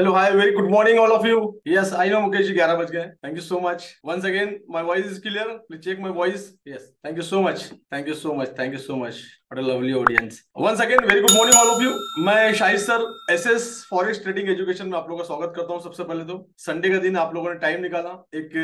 Hello, hi, very good morning, all of you. Yes, I know Mukesh ji 11 बज गए. Thank you so much. Once again, my voice is clear. Please check my voice. Yes, thank you so much. Thank you so much. Thank you so much. What a lovely audience. Once again, very good morning, all of you. मैं Shahid sir SS forex trading education में आप लोगों का स्वागत करता हूं. सबसे पहले तो संडे का दिन आप लोगों ने टाइम निकाला एक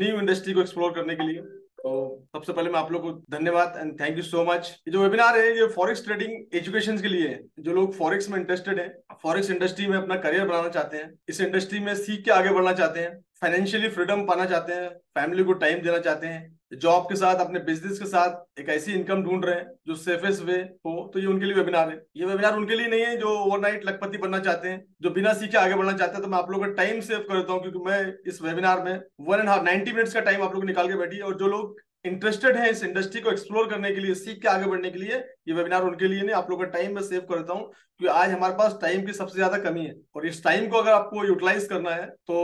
न्यू इंडस्ट्री को एक्सप्लोर करने के लिए. तो सबसे पहले मैं आप लोग को धन्यवाद and thank you so much. ये जो वेबिनार है ये फॉरेक्स ट्रेडिंग एजुकेशन के लिए है. जो लोग फॉरेक्स में इंटरेस्टेड है, फॉरेक्स इंडस्ट्री में अपना करियर बनाना चाहते हैं, इस इंडस्ट्री में सीख के आगे बढ़ना चाहते हैं, फाइनेंशियली फ्रीडम पाना चाहते हैं, फैमिली को टाइम देना चाहते हैं, जॉब के साथ अपने बिजनेस के साथ एक ऐसी इनकम ढूंढ रहे हैं जो सेफेस्ट वे हो, तो ये उनके लिए वेबिनार है. ये वेबिनार उनके लिए नहीं है जो ओवरनाइट लखपति बनना चाहते हैं, जो बिना सीखे आगे बढ़ना चाहते हैं. तो मैं आप लोगों का टाइम सेव कर देता हूँ क्योंकि मैं इस वेबिनार में 1.5 90 मिनट्स का टाइम आप लोग निकाल के बैठिए. और जो लोग इंटरेस्टेड है इस इंडस्ट्री को एक्सप्लोर करने के लिए, सीख के आगे बढ़ने के लिए, ये वेबिनार उनके लिए नहीं. आप लोगों का टाइम मैं सेव करता हूँ क्योंकि आज हमारे पास टाइम की सबसे ज्यादा कमी है. और इस टाइम को अगर आपको यूटिलाइज करना है तो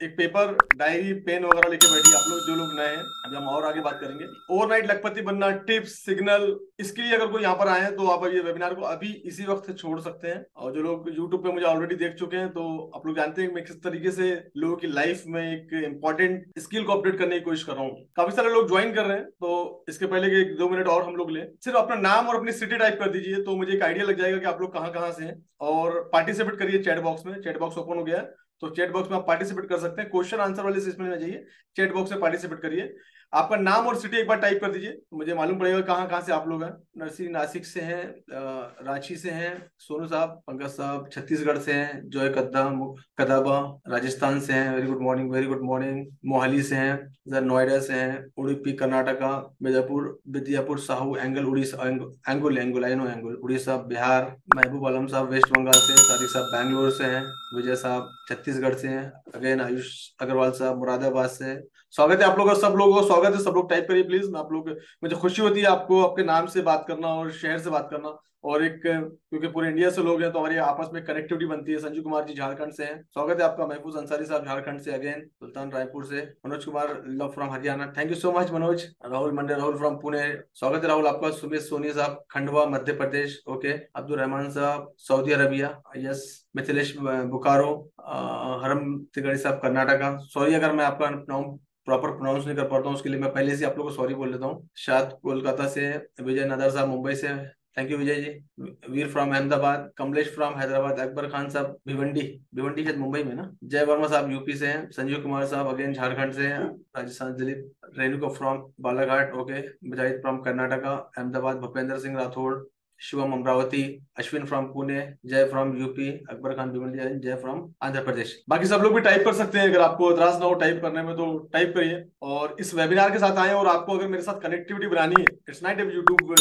एक पेपर, डायरी, पेन वगैरह लेके बैठिए. आप लोग जो लोग नए हैं, अभी हम और आगे बात करेंगे. ओवरनाइट लखपति बनना, टिप्स, सिग्नल, इसके लिए अगर कोई यहाँ पर आए हैं तो आप ये वेबिनार को अभी इसी वक्त से छोड़ सकते हैं. और जो लोग यूट्यूब पे मुझे ऑलरेडी देख चुके हैं तो आप लोग जानते हैं मैं किस तरीके से लोगों की लाइफ में एक इंपॉर्टेंट स्किल को अपडेट करने की कोशिश कर रहा हूँ. काफी सारे लोग ज्वाइन कर रहे हैं, तो इसके पहले के 1-2 मिनट और हम लोग लें. सिर्फ अपना नाम और अपनी सिटी टाइप कर दीजिए तो मुझे एक आइडिया लग जाएगा कि आप लोग कहाँ कहाँ से हैं. और पार्टिसिपेट करिए चैट बॉक्स में. चैट बॉक्स ओपन हो गया है तो चैट बॉक्स में आप पार्टिसिपेट कर सकते हैं. क्वेश्चन आंसर वाले सिस्टम में जाइए, चैट बॉक्स में पार्टिसिपेट करिए. आपका नाम और सिटी एक बार टाइप कर दीजिए तो मुझे मालूम पड़ेगा कहाँ कहाँ से आप लोग हैं. नरसी नासिक से हैं, रांची से हैं सोनू साहब, पंकज साहब छत्तीसगढ़ से हैं, जॉय कदाबा राजस्थान से हैं, very good morning, very good morning. Mohali से हैं, इधर नोएडा से हैं, उडुपी कर्नाटका, मिर्जापुर, विद्यापुर, साहू एंगल उड़ीसा, एंगुल एंगुल आई नो एंगुल उड़ीसा, बिहार. महबूब आलम साहब वेस्ट बंगाल से, सादिक साहब बैंगलोर से हैं, विजय साहब छत्तीसगढ़ से हैं, अगेन आयुष अग्रवाल साहब मुरादाबाद से. स्वागत है आप लोगों का, सब लोगों का स्वागत है. सब लोग टाइप करिए प्लीज. मैं आप लोग, मुझे खुशी होती है आपको आपके नाम से बात करना और शहर से बात करना. और एक क्योंकि पूरे इंडिया से लोग हैं तो हमारी आपस में कनेक्टिविटी बनती है. संजू कुमार जी झारखंड से हैं, स्वागत है आपका. महफूज अंसारी साहब झारखंड से, अगेन सुल्तान रायपुर से. Manoj Kumar love from Haryana, thank you so much Manoj. Rahul Monday, Rahul from Pune, स्वागत है राहुल आपका. सुमित सोनी साहब खंडवा मध्य प्रदेश, ओके. अब्दुल रहमान साहब Saudi Arabia, yes. Mithilesh Bokaro, हरम तिगड़ी साहब कर्नाटका. सॉरी अगर मैं आपका नाम प्रॉपर प्रोनाउंस नहीं कर पाता हूँ, उसके लिए मैं पहले से आप लोगों को सॉरी बोल देता हूँ. शाद कोलकाता से, विजय नदर साहब मुंबई से, thank you Vijay ji. Veer from Ahmedabad, Kamlesh from Hyderabad, Akbar Khan साहब भिवंडी, भिवंडी शायद मुंबई में ना. जय वर्मा साहब यूपी से हैं, संजीव कुमार साहब अगेन झारखंड से हैं, Rajasthan. Dilip Renuka from Balaghat, okay. Mujahid from Karnataka, Ahmedabad. Bhupendra Singh Rathore, Shivam Amravati, Ashwin from Pune, जय फ्रॉम यूपी, अकबर खान भिवंडी, जय फ्रॉम आंध्र प्रदेश. बाकी सब लोग भी टाइप कर सकते हैं, अगर आपको एतराज ना हो टाइप करने में तो टाइप करिए. और इस वेबिनार के साथ आए और आपको अगर मेरे साथ कनेक्टिविटी बनानी है, it's not a YouTube,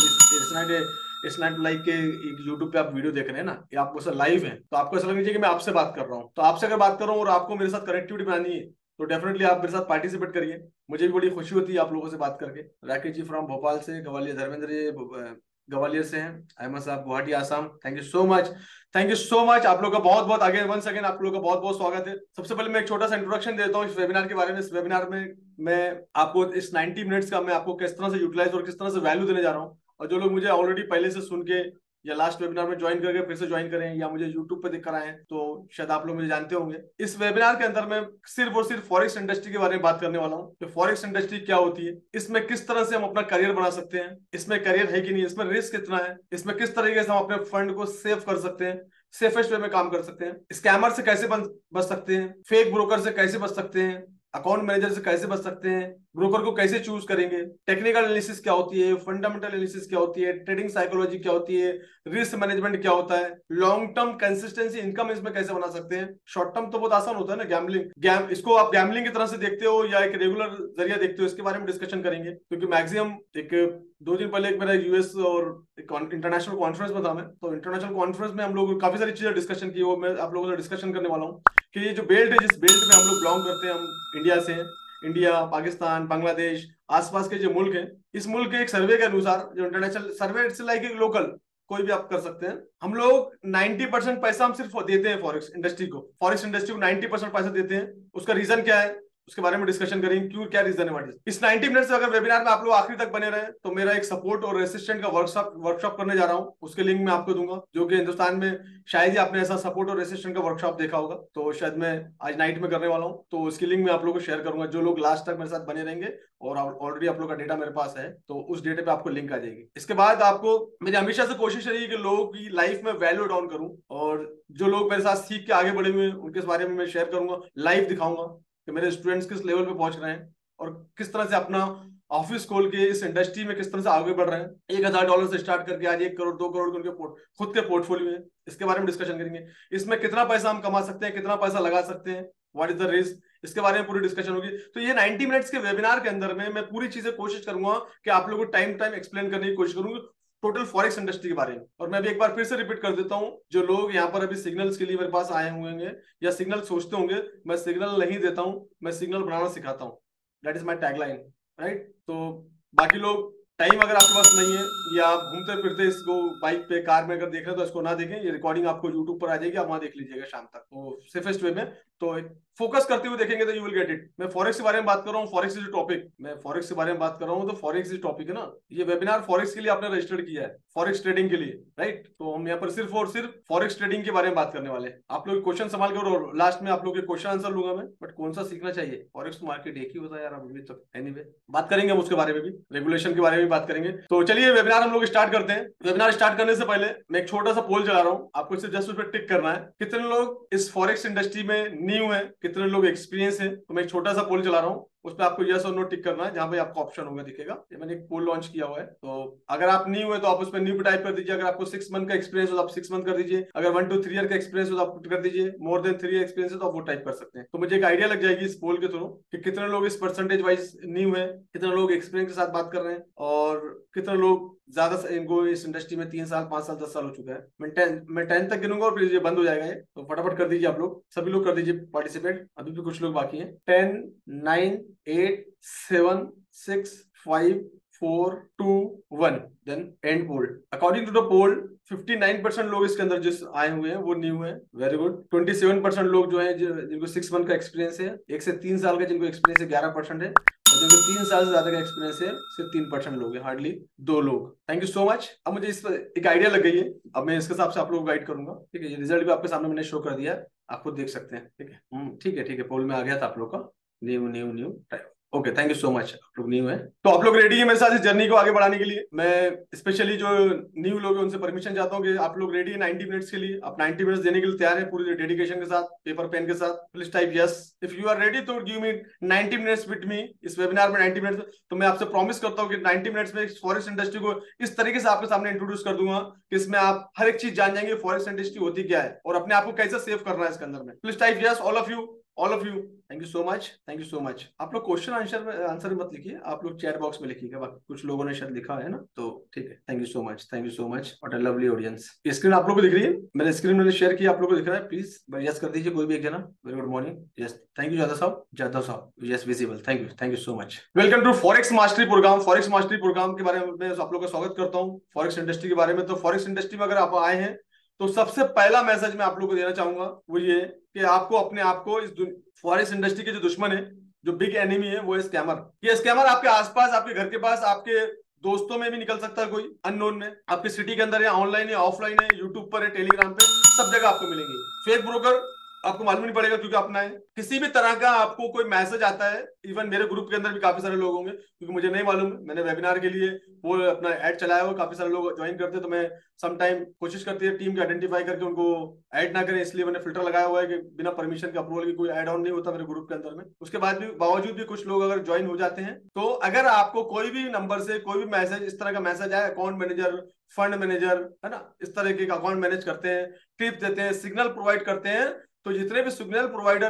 it's not like के यूट्यूब पे आप वीडियो देख रहे हैं ना, ये आपको लाइव है तो आपको ऐसा लगना चाहिए कि मैं आपसे बात कर रहा हूँ. तो आपसे अगर बात कर रहा हूँ और आपको मेरे साथ कनेक्टिविटी बनानी है तो डेफिनेटली आप मेरे साथ पार्टिसिपेट करिए. मुझे भी बड़ी खुशी होती है आप लोगों से बात करके. राकेश जी फ्रॉम भोपाल से, ग्वालियर, धर्मेंद्र जी ग्वालियर से हैं, अहमद साहब Guwahati Assam, thank you so much. Thank you so much. आप लोग का बहुत बहुत आगे वंस अगेन आप लोग का बहुत बहुत स्वागत है. सबसे पहले मैं एक छोटा सा इंट्रोडक्शन देता हूँ इस वेबिनार के बारे में. इस वेबिनार में मैं आपको इस 90 मिनट्स का मैं आपको किस तरह से यूटिलाइज और किस तरह से वैल्यू देने जा रहा हूँ. और जो लोग मुझे ऑलरेडी पहले से सुन के या लास्ट वेबिनार में ज्वाइन करके फिर से ज्वाइन करें या मुझे यूट्यूब पे देख कर आए तो शायद आप लोग मुझे जानते होंगे. इस वेबिनार के अंदर मैं सिर्फ और सिर्फ फॉरेक्स इंडस्ट्री के बारे में बात करने वाला हूँ कि फॉरेक्स इंडस्ट्री क्या होती है, इसमें किस तरह से हम अपना करियर बना सकते हैं, इसमें करियर है कि नहीं, इसमें रिस्क कितना है, इसमें किस तरीके से हम अपने फंड को सेव कर सकते हैं, सेफेस्ट वे में काम कर सकते हैं, स्कैमर से कैसे बच सकते हैं, फेक ब्रोकर से कैसे बच सकते हैं, अकाउंट मैनेजर से कैसे बच सकते हैं, ब्रोकर को कैसे चूज करेंगे, टेक्निकल एनालिसिस क्या होती है, फंडामेंटल एनालिसिस क्या होती है, ट्रेडिंग साइकोलॉजी क्या होती है, रिस्क मैनेजमेंट क्या होता है, लॉन्ग टर्म कंसिस्टेंसी इनकम इसमें कैसे बना सकते हैं. शॉर्ट टर्म तो बहुत आसान होता है ना, गैम्बलिंग, इसको आप गैम्बलिंग की तरह से देखते हो या एक रेगुलर जरिया देखते हो, इसके बारे में डिस्कशन करेंगे. क्योंकि मैक्सिमम एक 2 दिन पहले एक मेरा यूएस और इंटरनेशनल कॉन्फ्रेंस में था मैं, तो इंटरनेशनल कॉन्फ्रेंस में हम लोग काफी सारी चीजें डिस्कशन की, वो मैं आप लोगों से डिस्कशन करने वाला हूँ कि ये जो बेल्ट है, जिस बेल्ट में हम लोग बिलोंग करते हैं, हम इंडिया से हैं, इंडिया, पाकिस्तान, बांग्लादेश, आसपास के जो मुल्क हैं, इस मुल्क के एक सर्वे के अनुसार, जो इंटरनेशनल सर्वे इट्स लाइक एक लोकल, कोई भी आप कर सकते हैं, हम लोग 90% पैसा हम सिर्फ देते हैं फॉरेक्स इंडस्ट्री को. फॉरेक्स इंडस्ट्री को 90% पैसा देते हैं. उसका रीजन क्या है? उसके बारे में डिस्कशन करेंगे, क्यों, क्या रीजन है, व्हाट इज। इस 90 मिनट्स अगर वेबिनार में आप लोग आखिरी तक बने रहे तो मेरा एक सपोर्ट और रेसिस्टेंट का वर्कशॉप करने जा रहा हूँ, उसके लिंक मैं आपको दूंगा, जो कि हिंदुस्तान में शायद ही आपने ऐसा सपोर्ट और रेसिस्टेंट का वर्कशॉप देखा होगा। तो शायद मैं आज नाइट में करने वाला हूँ, तो उसकी लिंक मैं आप लोगों को शेयर करूंगा। जो लोग लास्ट तक मेरे साथ बने रहेंगे और ऑलरेडी आप लोग का डेटा मेरे पास है, तो उस डेटा पे आपको लिंक आ जाएगी। इसके बाद आपको, मेरी हमेशा से कोशिश रही है कि लोगों की लाइफ में वैल्यू डाउन करूं, और जो लोग मेरे साथ सीख के आगे बढ़े हुए हैं उनके बारे में मैं शेयर करूंगा, लाइव दिखाऊंगा कि मेरे स्टूडेंट्स किस लेवल पे पहुंच रहे हैं और किस तरह से अपना ऑफिस खोल के इस इंडस्ट्री में किस तरह से आगे बढ़ रहे हैं। $1,000 से स्टार्ट करके आज 1 करोड़ 2 करोड़ के उनके खुद के पोर्टफोलियो है। इसके बारे में डिस्कशन करेंगे। इसमें कितना पैसा हम कमा सकते हैं, कितना पैसा लगा सकते हैं, व्हाट इज द रिस्क, इसके बारे में पूरी डिस्कशन होगी। तो ये 90 मिनट्स के वेबिनार के अंदर में मैं पूरी चीजें कोशिश करूंगा कि आप लोगों को टाइम टाइम एक्सप्लेन करने की कोशिश करूंगा टोटल फॉरेक्स इंडस्ट्री के बारे में। और मैं भी एक बार फिर से रिपीट कर देता हूं, जो लोग यहाँ पर अभी सिग्नल्स के लिए मेरे पास आए हुए होंगे या सिग्नल सोचते होंगे, मैं सिग्नल नहीं देता हूं, मैं सिग्नल बनाना सिखाता हूं। That is my tagline, right. तो बाकी लोग, टाइम अगर आपके पास नहीं है या आप घूमते फिरते इसको बाइक पे कार में अगर देख रहे हैं तो इसको ना देखें, ये रिकॉर्डिंग आपको यूट्यूब पर आ जाएगी, आप वहां देख लीजिएगा शाम तक, तो सेफेस्ट वे में। तो फोकस करते हुए देखेंगे तो यू विल गेट इट। मैं फॉरेक्स के बारे में बात कर रहा हूँ, फॉरेक्स इज टॉपिक, मैं फॉरेक्स के बारे में बात कर रहा हूँ, तो फॉरेक्स इज टॉपिक है ना। ये वेबिनार फॉरेक्स के लिए आपने रजिस्टर्ड किया है, फॉरेक्स ट्रेडिंग के लिए, राइट। तो हम यहाँ पर सिर्फ और सिर्फ फॉरेक्स ट्रेडिंग के बारे में बात करने वाले हैं। आप लोग क्वेश्चन संभाल कर और लास्ट में आप लोग के क्वेश्चन आंसर लूंगा मैं, बट कौन सा सीखना चाहिए, फॉरेक्स मार्केट एक ही होता है यार अभी तक। एनीवे बात करेंगे हम उसके बारे में भी, रेगुलेशन के बारे में बात करेंगे। तो चलिए वेबिनार हम लोग स्टार्ट करते हैं। वेबिनार स्टार्ट करने से पहले मैं एक छोटा सा पोल चला रहा हूँ, आपको सिर्फ जस्ट उस पर टिक करना है, कितने लोग इस फॉरेक्स इंडस्ट्री में न्यू है, कितने लोग एक्सपीरियंस है। तो मैं एक छोटा सा पोल चला रहा हूँ, उस पर आपको यस और नो टिक करना है, जहां पे आपका ऑप्शन होगा दिखेगा। ये मैंने एक पोल लॉन्च किया हुआ है, तो अगर आप न्यू है तो आप उस पर न्यू पे टाइप कर दीजिए। अगर आपको 6 मंथ का एक्सपीरियंस हो तो आप 6 मंथ कर दीजिए। अगर 1 to 3 ईयर का एक्सपीरियंस हो तो आप कर दीजिए। मोर देन 3 एक्सपीरियंस है तो आप वो टाइप कर सकते हैं। तो मुझे एक आइडिया लग जाएगी इस पोल के थ्रू कि कितने लोग इस परसेंटेज वाइज न्यू है, कितने लोग एक्सपीरियंस के साथ बात कर रहे हैं, और कितने लोग ज्यादा इनको इस इंडस्ट्री में 3 साल 5 साल 10 साल हो चुका है। मैं 10 तक गिनूंगा और फिर ये बंद हो जाएगा ये, तो फटाफट कर दीजिए आप लोग, सभी लोग कर दीजिए पार्टिसिपेट। अभी भी कुछ लोग बाकी हैं। 10 9 8 7 6 5 4 2 1 then end poll. According to the poll 59% लोग इसके अंदर जिस आए हुए हैं वो न्यू है, वेरी गुड। 27% लोग जो है जिनको 6 मंथ का एक्सपीरियंस है, 1 से 3 साल का जिनको एक्सपीरियंस है 11% है, और जिनको 3 साल से ज्यादा का एक्सपीरियंस है सिर्फ 3% लोग हैं, हार्डली 2 लोग। Thank you so much. अब मुझे इस पर एक आइडिया लग गई है, अब मैं इसके हिसाब से आप लोग को गाइड करूंगा, ठीक है। ये रिजल्ट भी आपके सामने मैंने शो कर दिया है, आप खुद देख सकते हैं, ठीक है। ठीक है, पोल में आ गया था आप लोग का new new new. Okay, thank you so much. आप लोग न्यू है तो आप लोग रेडी है मेरे साथ इस जर्नी को आगे बढ़ाने के लिए। मैं स्पेशली जो न्यू लोग हैं उनसे परमिशन चाहता हूँ कि आप लोग रेडी है 90 मिनट्स के लिए। आप 90 मिनट्स देने के लिए तैयार है पूरी डेडिकेशन के साथ, पेपर पेन के साथ। Please type yes if you are ready to give me 90 minutes with me. इस वेबिनार में 90 मिनट्स, तो मैं आपसे प्रॉमिस करता हूँ कि 90 मिनट्स में फॉरेक्स इंडस्ट्री को इस तरीके से आपके सामने इंट्रोड्यूस कर दूंगा कि इसमें आप हर एक चीज जान जाएंगे, फॉरेक्स इंडस्ट्री होती क्या है और अपने आप को कैसे सेव करना है इसके अंदर में। Please type yes all of you, all of you. Thank you so much, thank you so much. आप लोग क्वेश्चन आंसर मत लिखिए, आप लोग चैट बॉक्स में लिखिएगा। बाकी कुछ लोगों ने शायद लिखा है ना, तो ठीक है। Thank you so much, thank you so much. What a lovely audience. Screen आप लोग को दिख रही है, मेरे स्क्रीन मैंने शेयर किया, आप लोग को दिख रहा है। प्लीज यस कर दीजिए कोई भी एक जना। Very good morning. Yes, thank you Jadhav साहब। Yes visible, thank you so much. Welcome to forex mastery program. Forex mastery program के बारे में मैं आप लोग का स्वागत करता हूँ। फॉरेक्स इंडस्ट्री के बारे में, तो फॉरेक्स इंडस्ट्री में अगर आप आए हैं तो सबसे पहला मैसेज मैं आप लोग को देना चाहूंगा वो ये कि आपको अपने आप को इस फॉरेक्स इंडस्ट्री के जो दुश्मन है, जो बिग एनिमी है, वो है स्कैमर। ये स्कैमर आपके आसपास, आपके घर के पास, आपके दोस्तों में भी निकल सकता है, कोई अननोन में, आपके सिटी के अंदर, या ऑनलाइन या ऑफलाइन है, यूट्यूब पर है, टेलीग्राम पे, सब जगह आपको मिलेंगे। फेक ब्रोकर आपको मालूम नहीं पड़ेगा क्योंकि अपना है। किसी भी तरह का आपको कोई मैसेज आता है, इवन मेरे ग्रुप के अंदर भी काफी सारे लोग होंगे, क्योंकि मुझे नहीं मालूम, मैंने वेबिनार के लिए वो अपना ऐड चलाया हुआ, काफी सारे लोग ज्वाइन करते हैं, तो मैं सम टाइम कोशिश करती है टीम के आइडेंटिफाई करके उनको ऐड ना करें, इसलिए मैंने फिल्टर लगाया हुआ है कि बिना परमिशन के अप्रूवल की कोई ऐड ऑन नहीं होता मेरे ग्रुप के अंदर में। उसके बाद भी बावजूद भी कुछ लोग अगर ज्वाइन हो जाते हैं, तो अगर आपको कोई भी नंबर से कोई भी मैसेज, इस तरह का मैसेज आए, अकाउंट मैनेजर, फंड मैनेजर, है ना, इस तरह के अकाउंट मैनेज करते हैं, टिप देते हैं, सिग्नल प्रोवाइड करते हैं, तो जितने भी सिग्नल प्रोवाइड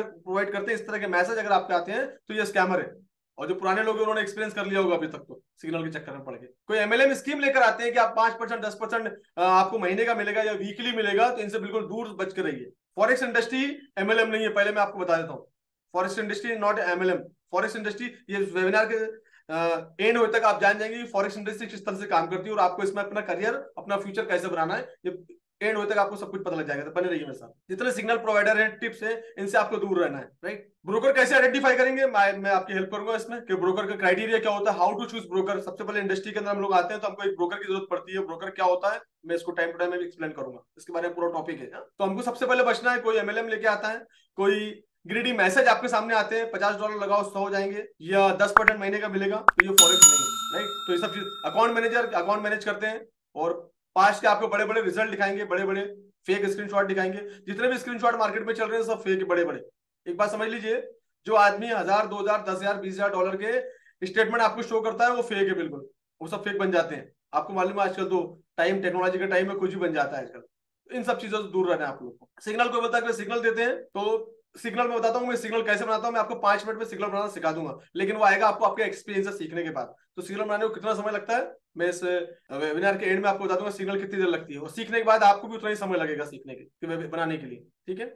करते हैं, इस तरह के मैसेज अगर आपके आते हैं तो ये स्कैमर है। और जो पुराने लोग हैं उन्होंने एक्सपीरियंस कर लिया होगा अभी तक, तो सिग्नल के चक्कर में पड़ गए। कोई एमएलएम स्कीम लेकर आते हैं कि आप 5% 10% आपको महीने का मिलेगा या वीकली मिलेगा, तो इनसे बिल्कुल दूर बच के रहिए। फॉरेक्स इंडस्ट्री एमएलएम नहीं है, पहले मैं आपको बता देता हूँ। Forex industry not MLM. Forex industry, ये वेबिनार के एंड होने तक आप जान जाएंगे कि फॉरेक्स इंडस्ट्री किस तरह से काम करती है और आपको इसमें अपना करियर, अपना फ्यूचर कैसे बनाना है। ये एंड होते तक आपको सब कुछ पता लग जाएगा। तो बने रहिए मेरे साथ। जितने सिग्नल प्रोवाइडर हैं, टिप्स है, इनसे आपको दूर रहना है, राइट। ब्रोकर कैसे आइडेंटिफाई करेंगे, मैं आपकी हेल्प करूंगा इसमें कि ब्रोकर का क्राइटेरिया क्या होता है, हाउ टू चूज ब्रोकर। सबसे पहले इंडस्ट्री के अंदर हम लोग आते हैं तो हमको एक ब्रोकर की जरूरत पड़ती है। ब्रोकर क्या होता है मैं इसको टाइम टू टाइम में भी एक्सप्लेन करूंगा, इसके बारे में पूरा टॉपिक है। तो हमको सबसे पहले बचना है, कोई एमएलएम लेके आता है, कोई ग्रीडी मैसेज आपके सामने आते हैं, $50 लगाओ 100 हो जाएंगे, या 10% महीने का मिलेगा, तो ये फॉरेक्स नहीं है, राइट। तो ये सब चीज अकाउंट मैनेज करते हैं और पास के आपको बड़े बड़े रिजल्ट दिखाएंगे, बड़े बड़े फेक स्क्रीनशॉट दिखाएंगे। जितने भी स्क्रीनशॉट मार्केट में चल रहे हैं सब फेक बड़े बड़े। एक बात समझ लीजिए, जो आदमी 1000 2000 10,000 20,000 डॉलर के स्टेटमेंट आपको शो करता है वो फेक है बिल्कुल, वो सब फेक बन जाते हैं। आपको मालूम है आजकल तो टाइम, टेक्नोलॉजी का टाइम में कुछ भी बन जाता है आजकल। इन सब चीजों से दूर रहना है आप लोग को। सिग्नल को बोलता है सिग्नल देते हैं, तो सिग्नल में बताता हूँ मैं सिग्नल कैसे बनाता हूँ। मैं आपको 5 मिनट में सिग्नल बनाना सिखा दूंगा, लेकिन वो आएगा आपको आपके एक्सपीरियंस से सीखने के बाद। तो सिग्नल बनाने को कितना समय लगता है मैं इस वेबिनार के एंड में आपको बता दूंगा सिग्नल कितनी देर लगती है, और सीखने के बाद आपको भी उतना ही समय लगेगा सीखने के बनाने के लिए, ठीक है।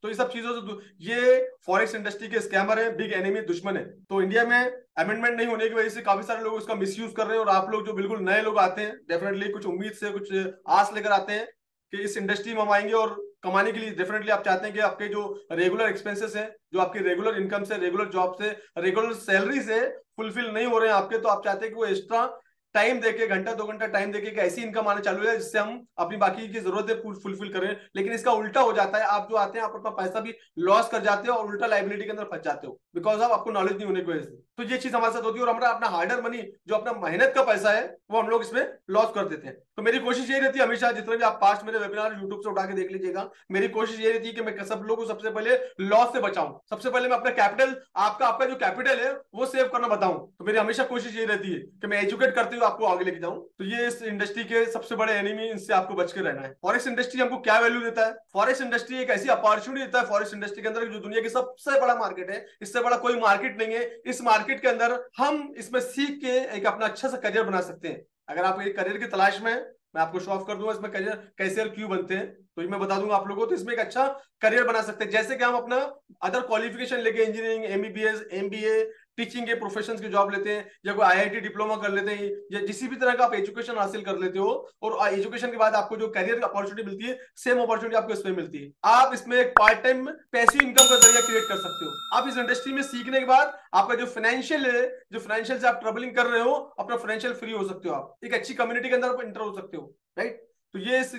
तो ये सब चीजों से ये फॉरेक्स इंडस्ट्री के स्कैमर है, बिग एनिमी, दुश्मन है। तो इंडिया में अमेंडमेंट नहीं होने की वजह से काफी सारे लोग उसका मिसयूज कर रहे हैं, और आप लोग जो बिल्कुल नए लोग आते हैं डेफिनेटली कुछ उम्मीद से कुछ आस लेकर आते हैं कि इस इंडस्ट्री में हम आएंगे और कमाने के लिए। डेफिनेटली आप चाहते हैं कि आपके जो रेगुलर एक्सपेंसेस है, जो आपकी रेगुलर इनकम से, रेगुलर जॉब से, रेगुलर सैलरी से फुलफिल नहीं हो रहे हैं आपके, तो आप चाहते हैं कि वो एक्स्ट्रा टाइम देके, घंटा 2 घंटा टाइम देके ऐसी इनकम आने चालू है जिससे हम अपनी बाकी की जरूरतें फुलफिल करें। लेकिन इसका उल्टा हो जाता है, आप जो आते हैं आप अपना पैसा भी लॉस कर जाते हो और उल्टा लाइबिलिटी के अंदर फंस जाते हो, बिकॉज ऑफ आपको नॉलेज नहीं होने की वजह से। तो ये चीज हमारे साथ होती है, और हमारा अपना हार्डर मनी, जो अपना मेहनत का पैसा है, वो हम लोग इसमें लॉस कर देते हैं। तो मेरी कोशिश यही रहती है हमेशा, जितने भी आप पास्ट मेरे वेबिनार यूट्यूब से उठा के देख लीजिएगा, मेरी कोशिश ये रहती है कि मैं सब लोगों को सबसे पहले लॉस से बचाऊं। सबसे पहले मैं अपना कैपिटल, आपका जो कैपिटल है वो सेव करना बताऊं। तो मेरी हमेशा कोशिश ये रहती है कि मैं एजुकेट करते हुए आपको आगे लेके जाऊं। तो ये इस इंडस्ट्री के सबसे बड़े एनिमी, इनसे आपको बच के रहना है। फॉरेक्स इंडस्ट्री हमको क्या वैल्यू देता है, फॉरेक्स इंडस्ट्री एक ऐसी अपॉर्चुनिटी देता है फॉरेक्स इंडस्ट्री के अंदर, जो दुनिया की सबसे बड़ा मार्केट है, इससे बड़ा कोई मार्केट नहीं है। इस मार्केट के अंदर हम इसमें सीख के एक अपना अच्छा सा करियर बना सकते हैं। अगर आप एक करियर की तलाश में, मैं आपको शो ऑफ कर दूंगा इसमें करियर कैसे और क्यों बनते हैं, तो ये मैं बता दूंगा आप लोगों को। तो इसमें एक अच्छा करियर बना सकते हैं, जैसे कि हम अपना अदर क्वालिफिकेशन लेके इंजीनियरिंग, एमबीबीएस, एमबीए, टीचिंग के प्रोफेशन की जॉब लेते हैं, या कोई आईआईटी डिप्लोमा कर लेते हैं, या किसी भी तरह का आप एजुकेशन हासिल कर लेते हो, और एजुकेशन के बाद आपको जो करियर अपॉर्चुनिटी मिलती है, सेम अपॉर्चुनिटी आपको इसमें मिलती है। आप इसमें एक पार्ट टाइम पैसिव इनकम का जरिया क्रिएट कर सकते हो। आप इस इंडस्ट्री में सीखने के बाद आपका जो फाइनेंशियल है, जो फाइनेंशियल से आप ट्रबलिंग कर रहे हो, अपना फाइनेंशियल फ्री हो सकते हो, आप एक अच्छी कम्युनिटी के अंदर इंटर हो सकते हो, राइट। तो ये इस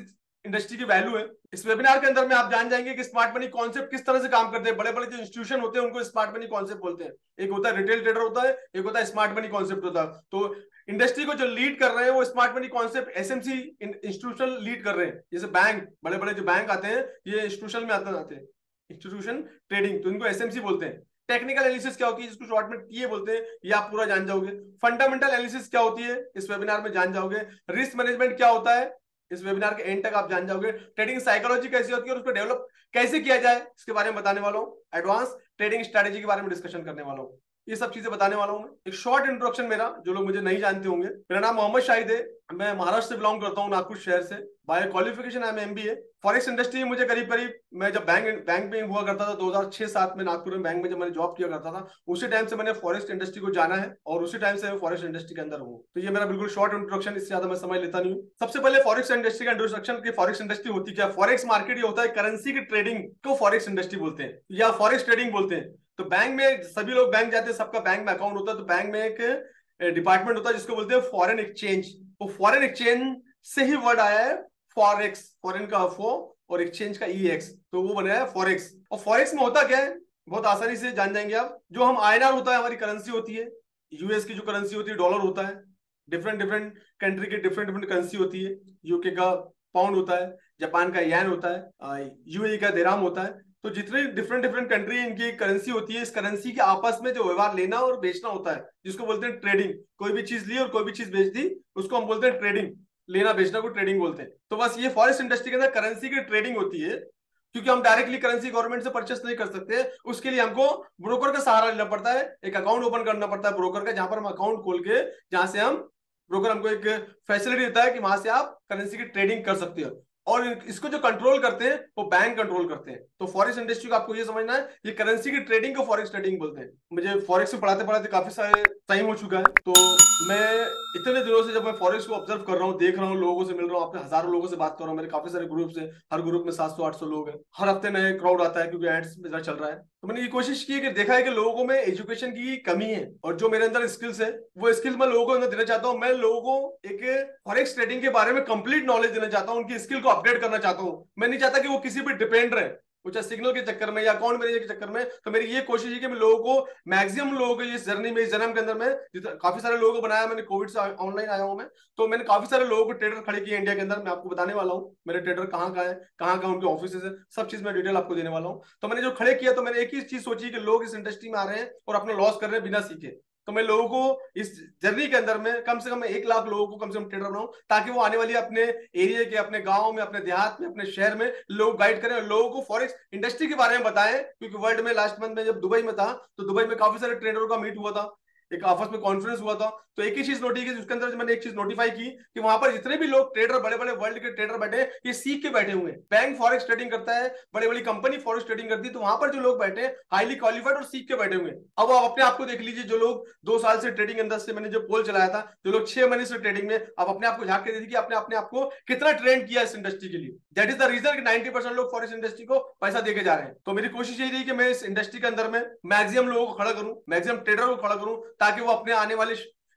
इंडस्ट्री की वैल्यू है। इस वेबिनार के अंदर में आप जान जाएंगे कि स्मार्ट मनी कॉन्सेप्ट किस तरह से काम करते हैं। बड़े बड़े जो इंस्टीट्यूशन होते हैं उनको स्मार्ट मनी कॉन्सेप्ट बोलते हैं। एक होता है रिटेल ट्रेडर होता है, एक होता है स्मार्ट मनी कॉन्सेप्ट होता है। तो इंडस्ट्री को जो लीड कर रहे हैं वो smart money concept SMC institution lead कर रहे हैं। जैसे बैंक, बड़े बड़े जो बैंक आते हैं ये इंस्टीट्यूशन में आते हैं, इंस्टीट्यूशन ट्रेडिंग, तो इनको एसएमसी बोलते हैं। टेक्निकल एनालिसिस क्या होती है, जिसको शॉर्ट में टीए बोलते हैं, ये आप पूरा जान जाओगे। फंडामेंटल एनालिसिस क्या होती है इस वेबिनार में जान जाओगे। रिस्क मैनेजमेंट क्या होता है इस वेबिनार के एंड तक आप जान जाओगे। ट्रेडिंग साइकोलॉजी कैसी होती है और उसको डेवलप कैसे किया जाए इसके बारे में बताने वाला हूं। एडवांस ट्रेडिंग स्ट्रेटेजी के बारे में डिस्कशन करने वाला हूं। ये सब चीजें बताने वाला हूं मैं। एक शॉर्ट इंट्रोडक्शन मेरा, जो लोग मुझे नहीं जानते होंगे। मेरा नाम मोहम्मद शाहिद है, मैं महाराष्ट्र से बिलोंग करता हूं, नागपुर शहर से। By qualification I am MBA. Forex industry मुझे करीब करीब, मैं जब बैंक में हुआ करता था 2006-07 में, नागपुर में बैंक में जब मैंने जॉब किया करता था, उसी टाइम से मैंने फॉरेक्स इंडस्ट्री को जाना है, और उसी टाइम से मैं फॉरेक्स इंडस्ट्री के अंदर हूँ। तो ये मेरा बिल्कुल शॉर्ट इंट्रोडक्शन, इससे ज्यादा मैं समय लेता नहीं हूँ। सबसे पहले फॉरेक्स इंडस्ट्री का इंट्रोडक्शन की फॉरेक्स इंडस्ट्री होती क्या। फॉरेक्स मार्केट ये होता है करेंसी की ट्रेडिंग को फॉरेक्स इंडस्ट्री बोलते हैं, या फॉरेक्स ट्रेडिंग बोलते हैं। तो बैंक में सभी लोग बैंक जाते हैं, सबका बैंक में अकाउंट होता है। तो बैंक में एक डिपार्टमेंट होता है जिसको बोलते हैं फॉरेन एक्सचेंज। तो फॉरेन एक्सचेंज से ही वर्ड आया है फॉरेक्स, फॉरेन का फो और एक्सचेंज का ईएक्स, तो वो बना है फॉरेक्स। और फॉरेक्स में होता क्या है, बहुत आसानी से जान जाएंगे आप। जो हम आईएनआर होता है, हमारी करेंसी होती है, यूएस की जो करेंसी होती है डॉलर होता है, डिफरेंट डिफरेंट कंट्री की डिफरेंट डिफरेंट करेंसी होती है। यूके का पाउंड होता है, जापान का येन होता है, यूएई का दिरहम होता है। तो जितने डिफरेंट डिफरेंट कंट्री इनकी करेंसी होती है, इस करेंसी के आपस में जो व्यवहार लेना और बेचना होता है, जिसको बोलते हैं ट्रेडिंग। कोई भी चीज ली और कोई भी चीज बेच दी, उसको हम बोलते हैं ट्रेडिंग। लेना बेचना को ट्रेडिंग बोलते हैं। तो बस ये फॉरेक्स इंडस्ट्री के अंदर करेंसी की ट्रेडिंग होती है। क्योंकि हम डायरेक्टली करेंसी गवर्नमेंट से परचेस नहीं कर सकते, उसके लिए हमको ब्रोकर का सहारा लेना पड़ता है। एक अकाउंट ओपन करना पड़ता है ब्रोकर का, जहां पर हम अकाउंट खोल के, जहां से हम, ब्रोकर हमको एक फैसिलिटी देता है कि वहां से आप करेंसी की ट्रेडिंग कर सकते हो। और इसको जो कंट्रोल करते हैं वो बैंक कंट्रोल करते हैं। तो फॉरेक्स इंडस्ट्री को आपको ये समझना है, ये करेंसी की ट्रेडिंग को फॉरेक्स ट्रेडिंग बोलते हैं। मुझे फॉरेक्स में पढ़ाते पढ़ाते काफी सारे टाइम हो चुका है, तो मैं इतने दिनों से जब मैं फॉरेक्स को ऑब्जर्व कर रहा हूँ, देख रहा हूँ, लोगों से मिल रहा हूँ, अपने हजारों लोगों से बात कर रहा हूँ, मेरे काफी सारे ग्रुप्स हैं, हर ग्रुप में 700-800 लोग हैं, हर हफ्ते नए क्राउड आता है क्योंकि एड्स मेरा चल रहा है। तो मैंने ये कोशिश की कि देखा है कि लोगों में एजुकेशन की कमी है, और जो मेरे अंदर स्किल्स है वो स्किल्स मैं लोगों को अंदर देना चाहता हूँ। मैं लोगों को एक फॉरेक्स ट्रेडिंग के बारे में कंप्लीट नॉलेज देना चाहता हूँ, उनकी स्किल को अपडेट करना चाहता हूँ। मैं नहीं चाहता कि वो किसी पे डिपेंड रहे, वो चाहे सिग्नल के चक्कर में या अकाउंट मैनेजर के चक्कर में। तो मेरी ये कोशिश है कि मैं लोगों को, मैक्सिमम लोगों को इस जर्नी में, इस जन्म के अंदर में काफी सारे लोगों को बनाया। मैंने कोविड से ऑनलाइन आया हूं मैं, तो मैंने काफी सारे लोगों को ट्रेडर खड़े किए इंडिया के अंदर। मैं आपको बताने वाला हूँ मेरे ट्रेडर कहाँ कहाँ है, कहाँ कहाँ उनके ऑफिस है, सब चीज मैं डिटेल आपको देने वाला हूँ। तो मैंने जो खड़े किया, तो मैंने एक ही चीज सोची कि लोग इस इंडस्ट्री में आ रहे हैं और अपना लॉस कर रहे हैं बिना सीखे। तो मैं लोगों को इस जर्नी के अंदर में कम से कम 1 लाख लोगों को कम से कम ट्रेडर बनाऊं, ताकि वो आने वाली अपने एरिया के, अपने गांव में, अपने देहात में, अपने शहर में लोग गाइड करें और लोगों को फॉरेक्स इंडस्ट्री के बारे में बताएं। क्योंकि वर्ल्ड में लास्ट मंथ में जब दुबई में था, तो दुबई में काफी सारे ट्रेडरों का मीट हुआ था, एक आपस में कॉन्फ्रेंस हुआ था। तो एक ही चीज नोटिस की, उसके अंदर मैंने एक चीज नोटिफाई की कि वहां पर जितने भी लोग ट्रेडर, बड़े बड़े वर्ल्ड के ट्रेडर बैठे, ये सीख के बैठे हुए हैं। बैंक फॉरेक्स ट्रेडिंग करता है, बड़ी बड़ी कंपनी फॉरेक्स ट्रेडिंग करती है, तो वहां पर जो लोग बैठे हैं हाईली क्वालिफाइड और सीख के बैठे हुए हैं। अब आप अपने आप को देख लीजिए, जो लोग 2 साल से ट्रेडिंग अंदर से, मैंने जो पोल चलाया था, जो लोग 6 महीने से ट्रेडिंग में, आप अपने आप को झांक के देखिए आपने अपने आप को कितना ट्रेंड किया इस इंडस्ट्री के लिए। दैट इज द रीजन कि 90% लोग फॉरेक्स इंडस्ट्री को पैसा देके जा रहे हैं। तो मेरी कोशिश यही रही कि मैं इस इंडस्ट्री के अंदर में मैक्सिमम लोगों को खड़ा करूं, मैक्सिमम ट्रेडर को खड़ा करूं, ताकि वो अपने आने वाले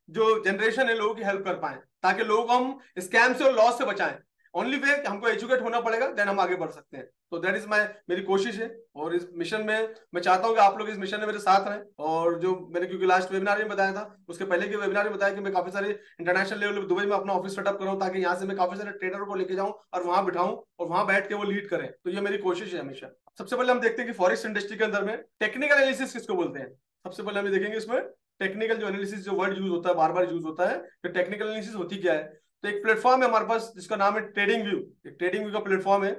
जो जनरेशन है लोगों की हेल्प कर पाए, ताकि लोग हम स्कैम से और लॉस से बचाएं। ओनली वे हमको एजुकेट होना पड़ेगा, देन हम आगे बढ़ सकते हैं। तो दैट इज माय, मेरी कोशिश है। और इस मिशन में मैं चाहता हूं कि आप लोग इस मिशन में मेरे साथ रहें। और जो मैंने, क्योंकि लास्ट वेबिनार में बताया था, उसके पहले के वेबिनार में बताया कि मैं काफी सारे इंटरनेशनल लेवल पर दुबई में अपना ऑफिस सेटअप कर रहा हूं, ताकि यहाँ से मैं काफी सारे ट्रेडर को लेके जाऊं और वहां बिठाऊं और वहां बैठ के वो लीड करें। तो ये मेरी कोशिश है हमेशा। सबसे पहले हम देखते हैं कि फॉरेक्स इंडस्ट्री के अंदर में टेक्निकल एनालिसिस किसको बोलते हैं। सबसे पहले हम देखेंगे इसमें टेक्निकल जो एनालिसिस, जो वर्ड यूज होता है, बार बार यूज होता है, तो टेक्निकल एनालिसिस होती क्या है। तो एक प्लेटफॉर्म है हमारे पास जिसका नाम है ट्रेडिंग व्यू। एक ट्रेडिंग व्यू का प्लेटफॉर्म है।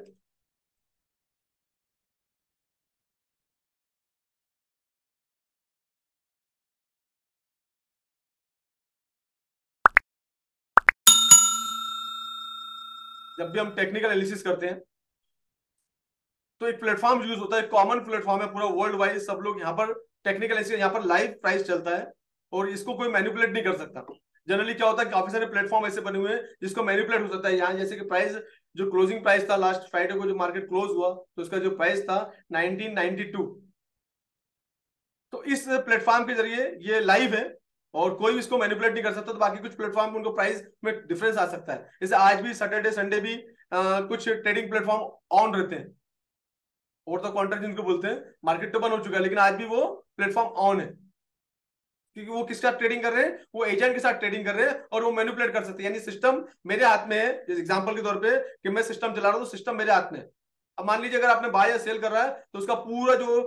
जब भी हम टेक्निकल एनालिसिस करते हैं तो एक प्लेटफॉर्म यूज होता है, कॉमन प्लेटफॉर्म है पूरा वर्ल्ड वाइड, सब लोग यहाँ पर टेक्निकल एनालिसिस, यहाँ पर लाइव प्राइस चलता है और इसको कोई मैनिपुलेट नहीं कर सकता। जनरली क्या होता है, काफी सारे प्लेटफॉर्म ऐसे बने हुए हैं जिसको मैनिपुलेट हो सकता है। यहाँ जैसे कि प्राइस, जो क्लोजिंग प्राइस था लास्ट फ्राइडे को, जो मार्केट क्लोज हुआ, तो उसका जो प्राइस था 1992। तो इस प्लेटफॉर्म के जरिए ये लाइव है और कोई इसको मैनिपुलेट नहीं कर सकता। तो बाकी कुछ प्लेटफॉर्म में उनको प्राइस में डिफरेंस आ सकता है। जैसे आज भी सैटरडे संडे भी कुछ ट्रेडिंग प्लेटफॉर्म ऑन रहते हैं, और तो कॉन्ट्रैक्ट जिनको बोलते हैं, मार्केट तो बंद हो चुका है, लेकिन आज भी वो प्लेटफॉर्म ऑन है। क्योंकि वो किसके साथ ट्रेडिंग कर रहे हैं, वो एजेंट के साथ ट्रेडिंग कर रहे हैं और वो मैनिपुलेट कर सकते हैं। यानी सिस्टम मेरे हाथ में है, एग्जांपल के तौर पे कि मैं सिस्टम चला रहा हूं, तो सिस्टम मेरे हाथ में है। अब मान लीजिए अगर आपने बाय या सेल कर रहा है, तो उसका पूरा जो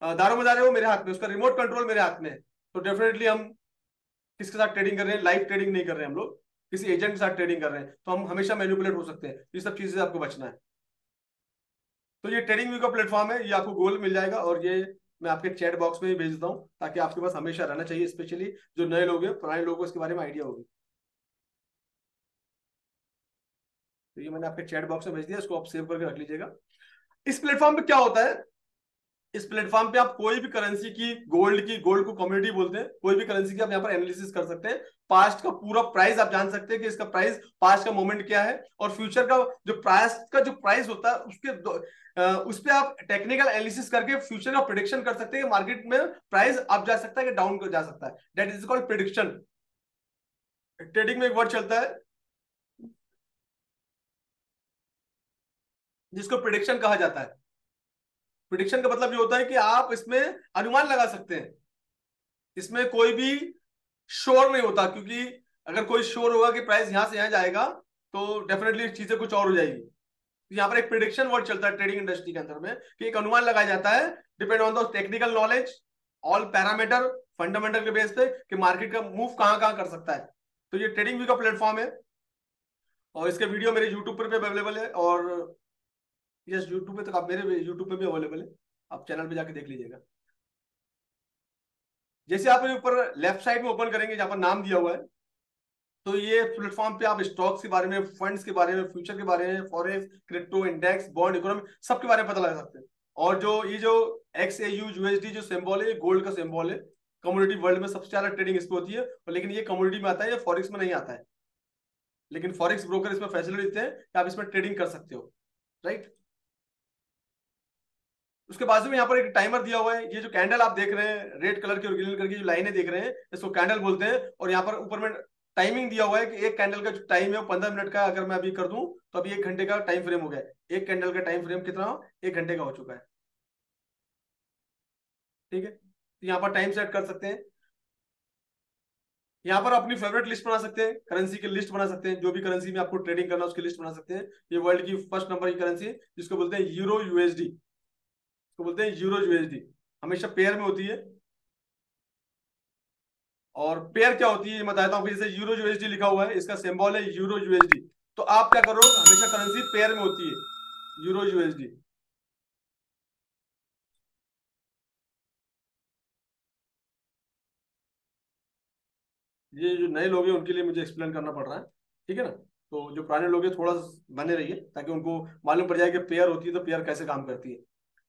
दारोमदार है वो मेरे हाथ में, उसका रिमोट कंट्रोल मेरे हाथ में है। तो डेफिनेटली हम किसके साथ ट्रेडिंग कर रहे हैं, लाइव ट्रेडिंग नहीं कर रहे हैं हम लोग, किसी एजेंट के साथ ट्रेडिंग कर रहे हैं, तो हम हमेशा मैनिपुलेट हो सकते हैं। ये सब चीजें आपको बचना है। तो ये ट्रेडिंग व्यू का प्लेटफॉर्म है, ये आपको गूगल मिल जाएगा, और ये मैं आपके चैट बॉक्स में ही भेजता हूँ, ताकि आपके पास हमेशा रहना चाहिए, स्पेशली जो नए लोग हैं, पुराने लोगों को इसके बारे में आइडिया होगी। तो ये मैंने आपके चैट बॉक्स में भेज दिया, इसको आप सेव करके रख लीजिएगा। इस प्लेटफॉर्म पे क्या होता है, इस प्लेटफॉर्म पे आप कोई भी करेंसी की, गोल्ड की, गोल्ड को कम्युनिटी बोलते हैं, कोई भी करेंसी की आप यहाँ पर एनालिसिस कर सकते हैं। पास्ट का पूरा प्राइस आप जान सकते हैं कि इसका प्राइस, पास्ट का मोमेंट क्या है, और फ्यूचर का जो प्राइस होता है उस पे आप टेक्निकल एनालिसिस करके फ्यूचर का प्रिडिक्शन कर सकते हैं कि मार्केट में प्राइस अप जा सकता है कि डाउन जा सकता है। That is called prediction. Trading में एक वर्ड चलता है जिसको प्रिडिक्शन कहा जाता है। प्रिडिक्शन का मतलब ये होता है कि आप इसमें अनुमान लगा सकते हैं, इसमें कोई भी श्योर नहीं होता। क्योंकि अगर कोई श्योर होगा कि प्राइस यहां से यहां जाएगा, तो डेफिनेटली चीजें कुछ और हो जाएगी। तो यहाँ पर एक प्रिडिक्शन वर्ड चलता है ट्रेडिंग इंडस्ट्री के अंदर में, कि एक अनुमान लगाया जाता है depend on the technical knowledge, all parameter, fundamental के बेस पे, कि मार्केट का मूव कहां कहां कर सकता है। तो ये ट्रेडिंग व्यू का प्लेटफॉर्म है, और इसके वीडियो मेरे यूट्यूब पर भी अवेलेबल है, और यस, यूट्यूब पे, तो आप मेरे यूट्यूब पे भी अवेलेबल है, आप चैनल पे जाके देख लीजिएगा। जैसे आप ऊपर लेफ्ट साइड में ओपन करेंगे, जहां पर नाम दिया हुआ है, तो ये प्लेटफॉर्म पे आप स्टॉक्स के बारे में, फंड्स के बारे में, फ्यूचर के बारे में, forex, crypto, index, bond, economy, सबके बारे में पता लगा सकते हैं। और जो ये जो XAU USD जो सिंबल है, गोल्ड का सिंबल है, कमोडिटी वर्ल्ड में सबसे ज्यादा ट्रेडिंग इस पे होती है, लेकिन ये कमोडिटी में आता है, ये फॉरेक्स में नहीं आता है। लेकिन फॉरेक्स ब्रोकर इसमें फैसिलिटी देते हैं कि आप इसमें ट्रेडिंग कर सकते हो, राइट। उसके बाजू में यहाँ पर एक टाइमर दिया हुआ है। ये जो कैंडल आप देख रहे हैं, रेड कलर की और ग्रीन कलर की जो लाइनें देख रहे हैं, इसको कैंडल बोलते हैं। और यहाँ पर ऊपर में टाइमिंग दिया हुआ है कि एक कैंडल का जो टाइम है वो 15 मिनट का, अगर मैं अभी कर दूं तो अभी 1 घंटे का टाइम फ्रेम हो गया है। एक कैंडल का टाइम फ्रेम कितना, 1 घंटे का हो चुका है, ठीक है। तो यहाँ पर टाइम सेट कर सकते हैं। यहाँ पर अपनी फेवरेट लिस्ट बना सकते हैं, करेंसी की लिस्ट बना सकते हैं, जो भी करेंसी में आपको ट्रेडिंग करना है उसकी लिस्ट बना सकते हैं। ये वर्ल्ड की फर्स्ट नंबर की करेंसी है, जिसको बोलते हैं यूरो यूएसडी, इसको बोलते हैं यूरो यूएसडी। हमेशा पेयर में होती है। और पेयर क्या होती है ये बताता हूँ। जैसे यूरो यूएसडी लिखा हुआ है, इसका सिंबल है यूरो यूएसडी। तो आप क्या करो, हमेशा करेंसी पेयर में होती है, यूरो यूएसडी। ये जो नए लोग हैं उनके लिए मुझे एक्सप्लेन करना पड़ रहा है, ठीक है ना। तो जो पुराने लोग हैं थोड़ा बने रहिए, ताकि उनको मालूम पड़ जाए कि पेयर होती है तो पेयर कैसे काम करती है।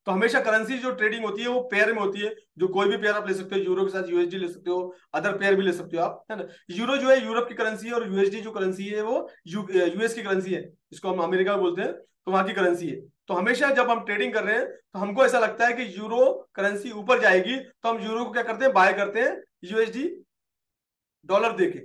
तो हमेशा करेंसी जो ट्रेडिंग होती है वो पेयर में होती है। जो कोई भी पेयर आप ले सकते हो, यूरो के साथ यूएसडी ले सकते हो, अदर पेयर भी ले सकते हो आप, है ना। यूरो जो है यूरोप की करेंसी है, और यूएसडी जो करेंसी है वो यूएस की करेंसी है, जिसको हम अमेरिका में बोलते हैं, तो वहां की करेंसी है। तो हमेशा जब हम ट्रेडिंग कर रहे हैं तो हमको ऐसा लगता है कि यूरो करेंसी ऊपर जाएगी, तो हम यूरो को क्या करते हैं, बाय करते हैं यूएसडी डॉलर देके।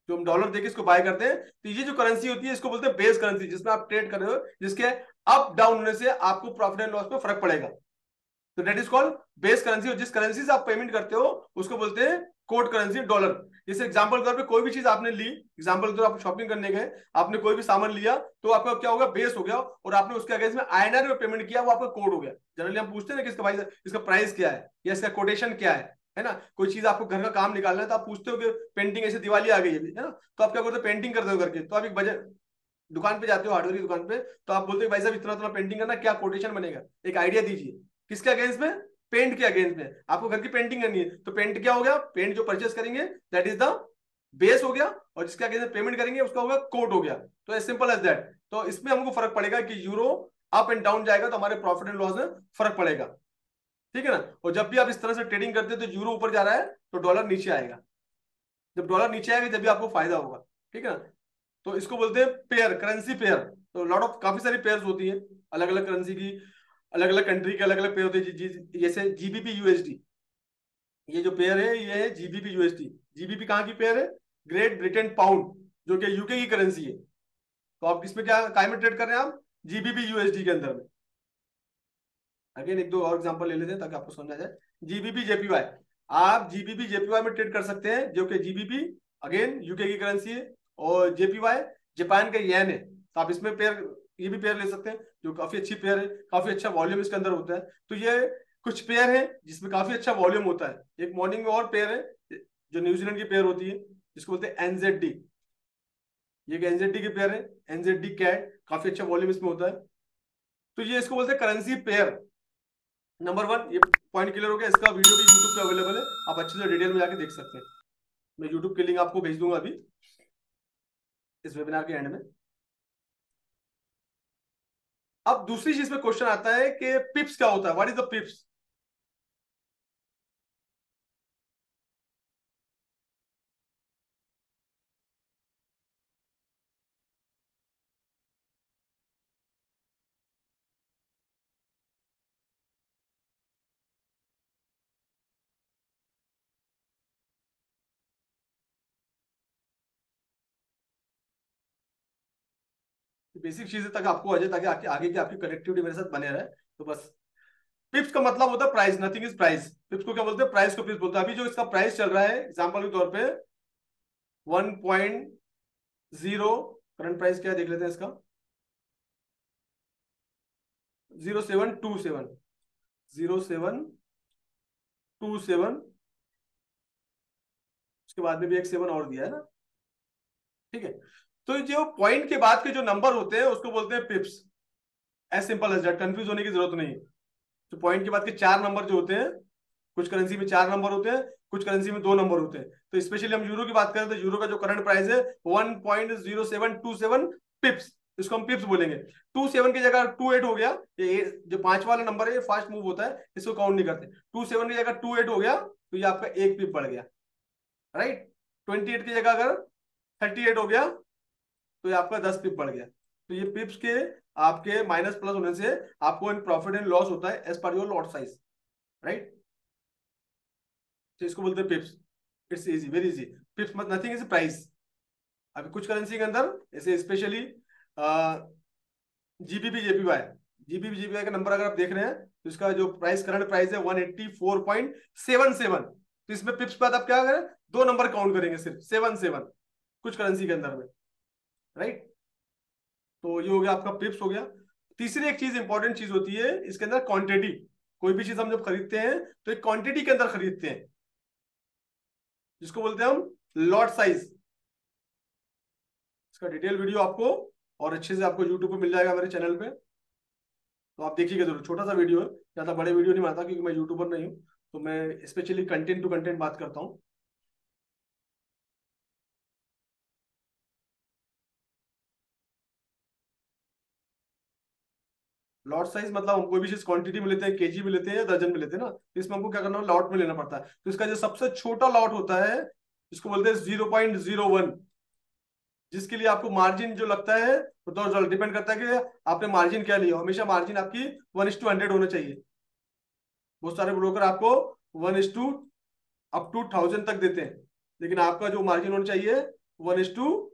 जो हम डॉलर देके इसको बाय करते हैं, तो ये जो करेंसी होती है इसको बोलते हैं बेस करेंसी, जिसमें आप ट्रेड कर रहे हो, जिसके अप डाउन होने से आपको प्रॉफिट एंड लॉस में फर्क पड़ेगा। तो that is called base currency. और जिस करेंसी से आप पेमेंट करते हो उसको बोलते हैं कोड करेंसी, डॉलर। जैसे एग्जांपल के तौर पे कोई भी चीज आपने ली, एग्जांपल के तौर आप शॉपिंग करने गए, आपने कोई भी सामान लिया, तो आपका क्या होगा, बेस हो गया, और आपने उसके अगेंस्ट में INR में पेमेंट किया, वो आपका कोड हो गया। जनरली हम पूछते हैं ना कि इसका भाई इसका प्राइस क्या है, या इसका कोटेशन क्या है ना। कोई चीज आपको घर का काम निकालना है तो आप पूछते हो कि पेंटिंग, ऐसे दिवाली आ गई है ना, तो आप क्या करते हो, पेंटिंग करते हो करके, तो आप एक बजट दुकान पे जाते हो, हार्डवेयर की दुकान पे, तो आप बोलते हो भाई साहब इतना इतना पेंटिंग करना, क्या कोटेशन बनेगा, एक आइडिया दीजिए। किसके अगेंस्ट में, पेंट के अगेंस्ट में। आपको घर की पेंटिंग करनी है, तो पेंट क्या हो गया, पेंट जो परचेस करेंगे दैट इज द बेस हो गया, और जिसके अगेंस्ट पेमेंट करेंगे उसका होगा कोट हो गया। तो एज सिंपल एज दैट। तो इसमें हमको फर्क पड़ेगा कि यूरो अप एंड डाउन जाएगा तो हमारे प्रॉफिट एंड लॉस में फर्क पड़ेगा, ठीक है ना। और जब भी आप इस तरह से ट्रेडिंग करते हैं तो यूरो ऊपर जा रहा है तो डॉलर नीचे आएगा, जब डॉलर नीचे आएगा जब भी आपको फायदा होगा, ठीक है ना। तो इसको बोलते हैं पेयर, करेंसी पेयर। तो लॉट ऑफ काफी सारी पेयर्स होती है, अलग अलग करेंसी की, अलग अलग कंट्री के अलग अलग पेयर होते हैं। जैसे जीबीपी यूएसडी, ये जो पेयर है ये है जीबीपी यूएसडी। जीबीपी कहाँ की पेयर है, ग्रेट ब्रिटेन पाउंड, जो कि यूके की करेंसी है। तो आप इसमें क्या काय में ट्रेड कर रहे हैं, आप जीबीपी यूएसडी के अंदर में। अगेन एक दो और एग्जांपल ले लेते हैं ताकि आपको समझ आ जाए। जीबीपी जेपीवाई, आप जीबीपी जेपीवाई में ट्रेड कर सकते हैं, जो कि जीबीपी अगेन यूके की करेंसी है, और जेपीवाई जापान का येन है। तो आप इसमें पेयर, ये भी पेयर ले सकते हैं, जो काफी अच्छी पेयर है, काफी अच्छा वॉल्यूम इसके अंदर होता है। तो ये कुछ पेयर है जिसमें काफी अच्छा वॉल्यूम होता है। एक मॉर्निंग में और पेयर है जो न्यूजीलैंड की पेयर होती है, जिसको बोलते हैं एनजेडी। ये एनजेडी की पेयर है, एनजेडी कैट, काफी अच्छा वॉल्यूम इसमें होता है। तो ये इसको बोलते हैं करेंसी पेयर नंबर 1। ये पॉइंट क्लियर हो गया। इसका वीडियो भी यूट्यूब पे अवेलेबल है, आप अच्छे से डिटेल में जाके देख सकते हैं। मैं यूट्यूब की लिंक आपको भेज दूंगा अभी इस वेबिनार के एंड में। अब दूसरी चीज पे क्वेश्चन आता है कि पिप्स क्या होता है, व्हाट इज द पिप्स। बेसिक चीजें तक आपको आ जाए, ताकि आगे आगे की आपकी कनेक्टिविटी मेरे साथ बने रहे। तो बस, पिप्स का मतलब होता है प्राइस, नथिंग इज प्राइस। पिप्स को क्या बोलते हैं, प्राइस को पिप्स बोलते हैं। अभी जो इसका प्राइस चल रहा है एग्जांपल के तौर पे 1.0, करंट प्राइस क्या है देख लेते हैं इसका, 0727, 0727। उसके बाद में भी एक 7 और दिया है ना, ठीक है। तो जो पॉइंट के बाद के जो नंबर होते हैं उसको बोलते हैं pips. As simple as that, confuse होने की जरूरत नहीं है। तो पॉइंट के बाद के 4 नंबर जो होते हैं, कुछ करेंसी में 4 नंबर होते हैं, कुछ करेंसी में 2 नंबर होते हैं। तो स्पेशली हम यूरो की बात करें तो यूरो का जो करंट प्राइस है 1.0727 पिप्स, इसको हम पिप्स बोलेंगे। 27 की जगह 28 हो गया, ये जो 5 वाला नंबर है ये फास्ट मूव होता है, इसको काउंट नहीं करते। 27 की जगह 28 हो गया तो ये आपका 1 पिप बढ़ गया, राइट। 28 की जगह अगर 38 हो गया तो ये आपका 10 पिप बढ़ गया। तो ये पिप्स के आपके माइनस प्लस होने से आपको इन प्रॉफिट एंड लॉस होता है as per your lot size, right. तो इसको बोलते हैं पिप्स। It's easy, very easy. पिप्स मत नथिंग इज प्राइस। अभी कुछ करेंसी के अंदर ऐसे specially GBP JPY, GBP JPY का नंबर अगर आप देख रहे हैं तो इसका जो प्राइस करंट प्राइस है 184.77। तो इसमें पिप्स पे आप क्या करें, 2 नंबर काउंट करेंगे सिर्फ 77 कुछ करेंसी के अंदर में, राइट। तो ये हो गया आपका पिप्स हो गया। तीसरी एक चीज इंपॉर्टेंट चीज होती है इसके अंदर क्वांटिटी। कोई भी चीज हम जब खरीदते हैं तो एक क्वांटिटी के अंदर खरीदते हैं जिसको बोलते हैं हम लॉट साइज। इसका डिटेल वीडियो आपको और अच्छे से आपको यूट्यूब पे मिल जाएगा मेरे चैनल पे, तो आप देखिएगा जरूर। छोटा सा वीडियो है, ज्यादा बड़े वीडियो नहीं बनाता क्योंकि मैं यूट्यूबर नहीं हूँ, तो मैं स्पेशली कंटेंट टू कंटेंट बात करता हूँ। लॉट साइज मतलब हम कोई भी चीज क्वांटिटी में लेते हैं, केजी में लेते हैं या दर्जन में लेते हैं ना, तो इसमें हमको क्या करना है, लॉट में लेना पड़ता है। तो इसका जो सबसे छोटा लॉट होता है इसको बोलते हैं 0.01, जिसके लिए आपको मार्जिन जो लगता है वो तो डिपेंड करता है कि आपने मार्जिन क्या लिया। हमेशा मार्जिन आपकी 1:100 होना चाहिए। बहुत सारे ब्रोकर आपको 1:, अप टू 1000 तक देते हैं, लेकिन आपका जो मार्जिन होना चाहिए 1:100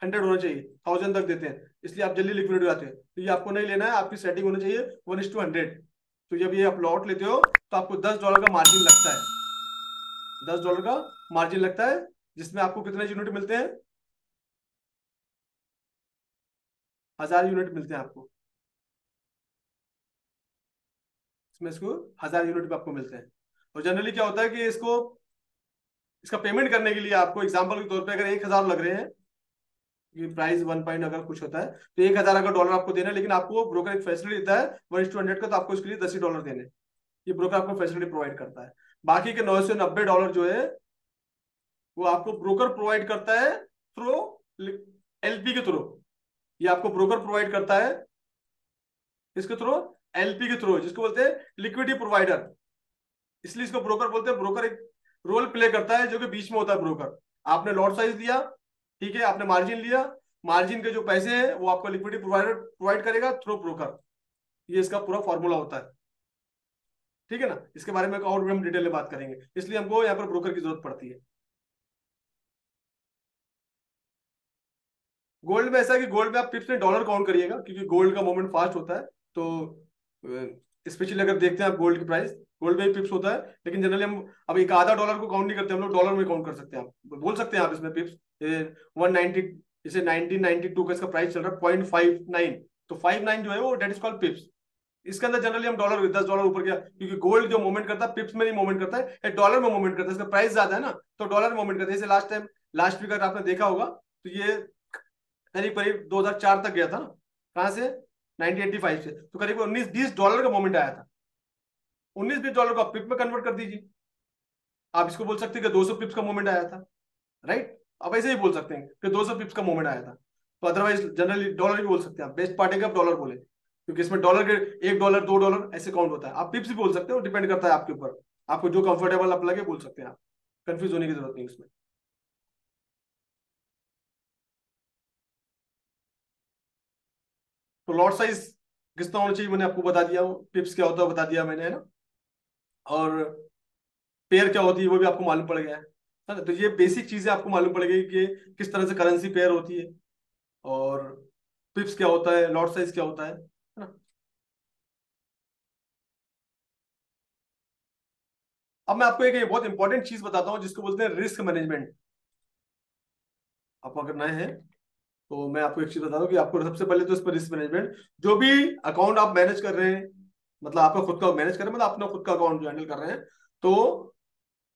होना चाहिए। 1000 तक देते हैं, इसलिए आप जल्दी लिक्विडेट हो जाते हैं। तो ये आपको नहीं लेना है, आपकी सेटिंग होना चाहिए 1:100। तो जब ये आप लॉट लेते हो तो आपको $10 का मार्जिन लगता है, $10 का मार्जिन लगता है, जिसमें आपको कितने यूनिट मिलते हैं, 1000 यूनिट मिलते हैं आपको। इसमें इसको 1000 यूनिट पे आपको मिलते हैं। और जनरली क्या होता है कि इसको इसका पेमेंट करने के लिए आपको एग्जांपल के तौर पे अगर 1000 लग रहे हैं, ये प्राइस 1 पॉइंट अगर कुछ होता है तो 1000 अगर डॉलर आपको देना है, लेकिन आपको ब्रोकर एक फैसिलिटी देता है 1:100 का, तो आपको इसके लिए $10 देने। ये ब्रोकर आपको फैसिलिटी प्रोवाइड करता है। बाकी के $990 जो है वो आपको ब्रोकर प्रोवाइड करता है थ्रू एलपी के थ्रू। ये आपको ब्रोकर प्रोवाइड करता है इसके थ्रू, एलपी के थ्रू, जिसको बोलते हैं लिक्विडिटी प्रोवाइडर। इसलिए इसको ब्रोकर बोलते हैं। ब्रोकर एक रोल प्ले करता है जो कि बीच में होता है ब्रोकर। आपने लॉट साइज दिया, ठीक है, आपने मार्जिन लिया, मार्जिन के जो पैसे हैं वो आपको लिक्विडिटी प्रोवाइडर प्रोवाइड करेगा थ्रू ब्रोकर। ये इसका पूरा फॉर्मूला होता है, ठीक है ना। इसके बारे में और भी हम डिटेल में बात करेंगे, इसलिए हमको यहाँ पर ब्रोकर की जरूरत पड़ती है। गोल्ड में ऐसा है कि गोल्ड में आप पिप्स में डॉलर काउंट करिएगा क्योंकि गोल्ड का मूवमेंट फास्ट होता है। तो स्पेशली अगर देखते हैं आप गोल्ड की प्राइस, गोल्ड में पिप्स होता है, लेकिन जनरली हम अब एक आधा डॉलर को काउंट नहीं करते, हम लोग डॉलर में काउंट कर सकते हैं। आप बोल सकते हैं आप इसमें पिप्स 190, जैसे 1992 का इसका प्राइस चल रहा है 0.59, तो 59 जो है वो डेट इज कॉल्ड पिप्स। इसके अंदर जनरली हम डॉलर $10 ऊपर गया क्योंकि गोल्ड जो मूवमेंट करता है पिप्स में नहीं मूवमेंट करता है, डॉलर में मूवमेंट करता है। इसका प्राइस ज्यादा है ना, तो डॉलर में मूवमेंट करता है। जैसे लास्ट टाइम लास्ट वीक अगर आपने देखा होगा तो ये करीब करीब 2004 तक गया था ना, कहां से, 1985 से, तो करीब $19-20 का मोमेंट आया था। $19-20 को आप पिप में कन्वर्ट कर दीजिए। आप इसको बोल सकते हैं कि 200 पिप्स का मोमेंट आया था, राइट। आप ऐसे ही बोल सकते हैं कि 200 पिप्स का मोमेंट आया था। तो अदरवाइज जनरली डॉलर भी बोल सकते हैं आप, बेस्ट पार्ट है कि आप डॉलर बोले क्योंकि इसमें डॉलर के $1 $2 ऐसे काउंट होता है। आप पिप्स भी बोल सकते हो, डिपेंड करता है आपके ऊपर, आपको जो कंफर्टेबल आप लगे बोल सकते हैं आप, कंफ्यूज होने की जरूरत नहीं इसमें। तो लॉट साइज कितना होना चाहिए मैंने आपको बता दिया, पिप्स क्या होता है बता दिया मैंने, है ना। और पेयर क्या होती है वो भी आपको मालूम पड़ गया है ना। तो ये बेसिक चीजें आपको मालूम पड़ गई कि किस तरह से करेंसी पेयर होती है, और पिप्स क्या होता है, लॉट साइज क्या होता है ना। अब मैं आपको एक ये बहुत इंपॉर्टेंट चीज बताता हूँ जिसको बोलते हैं रिस्क मैनेजमेंट। आप अगर नए हैं तो मैं आपको एक चीज बता दूं कि आपको सबसे पहले तो इस पर रिस्क मैनेजमेंट, जो भी अकाउंट आप मैनेज कर रहे हैं, मतलब आपका खुद का मैनेज कर रहे हैं, मतलब अपना खुद का अकाउंट जो हैंडल कर रहे हैं, तो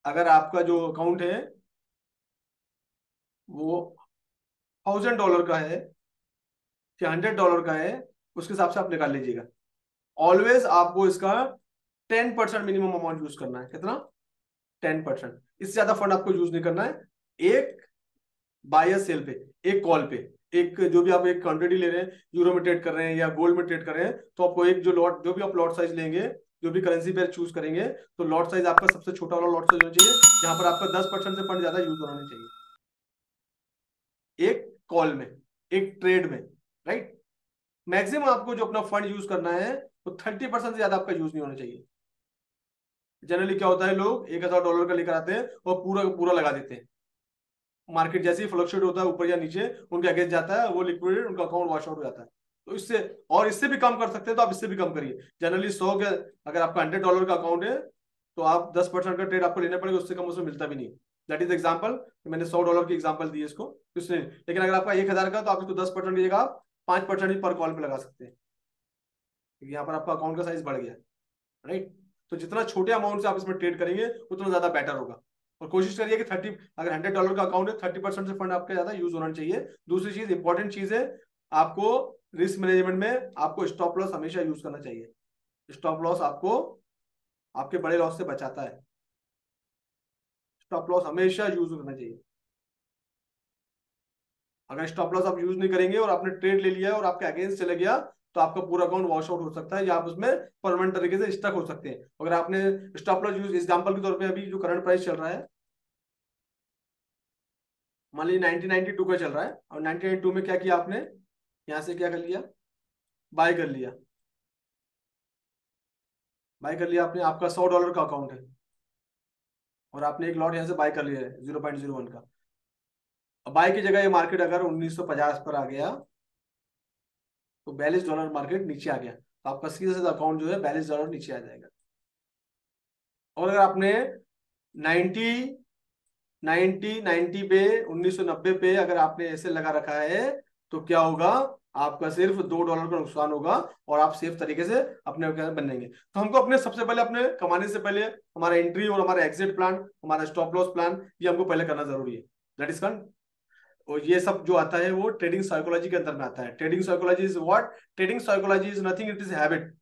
अगर आपका जो अकाउंट है वो $1000 का है कि $100 का है, उसके हिसाब से आप निकाल लीजिएगा। ऑलवेज आपको इसका 10% मिनिमम अमाउंट यूज करना है। कितना, 10%। इससे ज्यादा फंड आपको यूज नहीं करना है। एक बाय या सेल पे, एक कॉल पे, एक जो भी आप एक क्वांटिटी ले रहे हैं, यूरो में ट्रेड कर रहे हैं या गोल्ड में ट्रेड कर रहे हैं, तो आपको एक जो लॉट, जो भी आप लॉट साइज लेंगे, जो भी करेंसी पेयर चूज करेंगे, तो लॉट साइज आपका सबसे छोटा वाला लॉट साइज होना चाहिए, जहां पर आपका 10% से फंड ज्यादा यूज होना नहीं चाहिए एक कॉल में, एक ट्रेड में, राइट। मैक्सिमम आपको जो अपना फंड यूज करना है तो 30% से ज्यादा आपका यूज नहीं होना चाहिए। जनरली क्या होता है, लोग $1,000 का लेकर आते हैं और पूरा पूरा लगा देते हैं। मार्केट जैसे ही फ्लक्चुएट होता है ऊपर या नीचे, उनके अगेंस्ट जाता है, वो लिक्विडेट, उनका अकाउंट वॉश आउट हो जाता है। तो इससे, और इससे भी कम कर सकते हैं तो आप इससे भी कम करिए। जनरली 100 के, अगर आपका $100 का अकाउंट है तो आप 10% का ट्रेड आपको लेना पड़ेगा, उससे कम उसमें मिलता भी नहीं। दैट इज एग्जाम्पल, मैंने $100 की एग्जाम्पल दी है इसको, इसलिए। लेकिन अगर आपका 1,000 का, तो आप इसको 10% की जगह आप 5% ही पर कॉल पे लगा सकते हैं, क्योंकि यहाँ पर आपका अकाउंट का साइज बढ़ गया, राइट। तो जितना छोटे अमाउंट से आप इसमें ट्रेड करेंगे उतना ज्यादा बेटर होगा। और कोशिश करिए कि 30, अगर $100 का अकाउंट है, 30% से फंड आपका ज्यादा यूज होना चाहिए। दूसरी चीज, इंपॉर्टेंट चीज है, आपको रिस्क मैनेजमेंट में आपको स्टॉप लॉस हमेशा यूज करना चाहिए। स्टॉप लॉस आपको आपके बड़े लॉस से बचाता है। स्टॉप लॉस हमेशा यूज करना चाहिए। अगर स्टॉप लॉस आप यूज नहीं करेंगे और आपने ट्रेड ले लिया और आपके अगेंस्ट चले गया, तो आपका पूरा अकाउंट वॉश आउट हो सकता है, या आप उसमें परमानेंट तरीके से स्टक हो सकते हैं। अगर आपने स्टॉप लॉस यूज, एग्जांपल के तौर पे अभी जो करंट प्राइस चल रहा है, मान लीजिए 1992 का चल रहा है, और 1992 में क्या किया आपने, यहां से क्या कर लिया, बाय कर लिया। बाय कर लिया आपने, आपका $100 का अकाउंट है और आपने एक लॉट यहां से बाय कर लिया है 0.01 का। अब बाय की जगह ये मार्केट अगर 1950 पर आ गया, तो $42 मार्केट नीचे आ गया, तो आपका सीधा सीधा अकाउंट जो है $42 नीचे आ जाएगा। और अगर आपने 90 90 पे, 1990 पे अगर आपने ऐसे लगा रखा है, तो क्या होगा, आपका सिर्फ $2 का नुकसान होगा, और आप सेफ तरीके से अपने बनेंगे। तो हमको अपने, सबसे पहले अपने कमाने से पहले हमारा एंट्री और हमारा एग्जिट प्लान, हमारा स्टॉप लॉस प्लान, ये हमको पहले करना जरूरी है। दैट इज कन। और ये सब जो आता है वो ट्रेडिंग साइकोलॉजी के अंदर में आता है। Trading psychology is what? Trading psychology is nothing, it is habit.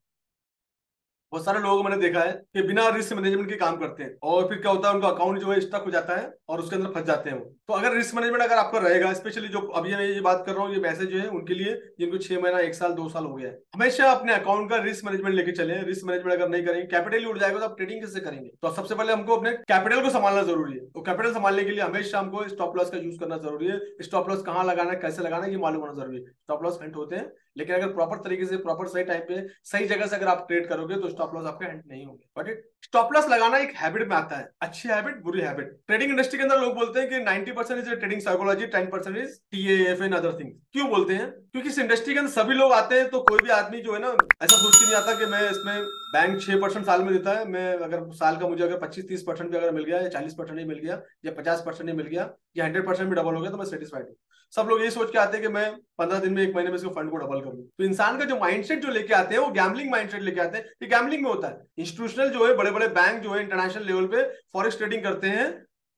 बहुत सारे लोगों को मैंने देखा है कि बिना रिस्क मैनेजमेंट के काम करते हैं, और फिर क्या होता है, उनका अकाउंट जो है स्टक हो जाता है और उसके अंदर फंस जाते हैं वो। तो अगर रिस्क मैनेजमेंट अगर आपका रहेगा, स्पेशली जो अभी मैं ये बात कर रहा हूँ, ये मैसेज जो है उनके लिए जिनको 6 महीना, 1 साल, 2 साल हो गया है, हमेशा अपने अकाउंट का रिस्क मैनेजमेंट लेके चले। रिस्क मैनेजमेंट अगर नहीं करेंगे, कैपिटल ही उड़ जाएगा, तो आप ट्रेडिंग कैसे करेंगे? तो सबसे पहले हमको अपने कैपिटल को संभालना जरूरी है। तो कैपिटल संभालने के लिए हमेशा हमको स्टॉप लॉस का यूज करना जरूरी है। स्टॉप लॉस कहाँ लगाना है, कैसे लगाना है, ये मालूम होना जरूरी है। स्टॉप लॉस हिंट होते हैं, लेकिन अगर प्रॉपर तरीके से, प्रॉपर सही टाइम पे, सही जगह से अगर आप ट्रेड करोगे, तो स्टॉप लॉस आपके हिंट नहीं होंगे। बट स्टॉप लॉस लगाना एक हैबिट में आता है, अच्छी हैबिट, बुरी हैबिट। ट्रेडिंग इंडस्ट्री के अंदर लोग बोलते हैं कि 90% is trading psychology, 10% is TAF and other things. क्यों बोलते हैं? क्योंकि इस इंडस्ट्री के अंदर सभी लोग आते हैं, तो कोई भी आदमी जो है ना, ऐसा सोच के नहीं आता कि मैं इसमें, बैंक 6% साल में देता है, मैं अगर साल का मुझे अगर 25-30% भी अगर मिल गया, या 40% ही मिल गया, या 50% ही मिल गया, या 100% भी डबल हो गया, तो मैं सेटिस्फाइड हूँ। सब लोग यही सोच के आते हैं कि मैं 15 दिन में, 1 महीने में इसको फंड को डबल कर लूं। तो इंसान का जो माइंडसेट जो लेके आते हैं, वो गैम्बलिंग माइंडसेट लेके आते हैं। ये गैम्बलिंग में होता है। इंस्टीट्यूशनल जो है, बड़े बड़े बैंक जो है इंटरनेशनल लेवल पे फॉरेक्स ट्रेडिंग करते हैं,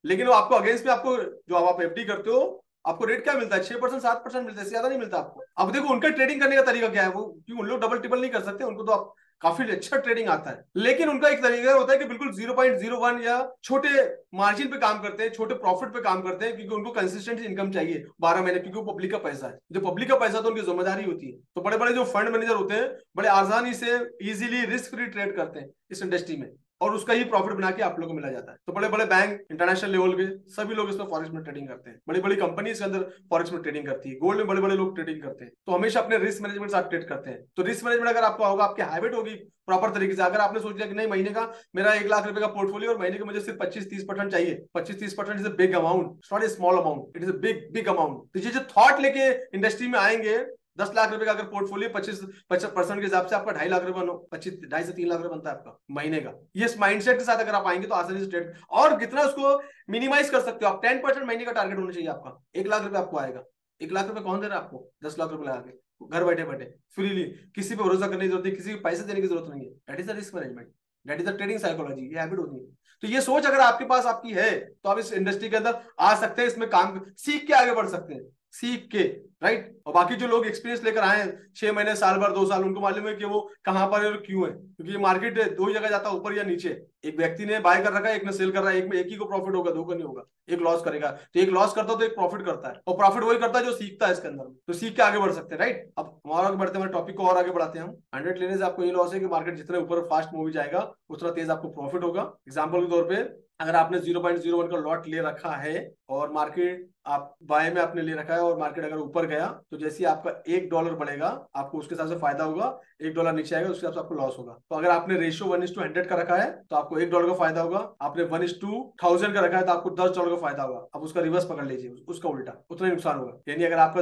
लेकिन वो आपको अगेंस्ट में, आपको जो आप एफडी करते हो, आपको रेट क्या मिलता है? 6%, 7% मिलता है, ज्यादा नहीं मिलता आपको। अब देखो उनका ट्रेडिंग करने का तरीका क्या है, वो क्यों, उन लोग डबल ट्रिपल नहीं कर सकते, उनको तो आप काफी अच्छा ट्रेडिंग आता है, लेकिन उनका एक तरीका होता है कि बिल्कुल 0.01 या छोटे मार्जिन पे काम करते हैं, छोटे प्रॉफिट पे काम करते हैं, क्योंकि उनको कंसिस्टेंट इनकम चाहिए 12 महीने, क्योंकि वो पब्लिक का पैसा है। जो पब्लिक का पैसा तो उनकी जिम्मेदारी होती है। तो बड़े बड़े जो फंड मैनेजर होते हैं, बड़े आसानी से इजीली रिस्क फ्री ट्रेड करते हैं इस इंडस्ट्री में, और उसका ही प्रॉफिट बना के आप लोगों को मिला जाता है। तो बड़े बड़े बैंक, इंटरनेशनल लेवल के सभी लोग इसमें फॉरेक्स में ट्रेडिंग करते हैं। बड़ी बड़ी कंपनी इसके अंदर फॉरेक्स में ट्रेडिंग करती है। गोल्ड में बड़े बड़े लोग ट्रेडिंग करते हैं। तो हमेशा अपने रिस्क मैनेजमेंट से आप ट्रेड करते हैं। तो रिस्क मैनेजमेंट अगर आपका होगा, आपकी हैबिट होगी प्रॉपर तरीके से। अगर आपने सोच लिया कि नहीं, महीने का मेरा 1 लाख रुपए का पोर्टफोलियो और महीने के मुझे सिर्फ 25-30% चाहिए, 25-30% is a big amount, it's not a small amount, it is a big big amount. तो ये जो थॉट लेके इंडस्ट्री में आएंगे, 10 लाख रुपए का अगर पोर्टफोलियो 25% के हिसाब से आपका 2.5 लाख रुपए, 2.5 से 3 लाख रुपए बनता है आपका महीने का। ये माइंडसेट के साथ अगर आप आएंगे, तो आसानी से ट्रेड, और कितना उसको मिनिमाइज कर सकते हो आप। 10% महीने का टारगेट होना चाहिए आपका। 1 लाख रुपए आपको आएगा। 1 लाख रुपए कौन दे रहा है आपको? 10 लाख रुपए लगा के घर बैठे बैठे फ्रीली, किसी पे भरोसा करने की जरूरत नहीं, किसी को पैसे देने की जरूरत नहीं है। That is the risk management, that is the trading psychology. ये हैबिट होती है। तो ये सोच अगर आपके पास आपकी है, तो आप इस इंडस्ट्री के अंदर आ सकते हैं, इसमें काम सीख के आगे बढ़ सकते हैं। सीख के, राइट। और बाकी जो लोग एक्सपीरियंस लेकर आए हैं 6 महीने, साल भर, 2 साल, उनको मालूम है कि वो कहां पर है और क्यों है, क्योंकि ये मार्केट दो ही जगह जाता है, ऊपर या नीचे। एक व्यक्ति ने बाय कर रखा है, एक ने सेल कर रहा है, एक में एक ही को प्रॉफिट होगा, दो को नहीं होगा। एक लॉस करेगा तो एक लॉस करता है, तो एक प्रॉफिट करता है, और प्रॉफिट वही करता है जो सीखता है इसके अंदर, तो सीख के आगे बढ़ सकते हैं, राइट। अब हमारा आगे बढ़ते हैं, हमारे टॉपिक को और आगे बढ़ाते हैं हम। 100 लेने से आपको ये लॉस है कि मार्केट जितने ऊपर फास्ट मूवी जाएगा उतना तेज आपको प्रॉफिट होगा। एग्जाम्पल के तौर पर, अगर आपने 0.01 का लॉट ले रखा है और मार्केट आप बाय में आपने ले रखा है, और मार्केट अगर ऊपर गया तो जैसे ही आपका $1 बढ़ेगा आपको उसके हिसाब से फायदा होगा, $1 नीचे आएगा उसके हिसाब से आपको लॉस होगा। तो अगर आपने रेशियो 1:100 का रखा है तो आपको $1 का फायदा होगा, आपने 1:1000 का रखा है तो आपको $10 का फायदा होगा। अब उसका रिवर्स पकड़ लीजिए, उसका उल्टा, उतना ही नुकसान होगा। यानी अगर आपका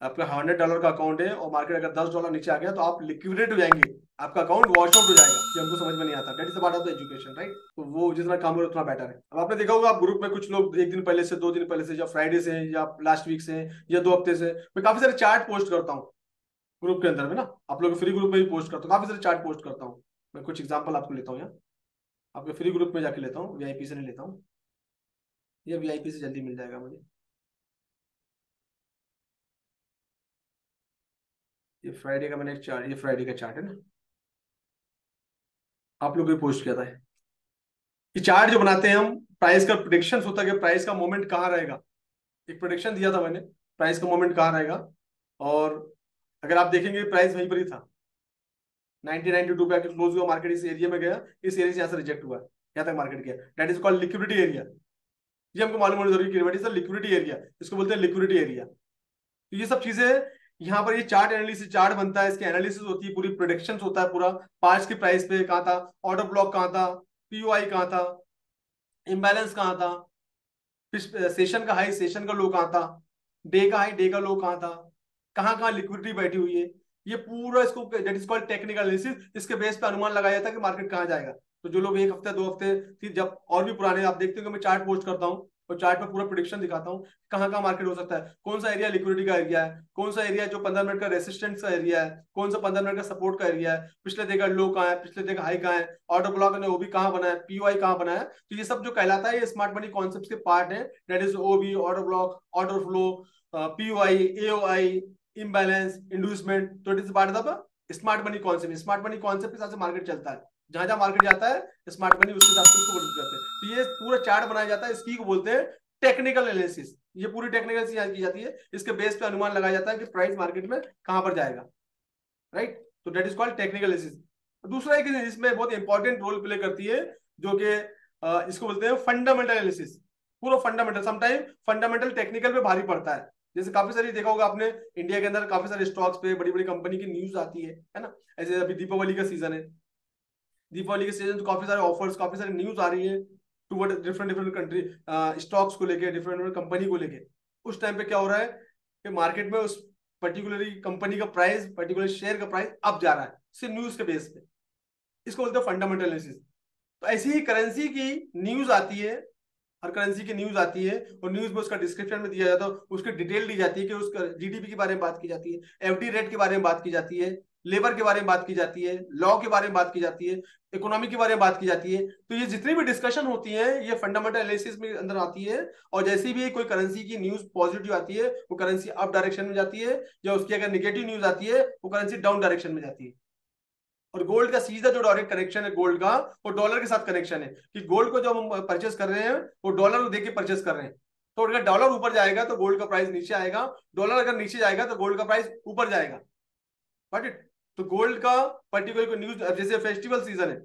आपका $100 का अकाउंट है और मार्केट अगर $10 नीचे आ गया तो आप लिक्विडेट हो जाएंगे, आपका अकाउंट वॉश आउट हो जाएगा, कि हमको समझ में नहीं आता। That is the part of the education, right. तो वो जितना काम हो उतना बेटर है। अब आपने देखा होगा, आप ग्रुप में कुछ लोग 1 दिन पहले से, 2 दिन पहले से, या फ्राइडे से, या लास्ट वीक से, या 2 हफ्ते से, मैं काफी सारे चार्ट पोस्ट करता हूँ ग्रुप के अंदर में ना। आप लोग फ्री ग्रुप में भी पोस्ट करता हूँ, काफी सारे चार्ट पोस्ट करता हूँ। मैं कुछ एग्जांपल आपको लेता हूँ यहाँ, आपके फ्री ग्रुप में जाके लेता हूँ, वीआईपी से नहीं लेता हूँ, ये वीआईपी से जल्दी मिल जाएगा मुझे। ये फ्राइडे का मैंने एक चार्ट, ये फ्राइडे का चार्ट है ना, आप लोग भी पोस्ट किया था। ये चार्ट जो बनाते हैं हम, प्राइस का प्रिडिक्शन होता है कि प्राइस का मोमेंट कहाँ रहेगा। एक प्रोडिक्शन दिया था मैंने, प्राइस का मोमेंट कहाँ रहेगा, और अगर आप देखेंगे प्राइस वहीं पर ही था, 1992 पे आके क्लोज हुआ, मार्केट इस एरिया में गया, इस एरिया से यहाँ से रिजेक्ट हुआ, यहाँ तक मार्केट गया। That is called liquidity area. ये हमको मालूम होना जरूरी है, लिक्विडिटी एरिया, इसको बोलते हैं लिक्विडिटी एरिया। तो ये सब चीजें यहाँ पर, ये चार्ट एनालिसिस, चार्ट बनता है, इसकी एनालिसिस होती है, पूरी प्रोडिक्शन होता है, पूरा पार्ट्स की प्राइस पे कहाँ था, ऑर्डर ब्लॉक कहाँ था, पीओआई कहाँ था, इम्बैलेंस कहाँ था, सेशन का हाई सेशन का लो कहाँ था, डे का हाई डे का लो कहाँ था, कहाँ कहाँ लिक्विडिटी बैठी हुई है, ये पूरा इसको that is called technical analysis. इसके बेस पे अनुमान लगाया जाता है कि मार्केट कहाँ जाएगा। तो जो लोग 1 हफ्ते 2 हफ्ते फिर जब और भी पुराने, आप देखते हो कि मैं चार्ट पोस्ट करता हूँ और चार्ट में पूरा प्रिडिक्शन दिखाता हूँ कहाँ कहाँ मार्केट हो सकता है, कौन सा एरिया लिक्विडिटी का एरिया है, कौन सा एरिया जो 15 मिनट का रेसिस्टेंस का एरिया है, कौन सा 15 मिनट का सपोर्ट का एरिया है, पिछले डे का लो कहाँ है, पिछले डे का हाई कहाँ है, ऑर्डर ब्लॉक ने ओबी कहाँ बना है, पीओआई कहाँ बना है। तो ये सब जो कहलाता है ये स्मार्ट मनी कॉन्सेप्ट के पार्ट है। That is OB, order block, order flow, POI, AOI, imbalance, inducement. तो it is part of smart money concept. Smart money concept के हिसाब से मार्केट चलता है, जहां जहां मार्केट जाता है स्मार्ट मनी उसके हिसाब से उसको बोलते करते हैं। तो ये पूरा चार्ट बनाया जाता है, इसकी को बोलते हैं टेक्निकल एनालिसिस। ये पूरी टेक्निकल एनालिसिस की जाती है, इसके बेस पे अनुमान लगाया जाता है कि प्राइस मार्केट में कहां पर जाएगा, राइट। तो that is called technical analysis. दूसरा एक इसमें बहुत इंपॉर्टेंट रोल प्ले करती है, जो कि इसको बोलते हैं फंडामेंटल एनालिसिस। पूरा फंडामेंटल, समटाइम फंडामेंटल टेक्निकल पे भारी पड़ता है। जैसे काफी सारी देखा होगा आपने, इंडिया के अंदर काफी सारे स्टॉक्स पे बड़ी बड़ी कंपनी की न्यूज आती है ना। ऐसे अभी दीपावली का सीजन है, दीपावली के सीजन तो काफी सारे ऑफर्स, काफी सारी न्यूज आ रही है toward different different country, stocks को लेके, डिफरेंट डिफरेंट कंपनी को लेके। उस टाइम पे क्या हो रहा है कि मार्केट में उस पर्टिकुलर कंपनी का प्राइस, पर्टिकुलर शेयर का प्राइस अप जा रहा है सिर्फ न्यूज के बेस पे। इसको बोलते हैं फंडामेंटल एनालिसिस। तो ऐसी ही करेंसी की न्यूज आती है, हर करेंसी की न्यूज आती है, और न्यूज में उसका डिस्क्रिप्शन में दिया जाता है, उसकी डिटेल दी जाती है कि उसका जीडीपी के बारे में बात की जाती है, एफडी रेट के बारे में बात की जाती है, लेबर के बारे में बात की जाती है, लॉ के बारे में बात की जाती है, इकोनॉमी के बारे में बात की जाती है। तो ये जितनी भी डिस्कशन होती है ये फंडामेंटल एनालिसिस में अंदर आती है। और जैसी भी कोई करेंसी की न्यूज पॉजिटिव आती है वो करेंसी अप डायरेक्शन में जाती है, या उसकी अगर निगेटिव न्यूज आती है वो करेंसी डाउन डायरेक्शन में जाती है। और गोल्ड का सीधा जो डायरेक्ट कनेक्शन है गोल्ड का, वो डॉलर के साथ कनेक्शन है, कि गोल्ड को जब हम परचेस कर रहे हैं वो डॉलर देके परचेस कर रहे हैं। तो अगर डॉलर ऊपर जाएगा तो गोल्ड का प्राइस नीचे आएगा, डॉलर अगर नीचे जाएगा तो गोल्ड का प्राइस ऊपर जाएगा। बट इट, तो गोल्ड का पर्टिकुलर न्यूज, जैसे फेस्टिवल सीजन है,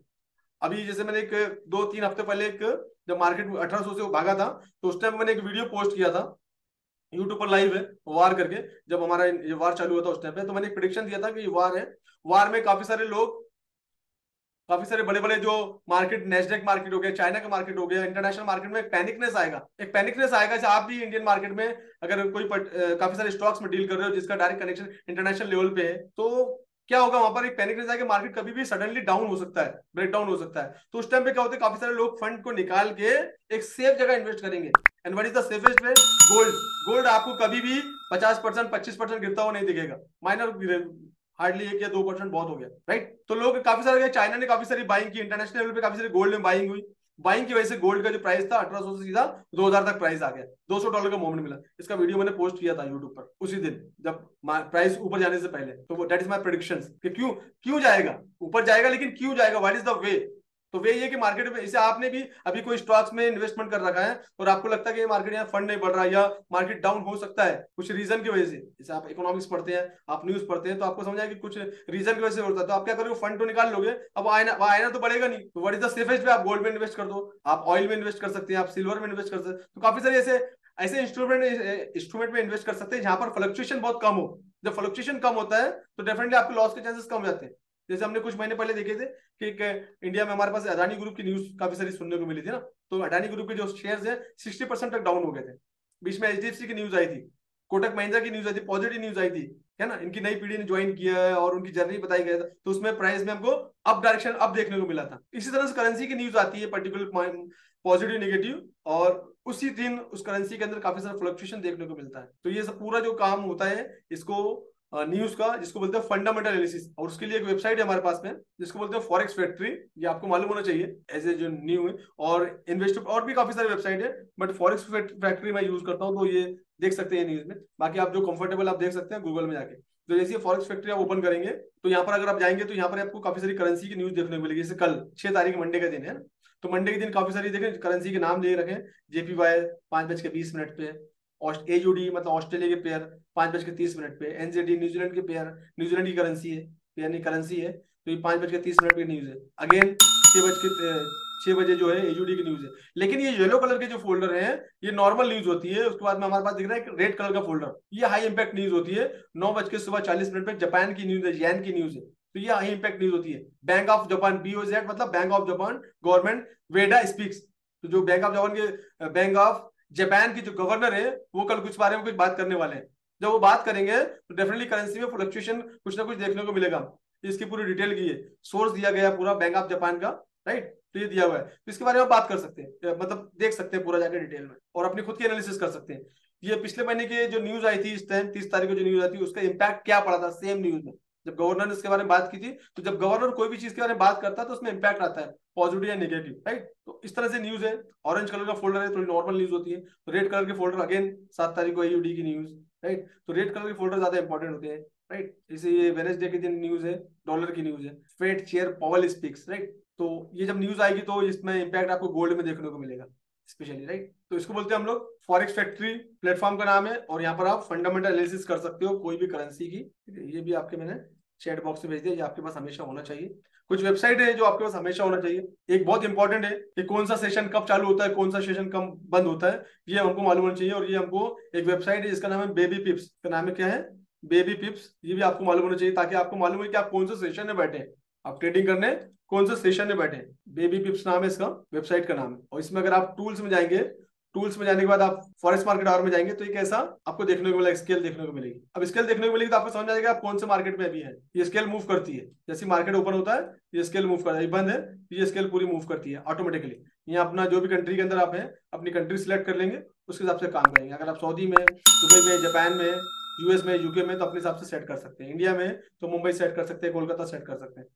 अभी जैसे मैंने एक 2-3 हफ्ते पहले एक, जब मार्केट 1800 से भागा था तो उस टाइम मैंने एक वीडियो पोस्ट किया था यूट्यूब पर, लाइव है वार करके, जब हमारा ये वार चालू हुआ था उस टाइम पे। तो मैंने एक प्रिडिक्शन दिया था कि ये वार है, वार में काफी सारे लोग, काफी सारे बड़े बड़े जो मार्केट, नेस्डेक मार्केट हो गया, चाइना का मार्केट हो गया, इंटरनेशनल मार्केट में एक पैनिकनेस आएगा, एक पैनिकनेस आएगा। जैसे आप भी इंडियन मार्केट में अगर कोई काफी सारे स्टॉक्स में डील कर रहे हो जिसका डायरेक्ट कनेक्शन इंटरनेशनल लेवल पे है, तो क्या होगा वहां पर, एक पैनिकनेस आएगा, मार्केट कभी भी सडनली डाउन हो सकता है, ब्रेक डाउन हो सकता है। तो उस टाइम पे क्या होता है, काफी सारे लोग फंड को निकाल के एक सेफ जगह इन्वेस्ट करेंगे। And what is the safest way? Gold. Gold आपको कभी भी 50%, 25% गिरता हुआ नहीं दिखेगा, माइनर, हार्डली 1 या 2% बहुत हो गया, राइट। तो लोग काफी सारे, चाइना ने काफी सारी बाइंग की, इंटरनेशनल लेवल पे काफी सारी गोल्ड में बाइंग हुई। बाइंग की वजह से गोल्ड का जो प्राइस था 1800 से सीधा 2000 तक प्राइस आ गया, $200 का मोमेंट मिला। इसका वीडियो मैंने पोस्ट किया था यूट्यूब पर उसी दिन जब प्राइस ऊपर जाने से पहले। तो दैट इज माय प्रेडिक्शंस कि क्यों क्यों जाएगा, ऊपर जाएगा लेकिन क्यों जाएगा, व्हाट इज द वे। तो वे ये कि मार्केट में, इसे आपने भी अभी कोई स्टॉक्स में इन्वेस्टमेंट कर रखा है और आपको लगता है कि मार्केट यहाँ फंड नहीं बढ़ रहा है या मार्केट डाउन हो सकता है कुछ रीजन की वजह से, जैसे आप इकोनॉमिक्स पढ़ते हैं, आप न्यूज पढ़ते हैं, तो आपको समझ आए कि कुछ रीजन की वजह से होता है, तो आप क्या करोगे, फंड तो निकाल लोगे, अब आयना तो बढ़ेगा नहीं, तो what is the safest way, आप गोल्ड में इन्वेस्ट कर दो, आप ऑयल में इन्वेस्ट कर सकते हैं, आप सिल्वर में इन्वेस्ट कर सकते हैं। तो काफी सारे ऐसे ऐसे इंस्ट्रूमेंट में इन्वेस्ट कर सकते हैं जहां पर फ्लक्चुएशन बहुत कम हो। जब फ्लक्चुएशन कम होता है तो डेफिनेटली आपके लॉस के चांसेस कम हो जाते हैं। जैसे हमने कुछ महीने पहले देखे थे कि इंडिया में हमारे पास अडानी ग्रुप की न्यूज काफी सारी सुनने को मिली थी ना, तो अडानी ग्रुप के जो शेयर्स है 60% तक डाउन हो गए थे। बीच में एचडीएफसी की न्यूज आई थी, कोटक महिंद्रा की न्यूज आई थी, पॉजिटिव न्यूज आई थी, है ना, इनकी नई पीढ़ी ने ज्वाइन किया है और उनकी जर्नी बताई गई, तो उसमें प्राइस में हमको अप डायरेक्शन अप देखने को मिला था। इसी तरह से करेंसी की न्यूज आती है पर्टिकुलर पॉजिटिव नेगेटिव, और उसी दिन उस करेंसी के अंदर काफी सारा फ्लक्चुएशन देखने को मिलता है। तो ये सब पूरा जो काम होता है इसको न्यूज का, जिसको बोलते हैं फंडामेंटल एनालिसिस, और उसके लिए एक वेबसाइट है हमारे पास में जिसको बोलते हैं फॉरेक्स फैक्ट्री, ये आपको मालूम होना चाहिए एज ए जो न्यू है। और इन्वेस्ट और भी काफी सारे वेबसाइट है, बट फॉरेक्स फैक्ट्री मैं यूज करता हूँ, तो ये देख सकते हैं न्यूज में। बाकी आप जो कंफर्टेबल आप देख सकते हैं गूगल में जाके। तो जैसे फॉरेक्स फैक्ट्री आप ओपन करेंगे तो यहाँ पर अगर आप जाएंगे तो यहाँ पर आपको काफी सारी करेंसी की न्यूज देखने को मिलेगी। जैसे कल 6 तारीख मंडे का दिन है ना, तो मंडे के दिन काफी सारी देखें करेंसी के नाम दे रखे हैं। JPY 5:20 पे, AUD मतलब ऑस्ट्रेलिया के पेयर 5:30 पे, NZD न्यूजीलैंड के पेयर, न्यूजीलैंड की करेंसी है, यानी करेंसी है, तो ये 5:30 पे न्यूज है। अगेन 6 बजे जो है AUD की न्यूज है। लेकिन ये येलो कलर के जो फोल्डर हैं ये नॉर्मल न्यूज होती है, उसके बाद में हमारे पास दिख रहा है रेड कलर का फोल्डर, ये हाई इंपैक्ट न्यूज होती है। 9:40 पे जापान की न्यूज है, येन की न्यूज है, तो ये हाई इंपैक्ट न्यूज होती है। बैंक ऑफ जापान BOZ मतलब बैंक ऑफ जापान गवर्नमेंट वेडा स्पीक्स, तो जो बैंक ऑफ जापान की जो गवर्नर है वो कल कुछ बारे में कुछ बात करने वाले हैं। जब वो बात करेंगे तो डेफिनेटली करेंसी में फ्लक्चुएशन कुछ ना कुछ देखने को मिलेगा। इसकी पूरी डिटेल की है, सोर्स दिया गया पूरा बैंक ऑफ जापान का, राइट, तो ये दिया हुआ है, तो इसके बारे में बात कर सकते हैं, मतलब देख सकते हैं पूरा जाकर डिटेल में और अपनी खुद की एनालिसिस कर सकते हैं। ये पिछले महीने की जो न्यूज आई थी इस टाइम 30 तारीख को जो न्यूज आई थी उसका इंपैक्ट क्या पड़ा था सेम न्यूज में, जब गवर्नर ने इसके बारे में बात की थी। तो जब गवर्नर कोई भी चीज के बारे में बात करता है तो उसमें इंपैक्ट आता है, पॉजिटिव या नेगेटिव, राइट। तो इस तरह से न्यूज है। ऑरेंज कलर का फोल्डर है, थोड़ी नॉर्मल न्यूज होती है। तो रेड कलर के फोल्डर अगेन 7 तारीख को AUD की न्यूज, राइट। तो रेड कलर के फोल्डर ज्यादा इंपॉर्टेंट होते हैं, राइट। जैसे ये वेडनेसडे के दिन न्यूज है, डॉलर की न्यूज है, Fed chair Powell speaks, right. तो ये जब न्यूज आएगी तो इसमें इंपैक्ट आपको गोल्ड में देखने को मिलेगा स्पेशली, राइट। तो इसको बोलते हैं हम लोग फॉरेक्स फैक्ट्री, प्लेटफॉर्म का नाम है, और यहाँ पर आप फंडामेंटल एनालिसिस कर सकते हो कोई भी करेंसी की। ये भी आपके मैंने चैट बॉक्स में भेज दिया, ये आपके पास हमेशा होना चाहिए। कुछ वेबसाइट है जो आपके पास हमेशा होना चाहिए। एक बहुत इंपॉर्टेंट है कि कौन सा सेशन कब चालू होता है, कौन सा सेशन कब बंद होता है, ये हमको मालूम होना चाहिए। और ये हमको एक वेबसाइट है जिसका नाम है बेबी पिप्स, का नाम है क्या है, बेबी पिप्स, ये भी आपको मालूम होना चाहिए ताकि आपको मालूम है कि आप कौन से सेशन में बैठे हैं, आप ट्रेडिंग करने कौन से सेशन में बैठे हैं। बेबी पिप्स नाम है इसका, वेबसाइट का नाम है। और इसमें अगर आप टूल्स में जाएंगे, टूल्स में जाने के बाद आप फॉरेक्स मार्केट आवर में जाएंगे तो एक ऐसा आपको देखने को मिलेगा, स्केल देखने को मिलेगी। अब स्केल देखने को मिलेगी तो आपको समझ आ जाएगा आप कौन से मार्केट में अभी है। ये स्केल मूव करती है, जैसे मार्केट ओपन होता है ये स्केल मूव करता है, बंद है ये स्केल पूरी मूव करती है ऑटोमेटिकली। यहाँ अपना जो भी कंट्री के अंदर आप हैं अपनी कंट्री सिलेक्ट कर लेंगे, उसके हिसाब से काम करेंगे। अगर आप सऊदी में, दुबई में, जापान में, US में, UK में, तो अपने हिसाब से सेट कर सकते हैं। इंडिया में तो मुंबई सेट कर सकते हैं, कोलकाता सेट कर सकते हैं।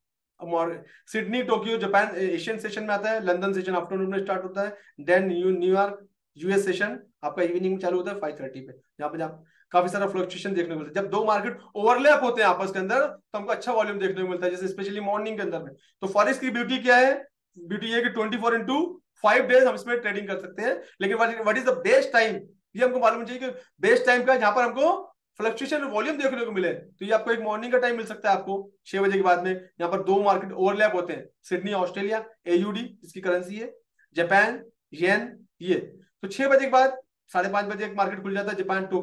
Sydney, Tokyo Japan Asian session में आता है, लंदन सेशन आफ्टरनून में स्टार्ट होता है, देन न्यूयॉर्क US सेशन आपका इवनिंग में चालू होता है 5:30 पे। यहाँ पे आप काफी सारा फ्लक्चुएशन देखने को मिलता है। जब दो मार्केट ओवरलैप होते हैं आपस के अंदर तो हमको अच्छा वॉल्यूम देखने को मिलता है, जैसे स्पेशली मॉर्निंग के अंदर में। तो फॉरेक्स की ब्यूटी क्या है, ब्यूटी ये कि 24/5 हम इसमें ट्रेडिंग कर सकते हैं। लेकिन what is the best time, ये हमको मालूम चाहिए कि बेस्ट टाइम का जहां पर हमको फ्लक्चुएशन वॉल्यूम देखने को मिले। तो ये आपको एक मॉर्निंग का टाइम मिल सकता है, आपको 6 बजे के बाद में। यहाँ पर दो मार्केट ओवरलैप होते हैं, सिडनी ऑस्ट्रेलिया AUD इसकी करेंसी है, जापान येन ये। तो 6 बजे के बाद 5:30 बजे एक मार्केट खुल जाता है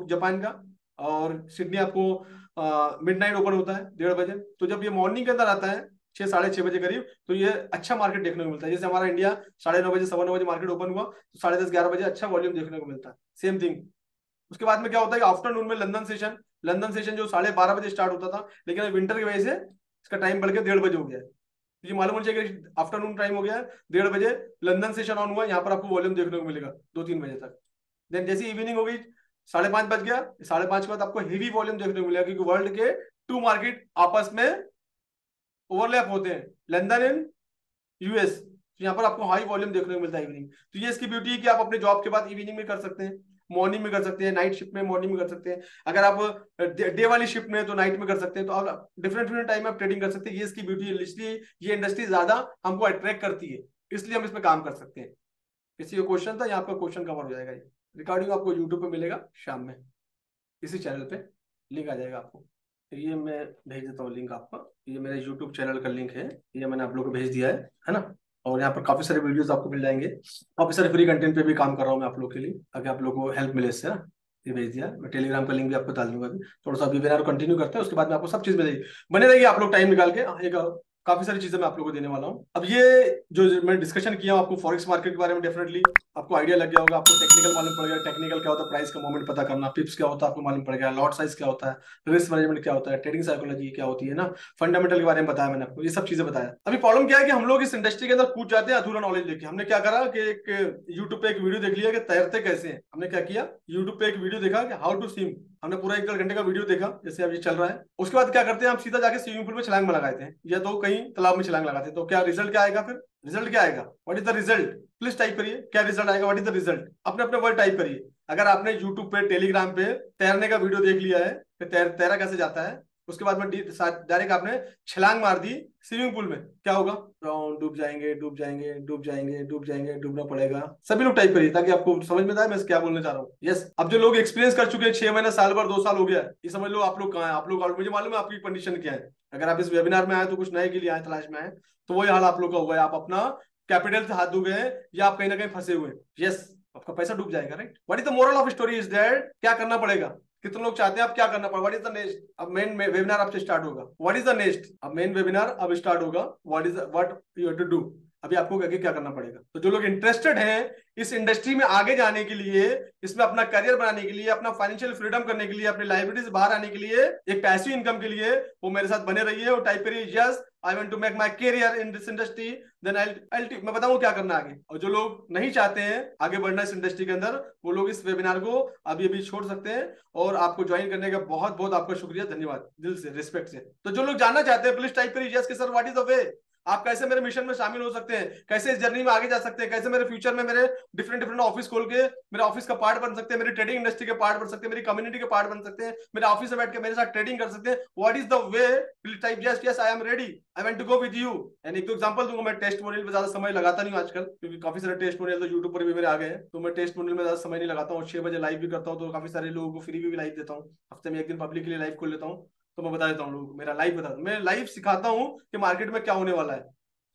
जापान का, और सिडनी आपको मिडनाइट ओपन होता है 1:30 बजे। तो जब ये मॉर्निंग के अंदर आता है 6-6:30 बजे करीब, तो ये अच्छा मार्केट देखने को मिलता है। जैसे हमारा इंडिया 9:30 9:15 मार्केट ओपन हुआ तो 10:30-11 बजे अच्छा वॉल्यूम देखने को मिलता है, सेम थिंग। उसके बाद में क्या होता है कि आफ्टरनून में लंदन सेशन जो 12:30 बजे स्टार्ट होता था, लेकिन विंटर की वजह से इसका टाइम बढ़ के 1:30 बजे हो गया है। ये मालूम होना चाहिए कि आफ्टरनून टाइम हो गया है, 1:30 बजे लंदन सेशन ऑन हुआ, यहाँ पर आपको वॉल्यूम देखने को मिलेगा 2-3 बजे तक। देन जैसी इवनिंग हो गई 5:30 बज गया, 5:30 के बाद आपको हेवी वॉल्यूम देखने को मिलेगा, क्योंकि वर्ल्ड के 2 मार्केट आपस में ओवरलैप होते हैं, लंदन एंड US। तो यहाँ पर आपको हाई वॉल्यूम देखने को मिलता है इवनिंग। तो ये इसकी ब्यूटी है कि आप अपने जॉब के बाद इवनिंग में कर सकते हैं, मॉर्निंग में कर सकते हैं, नाइट शिफ्ट में मॉर्निंग में कर सकते हैं, अगर आप डे वाली शिफ्ट में तो नाइट में कर सकते हैं। तो आप डिफरेंट डिफरेंट टाइम में आप ट्रेडिंग कर सकते हैं। ये इसकी ब्यूटी है, इसलिए ये इंडस्ट्री ज्यादा हमको अट्रैक्ट करती है, इसलिए हम इसमें काम कर सकते हैं। किसी का क्वेश्चन था, यहाँ आपका क्वेश्चन कवर हो जाएगा। ये रिकॉर्डिंग आपको यूट्यूब पे मिलेगा शाम में, इसी चैनल पे लिंक आ जाएगा आपको। तो ये मैं भेज देता हूँ लिंक आपका, ये मेरे यूट्यूब चैनल का लिंक है, ये मैंने आप लोग को भेज दिया है ना। और यहाँ पर काफी सारे वीडियोस आपको मिल जाएंगे, काफी सारे फ्री कंटेंट पे भी काम कर रहा हूँ मैं आप लोग के लिए, ताकि आप लोग को हेल्प मिले इससे ना। ये भेज दिया, मैं टेलीग्राम का लिंक भी आपको डाल दूंगा अभी। थोड़ा सा अभी वेबिनार कंटिन्यू करते हैं, उसके बाद में आपको सब चीज मिलेगी। बने रहिए आप लोग टाइम निकाल के, एक काफी सारी चीजें मैं आप लोगों को देने वाला हूँ। अब ये जो मैं डिस्कशन किया आपको फॉरेक्स मार्केट के बारे में, डेफिनेटली आपको आइडिया लग गया होगा, आपको टेक्निकल मालूम पड़ गया, टेक्निकल क्या होता है, प्राइस का मूवमेंट पता करना, पिप्स क्या होता है आपको मालूम पड़ गया, लॉट साइज क्या होता है, रिस्क मैनेजमेंट क्या होता है, ट्रेडिंग साइकोलॉजी क्या होती है ना, फंडामेंटल के बारे में बताया मैंने आपको, ये सब चीजें बताया। अभी प्रॉब्लम क्या है कि हम लोग इस इंडस्ट्री के अंदर कूद जाते हैं अधूरा नॉलेज लेके। हमने क्या करा कि एक यूट्यूब पे एक वीडियो देख लिया कि तैरते कैसे हैं। हमने क्या किया, यूट्यूब पे एक वीडियो देखा कि हाउ टू स्विम, हमने पूरा 1 घंटे का वीडियो देखा, जैसे अब ये चल रहा है। उसके बाद क्या करते हैं, हम सीधा जाके स्विमिंग पूल में छलांग लगाते हैं, या तो कहीं तालाब में छलांग लगाते हैं। तो क्या रिजल्ट क्या आएगा, फिर रिजल्ट क्या आएगा, what is the result, please type करिए, क्या रिजल्ट आएगा, व्हाट इज द रिजल्ट, अपने अपने वर्ड टाइप करिए। अगर आपने यूट्यूब पे टेलीग्राम पे तैरने का वीडियो देख लिया है कि तैरा कैसे जाता है, उसके बाद में डायरेक्ट आपने छलांग मार दी स्विमिंग पूल में, क्या होगा, राउंड डूब जाएंगे, डूब जाएंगे, डूब जाएंगे, डूब जाएंगे, डूबना पड़ेगा। सभी लोग टाइप करिए ताकि आपको समझ में आए मैं क्या बोलना चाह रहा हूँ। यस, अब जो लोग एक्सपीरियंस कर चुके हैं 6 महीने, साल भर, 2 साल हो गया, ये समझ लो आप लोग कहाँ हैं। आप लोग, मुझे मालूम है आपकी कंडीशन क्या है। अगर आप इस वेबिनार में आए तो कुछ नए के लिए आए, तलाश में आए, तो वही हाल आप लोग का हुआ है। आप अपना कैपिटल से हाथ धो गए हैं, या आप कहीं ना कहीं फंसे हुए हैं। यस, आपका पैसा डूब जाएगा, right. What is the moral of story is that, क्या करना पड़ेगा, कितने लोग चाहते हैं, आप क्या करना पड़ेगा, व्हाट इज द नेक्स्ट। अब मेन वेबिनार आपसे स्टार्ट होगा, व्हाट इज द नेक्स्ट। अब मेन वेबिनार अब स्टार्ट होगा, what you have to do. अभी आपको आगे क्या करना पड़ेगा। तो जो लोग इंटरेस्टेड हैं इस इंडस्ट्री में आगे जाने के लिए, इसमें अपना करियर बनाने के लिए, अपना फाइनेंशियल फ्रीडम करने के लिए, अपनी लाइबिलिटी से बाहर आने के लिए, एक पैसिव इनकम के लिए, वो मेरे साथ बने रहिए और टाइप करिए yes I want to make my career in this industry, then I मैं बताऊं क्या करना आगे। और जो लोग नहीं चाहते हैं आगे बढ़ना इस इंडस्ट्री के अंदर, वो लोग इस वेबिनार को अभी अभी छोड़ सकते हैं। और आपको ज्वाइन करने का बहुत बहुत आपका शुक्रिया, धन्यवाद, दिल से, रिस्पेक्ट से। तो जो लोग जानना चाहते हैं प्लीज टाइप करिए यस कि सर व्हाट इज द वे, आप कैसे मेरे मिशन में शामिल हो सकते हैं, कैसे इस जर्नी में आगे जा सकते हैं, कैसे मेरे फ्यूचर में मेरे डिफरेंट डिफरेंट ऑफिस खोल के मेरे ऑफिस का पार्ट बन सकते हैं, मेरी ट्रेडिंग इंडस्ट्री के पार्ट बन सकते हैं, मेरी कम्युनिटी के पार्ट बन सकते हैं, मेरे ऑफिस में बैठ के मेरे साथ ट्रेडिंग कर सकते हैं। What is the way, please type yes yes I am ready, I want to go with you. And एक दो एग्जांपल दूंगा, मैं टेस्टिमोनियल पे ज्यादा समय लगाता नहीं हूं आजकल, क्योंकि काफी सारे टेस्टिमोनियल तो यूट्यूब पर भी मेरे आ गए हैं, तो मैं टेस्टिमोनियल में ज्यादा समय नहीं लगाता हूँ। 6 बजे लाइव भी करता हूँ, तो काफी सारे लोगों को फ्री भी लाइव देता हूँ, हफ्ते में एक दिन पब्लिक के लिए लाइव खोल लेता हूँ। तो मैं बता देता हूँ लोग, मेरा लाइव बता, मैं लाइव सिखाता हूँ कि मार्केट में क्या होने वाला है।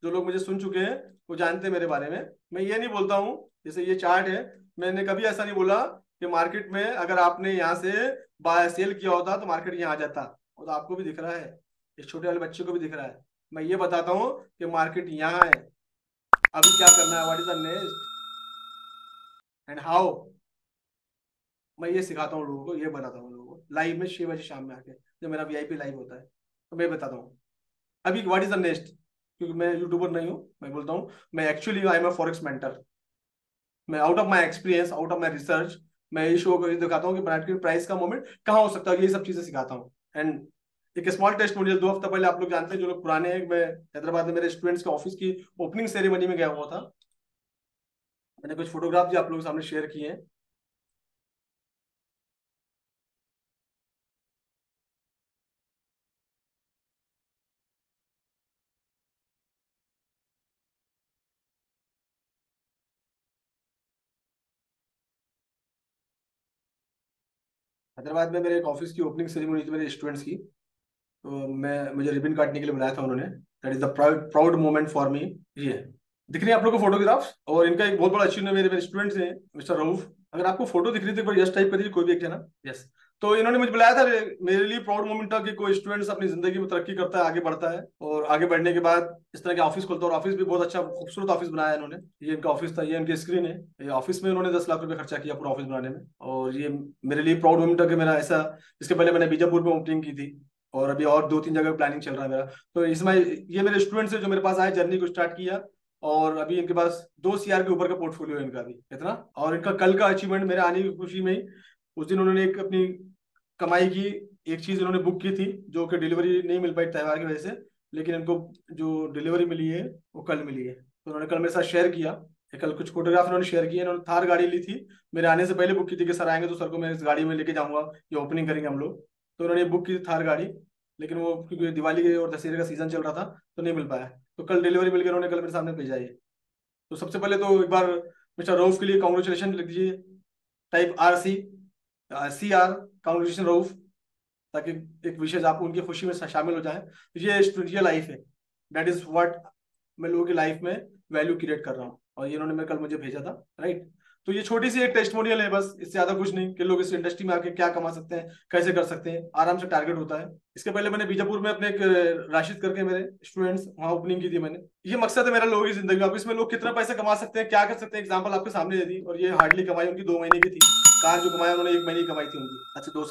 जो लोग मुझे सुन चुके हैं वो जानते हैं मेरे बारे में। मैं ये नहीं बोलता हूँ, जैसे ये चार्ट है, मैंने कभी ऐसा नहीं बोला कि मार्केट में अगर आपने यहाँ से बाय सेल किया होता तो मार्केट यहाँ आ जाता। और तो आपको भी दिख रहा है, इस छोटे वाले बच्चे को भी दिख रहा है। मैं ये बताता हूँ कि मार्केट यहाँ है, अभी क्या करना है, what is the next and how. मैं ये सिखाता हूँ लोगों को, ये बताता हूँ लोगों को लाइव में 6 बजे शाम में आके, जब मेरा वीआईपी लाइव होता है, तो मैं बताता हूँ अभी व्हाट इज द नेक्स्ट। क्योंकि मैं यूट्यूबर नहीं हूँ, मैं बोलता हूँ मैं actually I am a forex mentor. मैं out of my experience, out of my research, मैं ये शो को दिखाता हूँ कि मार्केट प्राइस का मोमेंट कहाँ हो सकता है, ये सब चीजें सिखाता हूँ। एंड एक स्मॉल टेस्ट मुझे 2 हफ्ता पहले, आप लोग जानते हैं जो लोग पुराने हैं, मैं हैदराबाद में मेरे स्टूडेंट्स के ऑफिस की ओपनिंग सेरेमनी में गया हुआ था। मैंने कुछ फोटोग्राफ भी आप लोगों के सामने शेयर किए हैं। हैदराबाद में मेरे एक ऑफिस की ओपनिंग सेरेमनी थी मेरे स्टूडेंट्स की, तो मैं मुझे रिबन काटने के लिए बुलाया था उन्होंने। That is the proud proud moment for me. ये दिख रही है आप लोग को फोटोग्राफ्स, और इनका एक बहुत बड़ा अचीवमेंट, मेरे मेरे स्टूडेंट्स हैं, मिस्टर रऊफ। अगर आपको फोटो दिख रही थी एक बार यस टाइप करिए, कोई भी एक जना, यस। तो इन्होंने मुझे बुलाया था, मेरे लिए प्राउड मोमेंट था कि कोई स्टूडेंट्स अपनी जिंदगी में तरक्की करता है, आगे बढ़ता है, और आगे बढ़ने के बाद इस तरह के ऑफिस खोलता है। और ऑफिस भी बहुत अच्छा खूबसूरत ऑफिस बनाया है इन्होंने। ये इनका ऑफिस था, ये इनकी स्क्रीन है। ये ऑफिस में उन्होंने 10 लाख रुपए खर्चा किया पूरा ऑफिस बनाने में। और ये मेरे लिए प्राउड मोमेंट था कि मेरा ऐसा, इसके पहले मैंने बीजापुर में ओपनिंग की थी, और अभी और 2-3 जगह प्लानिंग चल रहा है मेरा। तो इसमें ये मेरे स्टूडेंट्स है जो मेरे पास आए, जर्नी को स्टार्ट किया, और अभी इनके पास 2 CR के ऊपर का पोर्टफोलियो है इनका भी इतना। और इनका कल का अचीवमेंट मेरे आने की खुशी में ही, उस दिन उन्होंने एक अपनी कमाई की एक चीज उन्होंने बुक की थी, जो कि डिलीवरी नहीं मिल पाई त्योहार की वजह से, लेकिन इनको जो डिलीवरी मिली है वो कल मिली है। तो उन्होंने कल मेरे साथ शेयर किया, कल कुछ फोटोग्राफ उन्होंने शेयर किए। इन्होंने थार गाड़ी ली थी, मेरे आने से पहले बुक की थी कि सर आएंगे तो सर को मैं इस गाड़ी में लेके जाऊंगा, ये ओपनिंग करेंगे हम लोग। तो उन्होंने बुक की थी थार गाड़ी, लेकिन वो क्योंकि दिवाली के और दशहरे का सीजन चल रहा था तो नहीं मिल पाया। तो कल डिलीवरी मिल गई, उन्होंने कल मेरे सामने भेजा है। तो सबसे पहले तो एक बार मिस्टर रऊफ के लिए कॉन्ग्रेचुलेशन लिख दीजिए, type RC CR, congratulation Rauf, ताकि एक विशेष आप उनकी खुशी में शामिल हो जाएं। ये लाइफ है, दैट इज व्हाट मैं लोगों की लाइफ में वैल्यू क्रिएट कर रहा हूँ, और ये इन्होंने कल मुझे भेजा था, राइट। तो ये छोटी सी एक टेस्टिमोनियल है बस, इससे ज्यादा कुछ नहीं, कि लोग इस इंडस्ट्री में आके क्या कमा सकते हैं, कैसे कर सकते हैं, आराम से टारगेट होता है। इसके पहले मैंने बीजापुर में अपने एक राशिद करके मेरे स्टूडेंट्स वहां ओपनिंग की थी मैंने। ये मकसद है मेरा लोगों की जिंदगी में, अब इसमें लोग कितना पैसा कमा सकते हैं, क्या कर सकते हैं, एग्जाम्पल आपके सामने दे दी। और ये हार्डली कमाई उनकी 2 महीने की थी, कार जो कमाया उन्होंने 1 महीने की कमाई थी उनकी। अच्छा, 2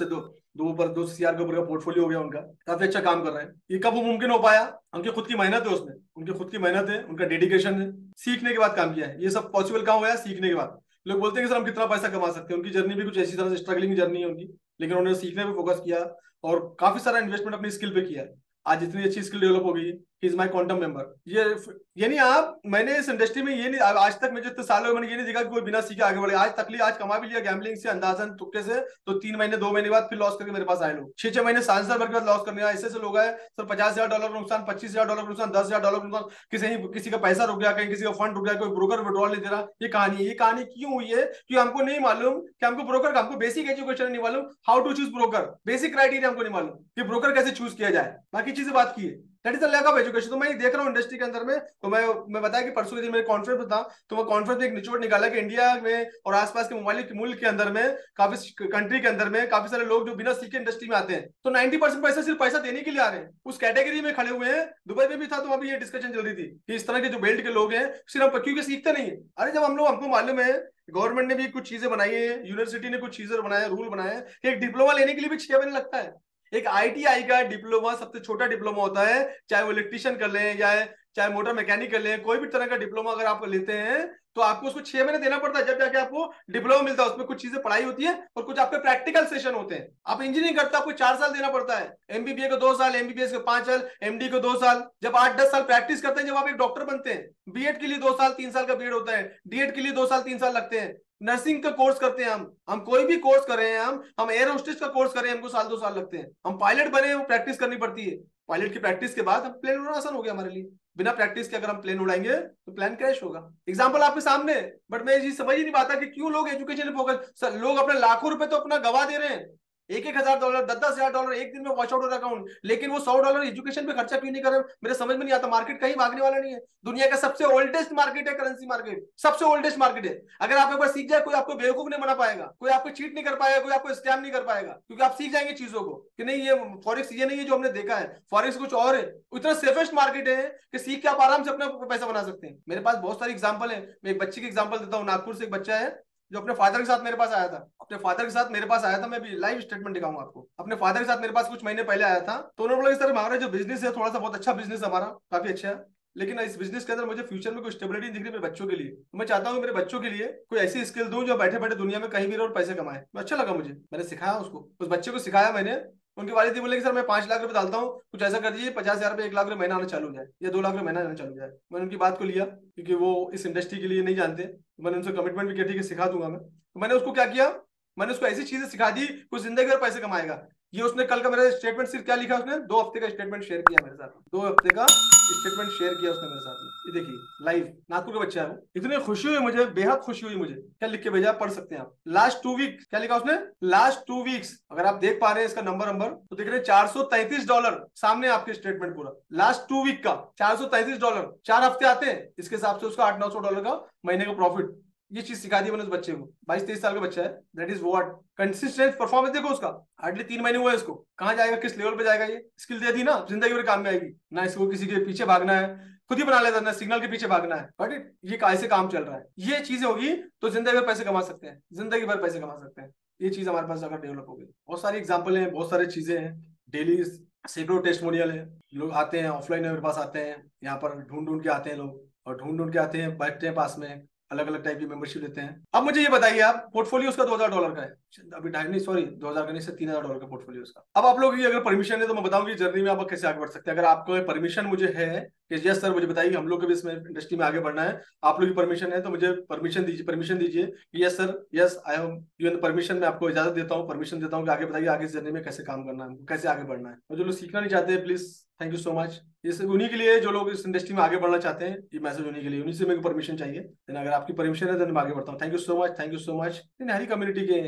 CR के ऊपर का पोर्टफोलियो हो गया उनका, काफी अच्छा काम कर रहे हैं। ये कब मुमकिन हो पाया? उनकी खुद की मेहनत है उसमें, उनकी खुद की मेहनत है, उनका डेडिकेशन है, सीखने के बाद काम किया है। ये सब पॉसिबल कहाँ हुआ है? सीखने के बाद। लोग बोलते हैं कि सर हम कितना पैसा कमा सकते हैं, उनकी जर्नी भी कुछ ऐसी तरह से स्ट्रगलिंग जर्नी है उनकी, लेकिन उन्होंने सीखने पे फोकस किया और काफी सारा इन्वेस्टमेंट अपनी स्किल पे किया है। आज इतनी अच्छी स्किल डेवलप हो गई है, he is my quantum member. ये नहीं आप, मैंने इस इंडस्ट्री में ये नहीं, आज तक मैं जितने सालों में मैंने ये नहीं देखा कि कोई बिना सीखे आगे बढ़े। आज कमा भी लिया गैम्बलिंग से, अंदाजन तुक्के से, तो 3 महीने 2 महीने बाद फिर लॉस करके मेरे पास आए लोग। 6 6 महीने, साल भर के बाद लॉस करने आए। ऐसे लोग आए सर, $50,000 नुकसान, $25,000 नुकसान, $10,000 नुकसान, किसी का पैसा रुक गया, कहीं किसी का फंड रुक गया, कोई ब्रोकर विड्रॉल नहीं दे रहा। ये कहानी है। ये कहानी क्यों हुई है? क्योंकि हमको नहीं मालूम कि हमको ब्रोकर का, हमको बेसिक एजुकेशन नहीं मालूम, how to choose broker, basic criteria हमको नहीं मालूम कि ब्रोकर कैसे चूज किया जाए। बाकी चीजें बात की है, that is the lack of education. तो मैं देख रहा हूँ इंडस्ट्री के अंदर में, तो मैं बताया कि परसों के दिन मेरे कॉन्फ्रेंस में था, तो मैं कॉन्फ्रेंस में एक निचोड़ निकाला कि इंडिया में और आसपास के ममालिक मुल्क के अंदर में, काफी कंट्री के अंदर में काफी सारे लोग जो बिना सीखे इंडस्ट्री में आते हैं, तो 90% पैसा सिर्फ पैसा देने के लिए आ रहे हैं, उस कैटेगरी में खड़े हुए हैं। दुबई में भी था तो अभी ये डिस्कशन चल रही थी कि इस तरह के जो बेल्ट के लोग हैं सिर्फ क्योंकि सीखते नहीं है। अरे जब हमको मालूम है, गवर्नमेंट ने भी कुछ चीजें बनाई है, यूनिवर्सिटी ने कुछ चीजें बनाए, रूल बनाए कि एक डिप्लोमा लेने के लिए भी 6 महीने लगता है। एक ITI का डिप्लोमा सबसे छोटा डिप्लोमा होता है, चाहे वो इलेक्ट्रिशियन कर ले या चाहे मोटर मैकेनिक कर ले, कोई भी तरह का डिप्लोमा अगर आप लेते हैं तो आपको उसको 6 महीने देना पड़ता है, जब जाके आपको डिप्लोमा मिलता है। उसमें कुछ चीजें पढ़ाई होती है और कुछ आपके प्रैक्टिकल सेशन होते हैं। आप इंजीनियरिंग करते हैं, आपको 4 साल देना पड़ता है, MBBA को 2 साल, MBBS को 5 साल, MD को 2 साल, जब 8 10 साल प्रैक्टिस करते हैं, जब आप एक डॉक्टर बनते हैं। BEd के लिए 2 साल 3 साल का BEd होता है, DEd के लिए 2 साल 3 साल लगते हैं। नर्सिंग का कोर्स करते हैं हम कोई भी कोर्स कर रहे हैं, हम एयर होस्टेस का कोर्स कर रहे हैं, हमको 1 2 साल लगते हैं। हम पायलट बने, वो प्रैक्टिस करनी पड़ती है। पायलट की प्रैक्टिस के बाद हम प्लेन उड़ाना आसान हो गया हमारे लिए। बिना प्रैक्टिस के अगर हम प्लेन उड़ाएंगे तो प्लेन क्रैश होगा। एग्जाम्पल आपके सामने। बट मैं ये समझ ही नहीं पाता कि क्यों लोग एजुकेशन फोकस, लोग अपने लाखों रुपए तो अपना गवा दे रहे हैं, $1,000 $10,000 एक दिन में वॉच आउट हो रहा अकाउंट, लेकिन वो $100 एजुकेशन पे खर्चा क्यों नहीं कर रहे? मेरे समझ में नहीं आता। मार्केट कहीं भागने वाला नहीं है, दुनिया का सबसे ओल्डेस्ट मार्केट है करेंसी मार्केट, सबसे ओल्डेस्ट मार्केट है। अगर आप एक बार सीख जाए, कोई आपको बेवकूफ नहीं बना पाएगा, कोई आपको चीट नहीं कर पाएगा, कोई आपको स्कैम नहीं कर पाएगा, क्योंकि आप सीख जाएंगे चीजों को कि नहीं ये फॉरेक्स ये नहीं है जो हमने देखा है, फॉरेक्स कुछ और है। इतना सेफेस्ट मार्केट है कि सीख के आप आराम से अपना पैसा बना सकते हैं। मेरे पास बहुत सारी एग्जाम्पल है। मैं एक बच्चे की एग्जाम्पल देता हूँ। नागपुर से एक बच्चा है जो अपने फादर के साथ मेरे पास आया था। अपने फादर के साथ मेरे पास आया था, मैं भी लाइव स्टेटमेंट दिखाऊंगा आपको। अपने फादर के साथ मेरे पास कुछ महीने पहले आया था, तो उन्होंने बोला इस तरह हमारा जो बिजनेस है थोड़ा सा बहुत अच्छा बिजनेस हमारा, काफी अच्छा है, लेकिन इस बिजनेस के अंदर मुझे फ्यूचर में कोई स्टेबिलिटी दिख रही है मेरे बच्चों के लिए। तो मैं चाहता हूँ मेरे बच्चों के लिए कोई ऐसी स्किल दूं जो बैठे बैठे दुनिया में कहीं भी रहे और पैसे कमाए। तो अच्छा लगा मुझे, मैंने सिखाया उसको, उस बच्चे को सिखाया मैंने। उनके वालिद बोले कि सर मैं 5 लाख रुपए डालता हूँ, कुछ ऐसा कर दीजिए 50,000 रुपए 1 लाख रुपए महीना आना चालू हो जाए, या 2 लाख रुपए महीना आना चालू हो जाए। मैंने उनकी बात को लिया क्योंकि वो इस इंडस्ट्री के लिए नहीं जानते, तो मैंने उनसे कमिटमेंट भी किया, ठीक है सिखा दूंगा मैं। तो मैंने उसको क्या किया, मैंने उसको ऐसी चीजें सिखा दी कुछ जिंदगी भर पैसे कमाएगा। ये उसने कल का मेरा स्टेटमेंट सिर्फ क्या लिखा, उसने 2 हफ्ते का स्टेटमेंट शेयर किया मेरे साथ, 2 हफ्ते का स्टेटमेंट शेयर किया उसने मेरे साथ में। ये देखिए लाइव, नागपुर का बच्चा है वो। इतनी खुशी हुई मुझे, बेहद खुशी हुई मुझे। क्या लिख के भेजा, पढ़ सकते हैं आप। लास्ट 2 वीक क्या लिखा उसने, लास्ट 2 वीक्स, अगर आप देख पा रहे हैं इसका नंबर तो देख रहे हैं $433 सामने आपके स्टेटमेंट पूरा लास्ट 2 वीक का। $433, 4 हफ्ते आते हैं, इसके हिसाब से उसका $800 900 का महीने का प्रॉफिट। ये चीज सिखा दी मैंने उस बच्चे को, 22 23 साल का बच्चा है। That is what consistent performance. देखो उसका हार्डली 3 महीने हुए इसको, कहाँ जाएगा, किस लेवल पे जाएगा। ये स्किल दे दी ना, जिंदगी भर काम में आएगी ना। इसको किसी के पीछे भागना है, खुद ही बना लेता ना, सिग्नल के पीछे भागना है। बट ये कैसे काम चल रहा है, ये चीजें होगी तो जिंदगी भर पैसे कमा सकते हैं, जिंदगी भर पैसे कमा सकते हैं। ये चीज हमारे पास अगर डेवलप हो गई। बहुत सारी एग्जाम्पल है, बहुत सारी चीजें हैं, डेली सैकड़ों टेस्टिमोनियल है। लोग आते हैं ऑफलाइन मेरे पास आते हैं, यहाँ पर ढूंढ ढूंढ के आते हैं लोग, और ढूंढ ढूंढ के आते हैं, बैठते हैं पास में, अलग अलग टाइप की मेंबरशिप लेते हैं। अब मुझे ये बताइए, आप पोर्टफोलियो उसका $2000 का है, अभी ढाई नहीं सॉरी 2000 का नहीं से $3000 का पोर्टफोलियो उसका। अब आप लोग की अगर परमिशन है तो मैं बताऊंगी जर्नी में आप कैसे आगे बढ़ सकते हैं। अगर आपको परमिशन मुझे है कि यस सर मुझे बताइए हम लोग को भी इसमें इंडस्ट्री में आगे बढ़ना है, आप लोग की परमिशन है तो मुझे परमिशन दीजिए कि yes sir yes I have given permission, मैं आपको इजाजत देता हूँ, परमिशन देता हूँ कि आगे बताइए आगे इस जर्नी में कैसे काम करना है, कैसे आगे बढ़ना है। और जो लोग सीखना नहीं चाहते please thank you so much, ये सब उन्हीं के लिए जो लोग इस इंडस्ट्री में आगे बढ़ना चाहते हैं, ये मैसेज उन्हीं के लिए, उन्हीं से मेरे को परमिशन चाहिए। लेकिन अगर आपकी परमिशन है तो मैं आगे बढ़ता हूँ। Thank you so much, thank you so much. Hari community के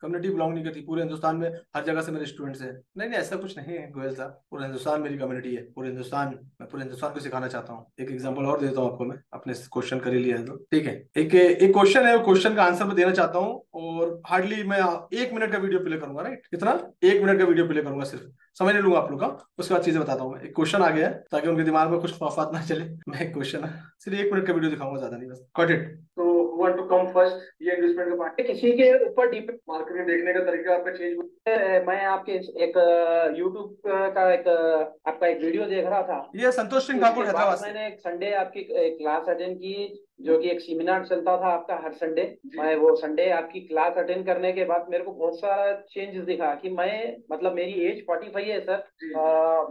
कम्युनिटी बिलोंग नहीं करती, पूरे हिंदुस्तान में हर जगह से मेरे स्टूडेंट्स हैं। नहीं नहीं ऐसा कुछ नहीं है गोयल साहब, पूरा हिंदुस्तान मेरी कम्युनिटी है, पूरे हिंदुस्तान, मैं पूरे हिंदुस्तान को सिखाना चाहता हूँ। एक एग्जांपल और देता हूँ आपको, मैं अपने क्वेश्चन कर ही लिया है तो ठीक है। एक एक क्वेश्चन है, क्वेश्चन का आंसर मैं देना चाहता हूँ और हार्डली मैं 1 मिनट का वीडियो प्ले करूंगा। राइट, कितना 1 मिनट का वीडियो प्ले करूंगा, सिर्फ समय नहीं लूंगा आप लोग का, उसके बाद चीजें बताता हूँ मैं। एक क्वेश्चन आ गया है ताकि उनके दिमाग में कुछ खराफात ना चले, मैं एक क्वेश्चन सिर्फ 1 मिनट का वीडियो दिखाऊंगा, ज्यादा नहीं, बस गॉट इट। तो वांट टू कम फर्स्ट, ये इन्वेस्टमेंट का पार्ट किसी के ऊपर डिपेंड, मार्केट में देखने का तरीका आपका चेंज। मैं आपके एक यूट्यूब का एक आपका एक वीडियो देख रहा था, ये संतोष सिंह ठाकुर हैदराबाद से। मैंने एक संडे आपकी क्लास अटेंड की, जो कि एक सेमिनार चलता था आपका हर संडे। मैं वो संडे आपकी क्लास अटेंड करने के बाद मेरे को बहुत सारा चेंजेस दिखा कि मैं मतलब मेरी एज 45 है सर,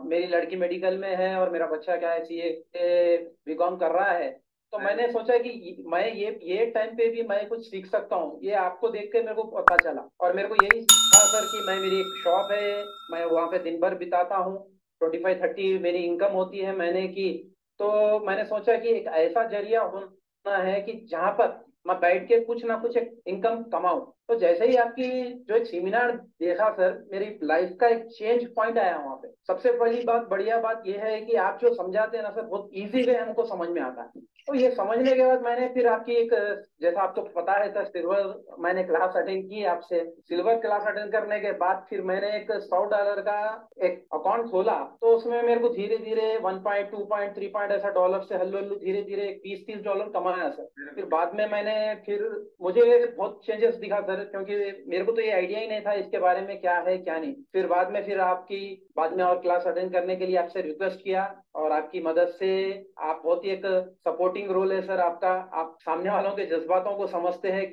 मेरी लड़की मेडिकल में है और मेरा बच्चा क्या है सीए बीकॉम कर रहा है। तो मैंने सोचा कि मैं ये टाइम पे भी मैं कुछ सीख सकता हूँ, ये आपको देख के मेरे को पता चला। और मेरे को यही था सर कि मैं मेरी एक शॉप है, मैं वहाँ पे दिन भर बिताता हूँ, 25-30 मेरी इनकम होती है महीने की। तो मैंने सोचा कि एक ऐसा जरिया होना है कि जहाँ पर मैं बैठ के कुछ ना कुछ एक इनकम कमाऊं। तो जैसे ही आपकी जो एक सेमिनार देखा सर, मेरी लाइफ का एक चेंज पॉइंट आया वहां पे। सबसे पहली बात, बढ़िया बात यह है कि आप जो समझाते हैं ना सर, बहुत इजी वे हमको समझ में आता है। तो ये समझने के बाद मैंने फिर आपकी एक, जैसा आपको पता है सर, सिल्वर मैंने क्लास अटेंड की आपसे। सिल्वर क्लास अटेंड करने के बाद फिर मैंने एक $100 का एक अकाउंट खोला। तो उसमें मेरे को धीरे धीरे 1 पॉइंट 2 पॉइंट 3 पॉइंट ऐसा डॉलर से हल्लू हल्लू धीरे धीरे $20-30 कमाया सर। फिर बाद में मैंने फिर मुझे बहुत चेंजेस दिखा सर, क्योंकि मेरे को तो ये आइडिया ही नहीं था इसके बारे में क्या है क्या नहीं। फिर बाद में फिर आपकी बाद में और क्लास अटेंड करने के लिए आपसे रिक्वेस्ट किया, और आपकी मदद से आप बहुत ही एक सपोर्टिंग रोल है सर आपका। आप सामने वालों के जज्बातों को समझते हैं,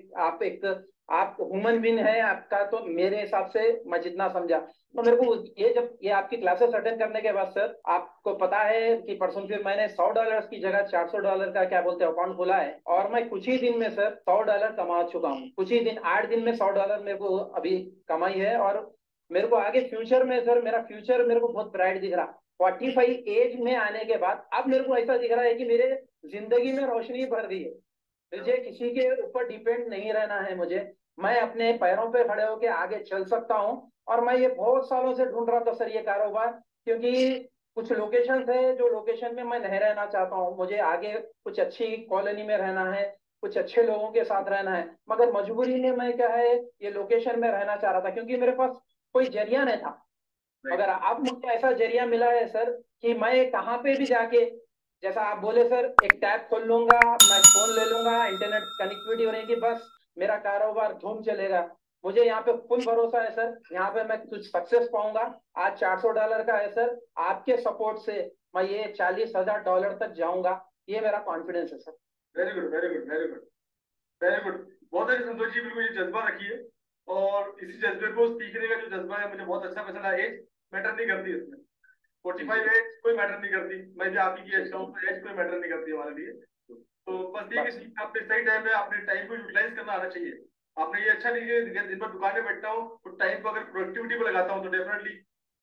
आप ह्यूमन बीइंग है आपका। तो मेरे हिसाब से मैं जितना समझा, तो मेरे को ये जब ये आपकी क्लासेस अटेंड करने के बाद सर, आपको पता है कि परसों फिर मैंने $100 की जगह $400 का क्या बोलते हैं अकाउंट खोला है, और मैं कुछ ही दिन में सर $100 कमा चुका हूँ। कुछ ही दिन 8 दिन में $100 मेरे को अभी कमाई है। और मेरे को आगे फ्यूचर में सर, मेरा फ्यूचर मेरे को बहुत ब्राइट दिख रहा। 45 एज में आने के बाद अब मेरे को ऐसा दिख रहा है कि मेरे जिंदगी में रोशनी भर दी है। मुझे किसी के ऊपर डिपेंड नहीं रहना है, मैं अपने पैरों पे खड़े होकर आगे चल सकता हूँ। और मैं ये बहुत सालों से ढूंढ रहा था सर ये कारोबार, क्योंकि कुछ लोकेशन है जो लोकेशन में मैं नहीं रहना चाहता हूँ। मुझे आगे कुछ अच्छी कॉलोनी में रहना है, कुछ अच्छे लोगों के साथ रहना है, मगर मजबूरी में मैं क्या है ये लोकेशन में रहना चाह रहा था, क्योंकि मेरे पास कोई जरिया नहीं था। मगर अब मुझे ऐसा जरिया मिला है सर कि मैं कहाँ पे भी जाके, जैसा आप बोले सर, एक टैब खोल लूंगा, मैं फोन ले लूंगा, इंटरनेट कनेक्टिविटी हो रहेगी, बस मेरा कारोबार धूम चलेगा। मुझे यहाँ पे फुल भरोसा है सर, यहाँ पे मैं कुछ सक्सेस पाऊंगा। आज $400 का है सर, आपके सपोर्ट से मैं ये $40,000 तक जाऊंगा, ये मेरा कॉन्फिडेंस है sir. Very good, very good, very good, very good. बहुत अच्छे संतोष जी, बिल्कुल ये जज्बा रखिए, और इसी जज्बे को सीखने का जो जज्बा है मुझे बहुत अच्छा पसंद है। एज मैटर नहीं करती इसमें, 45 एज कोई मैटर नहीं करती। मैं भी आप ही की एज का हूँ, तो एज कोई मैटर नहीं करती हमारे लिए। तो बस ये कि आपने सही टाइम में अपने टाइम को यूटिलाइज करना आना चाहिए। आपने ये अच्छा नहीं है दिन भर दुकान में बैठता हूँ तो टाइम को अगर प्रोडक्टिविटी पे लगाता हूँ तो डेफिनेटली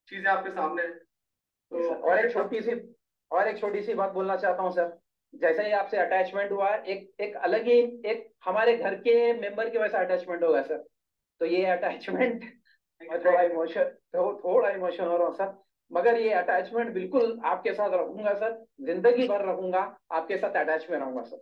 चीजें आपके सामने है। तो और एक छोटी सी बात बोलना चाहता हूँ सर। जैसे ही आपसे अटैचमेंट हुआ, एक अलग ही एक हमारे घर के मेंबर के वैसा अटैचमेंट होगा सर। तो ये अटैचमेंट मैं थोड़ा इमोशन हो रहा हूँ सर, मगर ये अटैचमेंट बिल्कुल आपके साथ रहूंगा सर, जिंदगी भर रहूंगा आपके साथ अटैच में रहूंगा sir.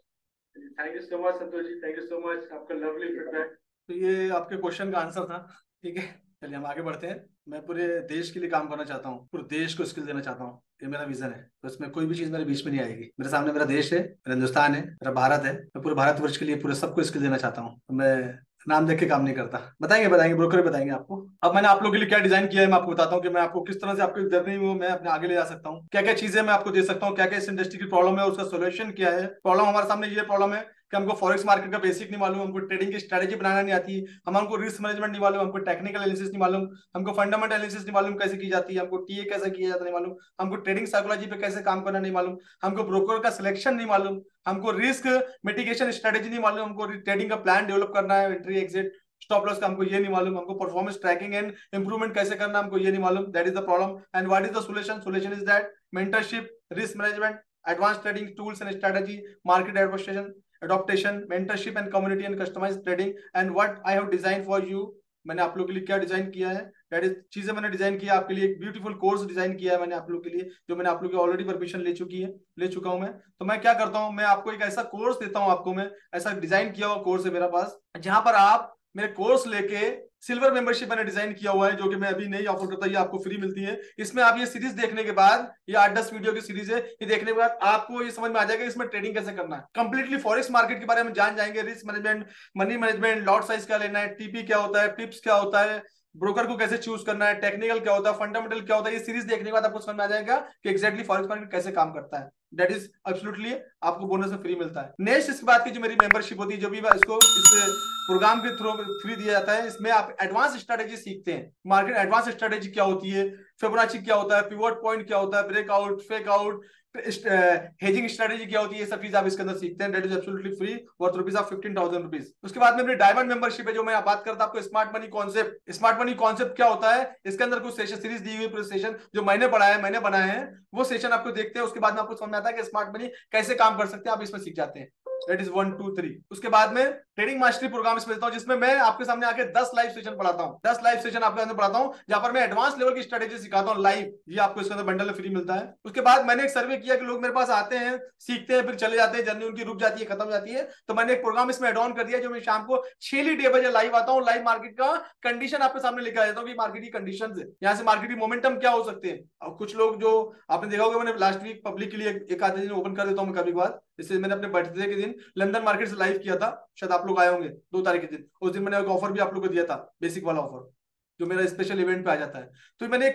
Thank you so much Santosh ji, thank you so much, आपका लवली फीडबैक। तो ये आपके क्वेश्चन का आंसर था, ठीक है। चलिए हम आगे बढ़ते हैं। मैं पूरे देश के लिए काम करना चाहता हूँ, पूरे देश को स्किल देना चाहता हूँ, ये मेरा विजन है। तो इसमें कोई भी चीज मेरे बीच में नहीं आएगी। मेरे सामने मेरा देश है, मेरा हिंदुस्तान है, मेरा भारत है। मैं पूरे भारतवर्ष के लिए पूरे सबको स्किल देना चाहता हूँ। मैं नाम देख के काम नहीं करता। बताएंगे ब्रोकर बताएंगे आपको। अब मैंने आप लोगों के लिए क्या डिजाइन किया है, मैं आपको बताता हूँ कि मैं आपको किस तरह से आपकी जर्नी में मैं अपने आगे ले जा सकता हूँ, क्या क्या चीजें मैं आपको दे सकता हूँ, क्या क्या इस इंडस्ट्री की प्रॉब्लम है, उसका सोल्यूशन क्या है। प्रॉब्लम हमारे सामने ये प्रॉब्लम है कि हमको फॉरेक्स मार्केट का बेसिक नहीं मालूम, हमको ट्रेडिंग की स्ट्रेटेजी बनाना नहीं आती, हमको रिस्क मैनेजमेंट नहीं मालूम, हमको टेक्निकल एनालिसिस नहीं मालूम, हमको फंडामेंटल एनालिसिस नहीं मालूम कैसे की जाती है, हमको टीए कैसे किया जाता नहीं मालूम, हमको ट्रेडिंग साइकोलॉजी पे कैसे काम करना नहीं मालूम, हमको ब्रोकर का सिलेक्शन नहीं मालूम, हमको रिस्क मिटिगेशन स्ट्रेटेजी नहीं मालूम, हमको ट्रेडिंग का प्लान डेवलप करना है, एंट्री एग्जिट स्टॉप लॉस का हमको ये नहीं मालूम, हमको परफॉर्मेंस ट्रैकिंग एंड इंप्रूवमेंट कैसे करना हमको ये नहीं मालूम। That is the problem. And what is the solution? Solution is that mentorship, risk management, advanced trading tools and strategy, market adaptation, mentorship and community and customized trading. And what I have designed for you, मैंने आप लोग के लिए क्या design किया है, that is चीजें मैंने डिजाइन किया आपके लिए। एक ब्यूटीफुल कोर्स डिजाइन किया है मैंने आप लोग के लिए, जो मैंने आप लोग की ऑलरेडी परमिशन ले चुका हूं मैं। तो मैं क्या करता हूं, मैं आपको एक ऐसा कोर्स देता हूं, आपको मैं ऐसा डिजाइन किया हुआ कोर्स है मेरे पास, जहां पर आप मेरे कोर्स लेके सिल्वर मेंबरशिप मैंने डिजाइन किया हुआ है, जो कि मैं अभी नहीं ऑफर करता, ये आपको फ्री मिलती है। इसमें आप ये सीरीज देखने के बाद, ये 8-10 वीडियो की सीरीज है, ये देखने के बाद आपको ये समझ में आ जाएगा इसमें ट्रेडिंग कैसे करना है। कंप्लीटली फॉरेक्स मार्केट के बारे में जान जाएंगे, risk management, money management, lot size क्या लेना है, टीपी क्या होता है, पिप्स क्या होता है, ब्रोकर को कैसे चूज करना है, टेक्निकल क्या होता है, फंडामेंटल क्या होता है। ये सीरीज देखने के बाद आपको समझ में आ जाएगा कि एक्जैक्टली फॉरेक्स मार्केट कैसे काम करता है। दैट इज एब्सोल्युटली आपको बोनस में फ्री मिलता है। नेक्स्ट इसके बाद की जो मेरी मेंबरशिप होती है, जो भी इसको इस प्रोग्राम के थ्रू फ्री दिया जाता है, इसमें आप एडवांस स्ट्रेटेजी सीखते हैं। मार्केट एडवांस स्ट्रेटेजी क्या होती है, फिबोनाची क्या होता है, पिवट पॉइंट क्या होता है, breakout, fake out, hedging strategy क्या होती है, ये सब चीज आप इसके अंदर सीखते हैं। That is absolutely free, worth rupees of 15,000 rupees. उसके बाद में मेरी डायमंड मेंबरशिप है, जो मैं बात करता आपको smart money concept. Smart money concept क्या होता है, इसके अंदर कुछ सेशन सीरीज दी हुई, पूरे सेशन जो मैंने पढ़ाया है, मैंने बनाए हैं, वो सेशन आपको देखते हैं। उसके बाद में आपको समझ में आता है कि स्मार्ट मनी कैसे काम कर सकते हैं, आप इसमें सीख जाते हैं। That is 1 2 3। उसके बाद में ट्रेडिंग मास्टरी प्रोग्राम इसमें देता हूं, जिसमें मैं आपके सामने आके 10 लाइव सेशन पढ़ाता हूं। 10 लाइव सेशन आपके अंदर पढ़ाता हूं, जहां पर मैं एडवांस लेवल की स्ट्रेटेजी सिखाता हूं लाइव। ये आपको इसके अंदर बंडल में फ्री मिलता है। उसके बाद मैंने एक सर्वे किया कि लोग मेरे पास आते हैं, सीखते हैं, फिर चले जाते हैं, जर्नी उनकी रुक जाती है, खत्म हो जाती है। तो मैंने एक प्रोग्राम इसमें एड ऑन कर दिया, जो मैं शाम को 6 बजे लाइव आता हूं। लाइव मार्केट का कंडीशन आपके सामने लेकर आ जाता हूं कि मार्केट की कंडीशंस है, यहाँ से मार्केट की मोमेंटम क्या हो सकते हैं। और कुछ लोग जो आपने देखा होगा, मैंने लास्ट वीक पब्लिक के लिए एक आधे दिन ओपन कर देता हूं कभी कभार। जैसे मैंने अपने बर्थडे के दिन लंदन मार्केट से लाइव किया था, शायद आप लोग आए होंगे 2 तारीख के दिन। उस दिन मैंने एक ऑफर भी आप लोग को दिया था, बेसिक वाला ऑफर, जो मेरा स्पेशल इवेंट पे आ जाता है। तो मैंने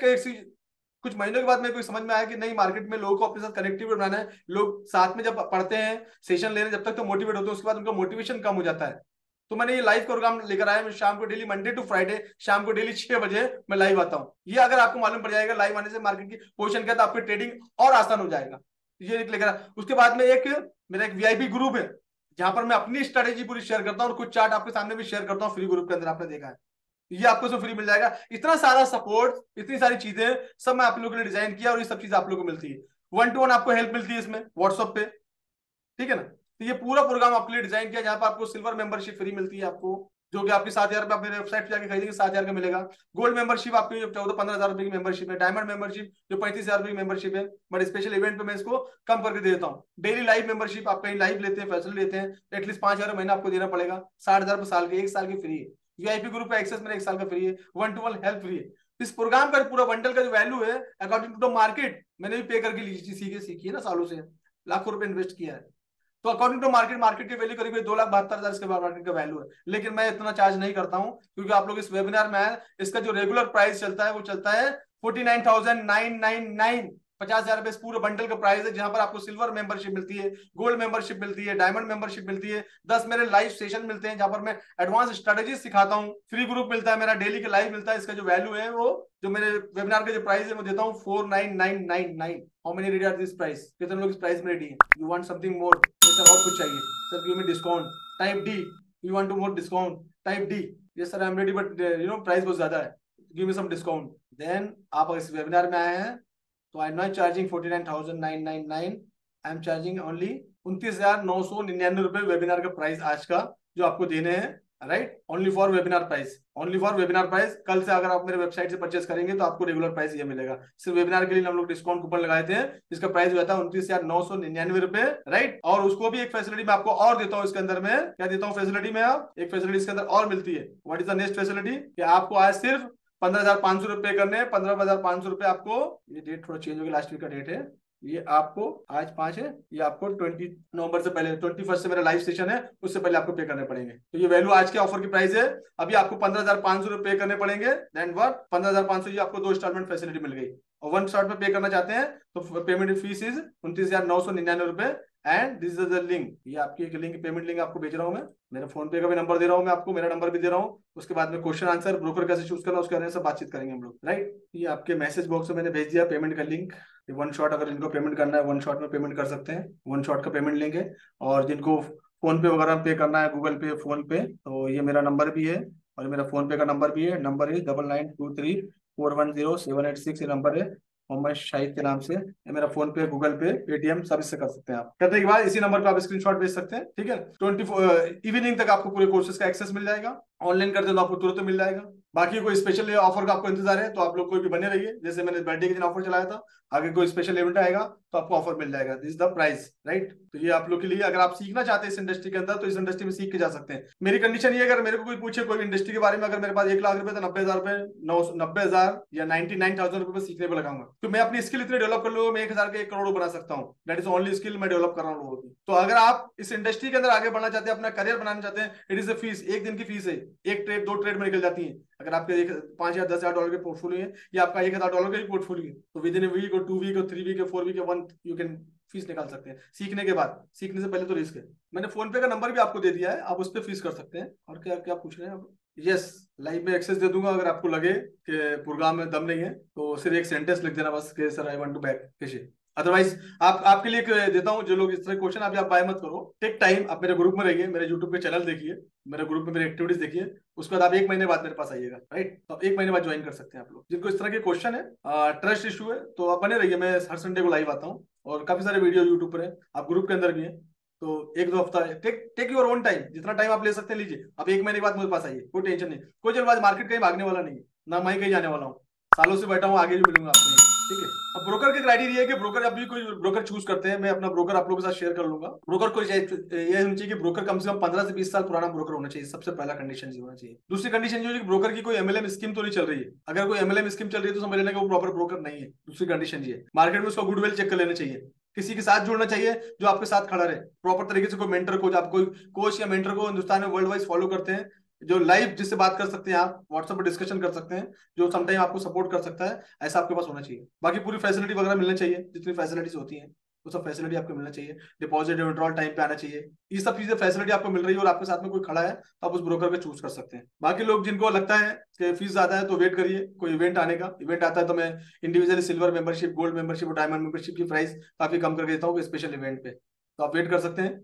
कुछ महीनों के बाद मेरे को समझ में आया कि नहीं, मार्केट में लोगों को अपने साथ कनेक्टिविटी बनाना है। लोग साथ में जब पढ़ते हैं, सेशन ले रहे हैं, जब तक तो मोटिवेट होते हैं, उसके बाद उनका मोटिवेशन कम हो जाता है। तो मैंने ये लाइव प्रोग्राम लेकर आया। मैं शाम को डेली, मंडे टू फ्राइडे शाम को डेली 6 बजे मैं लाइव आता हूँ। ये अगर आपको मालूम पड़ जाएगा लाइव आने से मार्केट की पोजीशन क्या, तो आपकी ट्रेडिंग और आसान हो जाएगा। ये लेकर उसके बाद में मेरा एक वीआईपी ग्रुप है, जहां पर मैं अपनी स्ट्रेटेजी पूरी शेयर करता हूँ, और कुछ चार्ट आपके सामने भी शेयर करता हूँ फ्री ग्रुप के अंदर, आपने देखा है। ये आपको सब फ्री मिल जाएगा। इतना सारा सपोर्ट, इतनी सारी चीजें सब मैं आप लोगों के लिए डिजाइन किया, और ये सब चीज आप लोगों को मिलती है। 1-to-1 आपको हेल्प मिलती है इसमें व्हाट्सएप पे, ठीक है ना। तो ये पूरा प्रोग्राम आपके लिए डिजाइन किया, जहां पर आपको सिल्वर मेंबरशिप फ्री मिलती है आपको, जो कि आपकी 7,000 रुपये, आप मेरे वेबसाइट पे जाकर खरीदेंगे 7,000 का मिलेगा। गोल्ड मेंबरशिप आपकी 14-15,000 रुपए की मेंबरशिप है। डायमंड मेंबरशिप जो 35,000 रुपए की मेंबरशिप है, बट स्पेशल इवेंट पे मैं इसको कम करके दे देता हूँ। डेली लाइव मेंबरशिप, आप कहीं लाइव लेते हैं, फैसिलिटी लेते हैं, एटलीस्ट 5,000 महीना आपको देना पड़ेगा। 60,000 साल के, 1 साल की फ्री है। वीआईपी ग्रुप का एक्सेस मेरे 1 साल का फ्री है। 1-to-1 हेल्प फ्री है। इस प्रोग्राम का पूरा बंडल का जो वैल्यू है, अकॉर्डिंग टू द मार्केट, मैंने भी पे करके सीखी है ना, सालों से लाखों रुपए इन्वेस्ट किया है। तो अकॉर्डिंग टू मार्केट की वैल्यू करीब 2,72,000 इसके मार्केट का वैल्यू है। लेकिन मैं इतना चार्ज नहीं करता हूं, क्योंकि आप लोग इस वेबिनार में आए। इसका जो रेगुलर प्राइस चलता है, वो चलता है 49,999, 50,000 रुपए। इस पूरे बंडल का प्राइस है, जहां पर आपको सिल्वर मेंबरशिप मिलती है, गोल्ड मेंबरशिप मिलती है, डायमंड मेंबरशिप मिलती है, 10 मेरे लाइव सेशन मिलते हैं, जहां पर मैं एडवांस स्ट्रेटेजी सिखाता हूं, फ्री ग्रुप मिलता है, मेरा डेली का लाइव मिलता है। इसका जो वैल्यू है, वो जो मेरे वेबिनार का जो प्राइस है, मैं देता हूँ 49,999। How many ready are this price? कितने लोग इस प्राइस में रेडी है? You want something more? Sir और कुछ चाहिए? Sir give me discount, type D. You want to more discount, type D. Yes sir I am ready, but price बहुत ज्यादा है, give me some discount. Then आप इस webinar में आए हैं, तो I am not charging 49,999, I am charging only 29,999 रुपए वेबिनार का प्राइस आज का, जो आपको देने हैं, right. Only for webinar price, only for webinar price. कल से अगर आप मेरे वेबसाइट से परचेस करेंगे, तो आपको रेगुलर प्राइस ये मिलेगा। सिर्फ वेबिनार के लिए हम लोग डिस्काउंट कूपन लगाए थे, जिसका प्राइस हुआ था 29,999 रुपए, राइट। और उसको भी एक फैसिलिटी मैं आपको और देता हूँ इसके अंदर में। क्या देता हूँ फैसिलिटी में? आप एक फैसिलिटी इसके अंदर और मिलती है। What is the next facility? कि आपको आज सिर्फ 15,500 रुपए करने हैं। 15,500 रुपए आपको, ये डेट थोड़ा चेंज हो गया, लास्ट वीक का डेट है ये, आपको आज 5 है, ये आपको 20 नवंबर से पहले, 21 से मेरा लाइव सेशन है, उससे पहले आपको पे करने पड़ेंगे। तो ये वैल्यू आज के ऑफर की प्राइस है। अभी आपको 15,500 रुपए पे करने पड़ेंगे। Then what? 15,500 ये आपको 2 इंस्टॉलमेंट फैसिलिटी मिल गई। और 1 शॉट में पे करना चाहते हैं, तो पेमेंट फीस इज 29,999 रुपए, and this is the link, ये आपकी एक लिंक, पेमेंट लिंक आपको भेज रहा हूँ मैं, मेरा फोन पे का भी नंबर दे रहा हूँ मैं आपको, मेरा नंबर भी दे रहा हूँ। उसके बाद में क्वेश्चन आंसर, ब्रोकर कैसे चूज करना, उसके बारे में सब बातचीत करेंगे हम लोग, राइट। ये आपके मैसेज बॉक्स में मैंने भेज दिया पेमेंट का लिंक। वन शॉट, अगर इनको पेमेंट करना है वन शॉट में पेमेंट कर सकते हैं, वन शॉट का पेमेंट लिंक है। और जिनको फोन पे वगैरह पे करना है, गूगल पे, फोन पे, तो ये मेरा नंबर भी है और मेरा फोन पे का नंबर भी है। नंबर है 9923410786, ये नंबर है मोहम्मद शाहिद के नाम से। ये मेरा फोन पे, गूगल पे, पेटीएम सब इससे कर सकते हैं आप। करने के बाद इसी नंबर पे आप स्क्रीनशॉट भेज सकते हैं, ठीक है। 24 इवनिंग तक आपको पूरे कोर्सेज का एक्सेस मिल जाएगा। ऑनलाइन करते तो आपको तुरंत मिल जाएगा। बाकी कोई स्पेशल ऑफर का आपको इंतजार है तो आप लोग कोई भी बने रहिए, जैसे मैंने बर्थडे के दिन ऑफर चलाया था, आगे कोई स्पेशल इवेंट आएगा तो आपको ऑफर मिल जाएगा। This is the price, right. तो ये आप लोग के लिए, अगर आप सीखना चाहते हैं इस इंडस्ट्री के अंदर, तो इस इंडस्ट्री में सीख के जा सकते हैं। मेरी कंडीशन ये है, अगर मेरे को कोई पूछे कोई इंडस्ट्री के बारे में, अगर मेरे पास 1 लाख रुपए, तो 90,000 रुपए, 90,000 या 99,000 रुपए सीखने पर लगाऊंगा। तो मैं अपनी स्किल इतनी डेवलप कर लूंगा, मैं 1,000 के 1 करोड़ बना सकता हूँ। दैट इज ओनली स्किल मैं डेवलप कर रहा हूँ लोगों की। तो अगर आप इस इंडस्ट्री के अंदर आगे बढ़ना चाहते हैं, अपना करियर बनाना चाहते हैं, इट इज अ फीस, एक दिन की फीस है। एक ट्रेड, 2 ट्रेड में निकल जाती है। अगर आपके 5 या 10,000 डॉलर के पोर्टफोलियो है, या आपका 1,000 डॉलर का ही पोर्टफोलियो है, तो विद इन ए वीक और 2 वीक और 3 वीक और 4 वीक और 1 यू कैन फीस निकाल सकते हैं सीखने के बाद। सीखने से पहले तो रिस्क है। मैंने फोन पे का नंबर भी आपको दे दिया है, आप उस पर फीस कर सकते हैं। और क्या क्या पूछ रहे हैं आप? यस, लाइव में एक्सेस दे दूंगा। अगर आपको लगे कि प्रोग्राम में दम नहीं है तो सिर्फ एक सेंटेंस लिख देना बस कि sir I want to back कैसे। अदरवाइज आप आपके लिए एक देता हूं, जो लोग इस तरह क्वेश्चन अभी आप बाय मत करो, टेक टाइम, आप मेरे ग्रुप में रहिए, मेरे यूट्यूब पे चैनल देखिए, मेरे ग्रुप में मेरी एक्टिविटीज देखिए, उसके बाद आप 1 महीने बाद मेरे पास आइएगा, राइट। तो 1 महीने बाद ज्वाइन कर सकते हैं आप लोग। जिनको इस तरह के क्वेश्चन है, ट्रस्ट इशू है, तो आप बने रहिए। मैं हर संडे को लाइव आता हूँ और काफी सारे वीडियो यूट्यूब पर है, आप ग्रुप के अंदर भी है। तो 1-2 हफ्ता टेक योर ओन टाइम, जितना टाइम आप ले सकते हैं लीजिए। आप 1 महीने के बाद मेरे पास आइए, कोई टेंशन नहीं, कोई जल्दबाज, मार्केट कहीं भागने वाला नहीं है, ना मैं कहीं जाने वाला हूँ। सालों से बैठा हूँ, आगे भी मिलूंगा आपको, ठीक है। अब ब्रोकर के क्राइटेरिया है कि ब्रोकर, अभी कोई ब्रोकर चूज करते हैं, मैं अपना ब्रोकर आप लोगों के साथ शेयर कर लूंगा। ब्रोकर को ये होना चाहिए कि ब्रोकर कम से कम 15 से 20 साल पुराना ब्रोकर होना चाहिए, सबसे पहला कंडीशन ये होना चाहिए। दूसरी कंडीशन ये है कि ब्रोकर की कोई एमएलएम स्कीम तो नहीं चल रही है। अगर कोई एमएलएम स्कीम चल रही है तो समझ लेना कि वो प्रॉपर ब्रोकर नहीं है। दूसरी कंडीशन ये है, मार्केट में उसका गुडविल चेक कर लेना चाहिए, किसी के साथ जुड़ना चाहिए जो आपके साथ खड़ा रहे प्रॉपर तरीके से। कोई मेंटर कोच, आप कोई कोच या मेंटर को हिंदुस्तान में वर्ल्ड वाइज फॉलो करते हैं, जो लाइव जिससे बात कर सकते हैं, आप व्हाट्सएप पर डिस्कशन कर सकते हैं, जो समटाइम आपको सपोर्ट कर सकता है, ऐसा आपके पास होना चाहिए। बाकी पूरी फैसिलिटी वगैरह मिलना चाहिए, जितनी फैसिलिटीज होती हैं वो सब फैसिलिटी आपको मिलना चाहिए। डिपॉजिट विड्रॉल टाइम पे आना चाहिए, ये सब चीजें फैसिलिटी आपको मिल रही है और आपके साथ में कोई खड़ा है तो आप उस ब्रोकर को चूज कर सकते हैं। बाकी लोग जिनको लगता है कि फीस ज्यादा है तो वेट करिए, कोई इवेंट आने का। इवेंट आता है तो मैं individually silver membership, gold membership और डायमंड मेंबरशिप की प्राइस काफी कम करके देता हूँ स्पेशल इवेंट पे, तो आप वेट कर सकते हैं।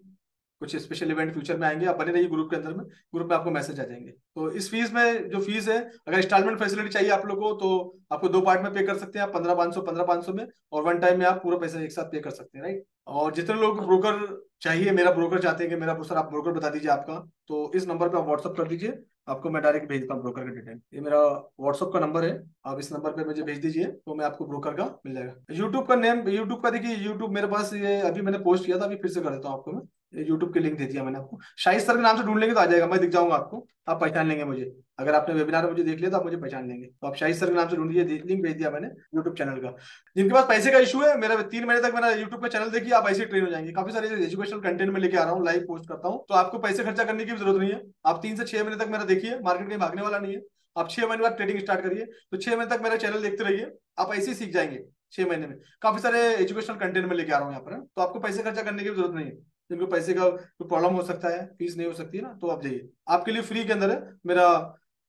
कुछ स्पेशल इवेंट फ्यूचर में आएंगे, आप बने रहिए ग्रुप के अंदर में, ग्रुप में आपको मैसेज आ जाएंगे। तो इस फीस में जो फीस है, अगर इंस्टॉलमेंट फैसिलिटी चाहिए आप लोगों को तो आपको 2 पार्ट में पे कर सकते हैं आप, 15,500 में, और वन टाइम में आप पूरा पैसा एक साथ पे कर सकते हैं, राइट। और जितने लोग ब्रोकर चाहिए, मेरा ब्रोकर चाहते हैं कि मेरा सर आप ब्रोकर बता दीजिए आपका, तो इस नंबर पे आप व्हाट्सअप कर दीजिए, आपको मैं डायरेक्ट भेज देता हूँ ब्रोकर का डिटेल। ये मेरा व्हाट्सअप का नंबर है, आप इस नंबर पे मुझे भेज दीजिए तो मैं आपको ब्रोकर का मिल जाएगा। यूट्यूब का नेम, यूट्यूब का देखिए, यूट्यूब मेरे पास ये अभी मैंने पोस्ट किया था, अभी फिर से कर देता हूँ आपको मैं। यूट्यूब की लिंक दे दिया मैंने आपको, शाहिद सर के नाम से ढूंढ लेंगे तो आ जाएगा, मैं दिख जाऊंगा आपको, आप पहचान लेंगे मुझे। अगर आपने वेबिनार में मुझे देख लिया तो आप मुझे पहचान लेंगे। तो आप शाहिद सर के नाम से ढूंढिए, लिंक भेज दिया मैंने यूट्यूब चैनल का। जिनके पास पैसे का इशू है, मेरा 3 महीने तक मेरा यूट्यूब का चैनल देखिए, आप ऐसे ट्रेन हो जाएंगे। काफी सारे एजुकेशनल कंटेंट में लेके आ रहा हूँ, लाइव पोस्ट करता हूँ, तो आपको पैसे खर्चा करने की भी जरूरत नहीं है। आप 3 से 6 महीने तक मेरा देखिए, मार्केट कहीं भागने वाला नहीं है। आप 6 महीने बाद ट्रेडिंग स्टार्ट करिए, तो 6 महीने तक मेरा चैनल देखते रहिए, आप ऐसे ही सीख जाएंगे। 6 महीने में काफी सारे एजुकेशनल कंटेंट में लेके आ रहा हूँ यहाँ पर, तो आपको पैसे खर्चा करने की भी जरूरत नहीं है। जिनको पैसे का कोई प्रॉब्लम हो सकता है, फीस नहीं हो सकती है ना, तो आप जाइए, आपके लिए फ्री के अंदर है मेरा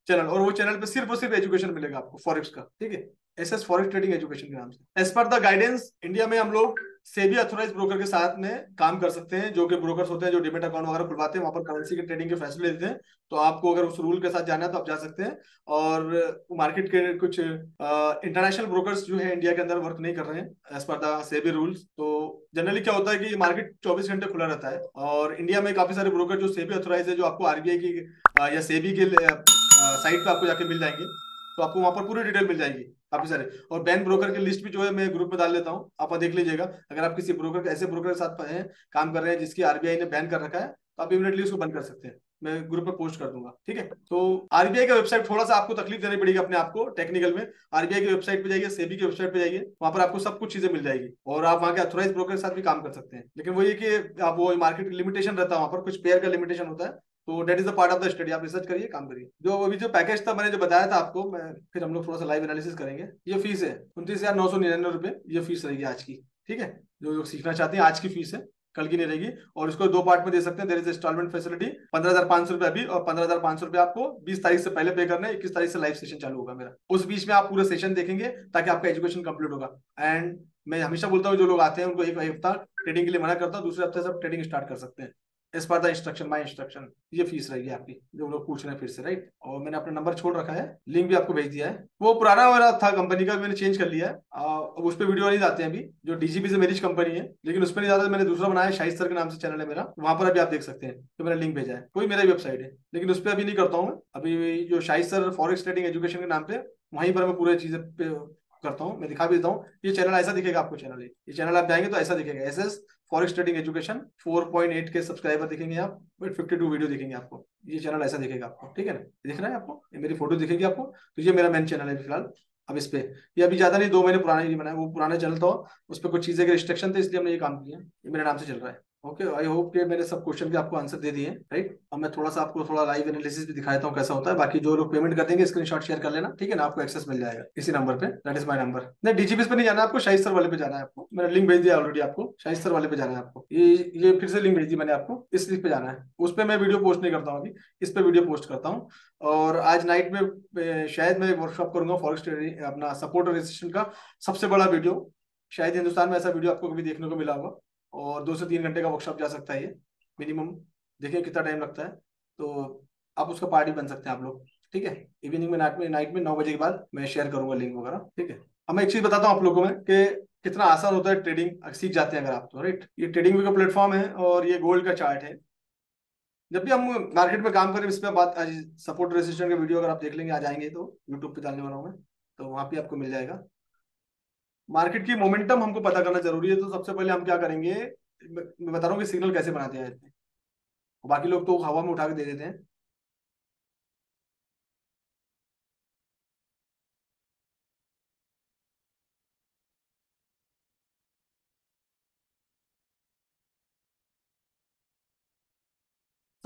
चैनल। और वो चैनल पे सिर्फ और सिर्फ एजुकेशन मिलेगा आपको फॉरेक्स का, ठीक है। एसएस फॉरेक्स ट्रेडिंग एजुकेशन के नाम से। As per the guidance, India में हम लोग सेबी अथोराइज ब्रोकर के साथ में काम कर सकते हैं, जो कि ब्रोकर्स होते हैं जो डिमेट अकाउंट वगैरह खुलवाते हैं, वहां पर करेंसी के ट्रेडिंग के फैसले देते हैं। तो आपको अगर उस रूल के साथ जाना है तो आप जा सकते हैं। और मार्केट के कुछ इंटरनेशनल ब्रोकर्स जो है इंडिया के अंदर वर्क नहीं कर रहे हैं as per the SEBI rules. तो जनरली क्या होता है कि मार्केट 24 घंटे खुला रहता है, और इंडिया में काफी सारे ब्रोकर जो सेबी अथोराइज है, जो आपको आरबीआई की या सेबी के साइट पे आपको जाके मिल जाएंगे, तो आपको वहां पर पूरी डिटेल मिल जाएगी काफी सारे। और बैन ब्रोकर की लिस्ट भी जो है मैं ग्रुप में डाल लेता हूँ, आप देख लीजिएगा। अगर आप किसी ब्रोकर, ऐसे ब्रोकर के साथ हैं, काम कर रहे हैं जिसकी आरबीआई ने बैन कर रखा है, तो आप इमीडिएटली उसको बंद कर सकते हैं, मैं ग्रुप में पोस्ट कर दूंगा, ठीक है। तो आरबीआई का वेबसाइट, थोड़ा सा आपको तकलीफ देनी पड़ेगी अपने आप को टेक्निकल में। आरबीआई की वेबसाइट पे जाइए, सेबी की वेबसाइट पे जाइए, वहां पर आपको सब कुछ चीजें मिल जाएगी, और आप वहां के अथोराइज ब्रोकर के साथ भी काम कर सकते हैं। लेकिन वो ये कि आप वो मार्केट लिमिटेशन रहता है, वहां पर कुछ पेयर का लिमिटेशन होता है, तो that is the part of the study. आप रिसर्च करिए, काम करिए। जो अभी जो पैकेज था मैंने जो बताया था आपको, मैं फिर हम लोग थोड़ा सा लाइव एनालिसिस करेंगे। ये फीस है 29,999 रुपए, ये फीस रहेगी आज की, ठीक है। जो लोग सीखना चाहते हैं आज की फीस है। कल की नहीं रहेगी। और इसको 2 पार्ट में दे सकते हैं। देयर इज इंस्टॉलमेंट फैसिलिटी, 15,500 रुपये अभी और 15,500 रुपये आपको 20 तारीख से पहले पे करना है। 21 तारीख से लाइव सेशन चालू होगा मेरा, उस बीच में आप पूरा सेशन देखेंगे ताकि आपका एजुकेशन कंप्लीट होगा। एंड मैं हमेशा बोलता हूँ जो लोग आते हैं उनको एक हफ्ता ट्रेडिंग के लिए मना करता हूँ, दूसरे हफ्ते से आप ट्रेडिंग स्टार्ट कर सकते हैं। इस पर द इंस्ट्रक्शन, माई इंस्ट्रक्शन, ये फीस रहेगी आपकी, जो लोग पूछ रहे हैं फिर से, राइट। और मैंने अपना नंबर छोड़ रखा है, लिंक भी आपको भेज दिया है। वो पुराना वाला था कंपनी का, मैंने चेंज कर लिया है। अब उस पर वीडियो नहीं जाते हैं अभी, जो डीजीपी से मेरी कंपनी है, लेकिन उस पर नहीं जाता। मैंने दूसरा बनाया है, शाहिद सर के नाम से चैनल है मेरा, वहां पर अभी आप देख सकते हैं। तो मैंने लिंक भेजा है, कोई मेरा वेबसाइट है, लेकिन उस पर अभी नहीं करता हूँ मैं। अभी जो Shahid sir forex trading education के नाम पे, वहीं पर मैं पूरी चीजें करता हूँ। मैं दिखा भी देता हूँ, ये चैनल ऐसा दिखेगा आपको। चैनल ये चैनल आप जाएंगे तो ऐसा दिखेगा, एसएस फॉरेक्स ट्रेडिंग एजुकेशन। 4.8 के सब्सक्राइबर दिखेंगे आप, 52 वीडियो दिखेंगे आपको। ये चैनल ऐसा दिखेगा आपको, ठीक है ना, दिख रहा है आपको, ये मेरी फोटो दिखेगी आपको। तो ये मेरा मेन चैनल है फिलहाल। अब इस पे ये अभी ज्यादा नहीं, 2 महीने पुराना ही बनाया। वो पुराना चैनल था, उस पर कुछ चीजें के रिस्ट्रिक्शन थे, इसलिए हमने ये काम किया। ये मेरे नाम से चल रहा है। ओके, आई होप कि मैंने सब क्वेश्चन के आपको आंसर दे दिए, राइट। अब मैं थोड़ा सा आपको थोड़ा लाइव एनालिसिस भी दिखाता हूँ कैसा होता है। बाकी जो लोग पेमेंट कर देंगे स्क्रीनशॉट शेयर कर लेना, ठीक है ना, आपको एक्सेस मिल जाएगा इसी नंबर पे, दैट इज माय नंबर। नहीं, डीजीपी पे नहीं जाना आपको, शाहिद सर वाले पे जाना है आपको। मैंने लिंक भेज दिया ऑलरेडी आपको, शाहिद सर वाले पे जाना है आपको। ये फिर से लिंक भेज दी मैंने आपको, इस लिंक पे जाना है। उस पर मैं वीडियो पोस्ट नहीं करता हूँ अभी, इस पे वीडियो पोस्ट करता हूँ। और आज नाइट में शायद मैं वर्कशॉप करूंगा फॉरेक्स अपना सपोर्ट और रेजिस्टेंस का, सबसे बड़ा वीडियो। शायद हिंदुस्तान में ऐसा वीडियो आपको कभी देखने को मिला होगा। और 2 से 3 घंटे का वर्कशॉप जा सकता है ये मिनिमम, देखिए कितना टाइम लगता है। तो आप उसका पार्टी बन सकते हैं आप लोग, ठीक है। इवनिंग में, नाइट में 9 बजे के बाद मैं शेयर करूंगा लिंक वगैरह, ठीक है। अब मैं एक चीज बताता हूँ आप लोगों में कि कितना आसान होता है ट्रेडिंग, सीख जाते हैं अगर आप तो, राइट। ये ट्रेडिंग का प्लेटफॉर्म है और ये गोल्ड का चार्ट है। जब भी हम मार्केट में काम करें, इस पर बात, आज सपोर्ट रेजिस्टेंस का वीडियो अगर आप देख लेंगे, आ जाएंगे तो यूट्यूब पे डालने वाला हूँ मैं, तो वहां पे आपको मिल जाएगा। मार्केट की मोमेंटम हमको पता करना जरूरी है। तो सबसे पहले हम क्या करेंगे, मैं बता रहा हूँ कि सिग्नल कैसे बनाते हैं। बाकी लोग तो हवा में उठा के दे देते हैं।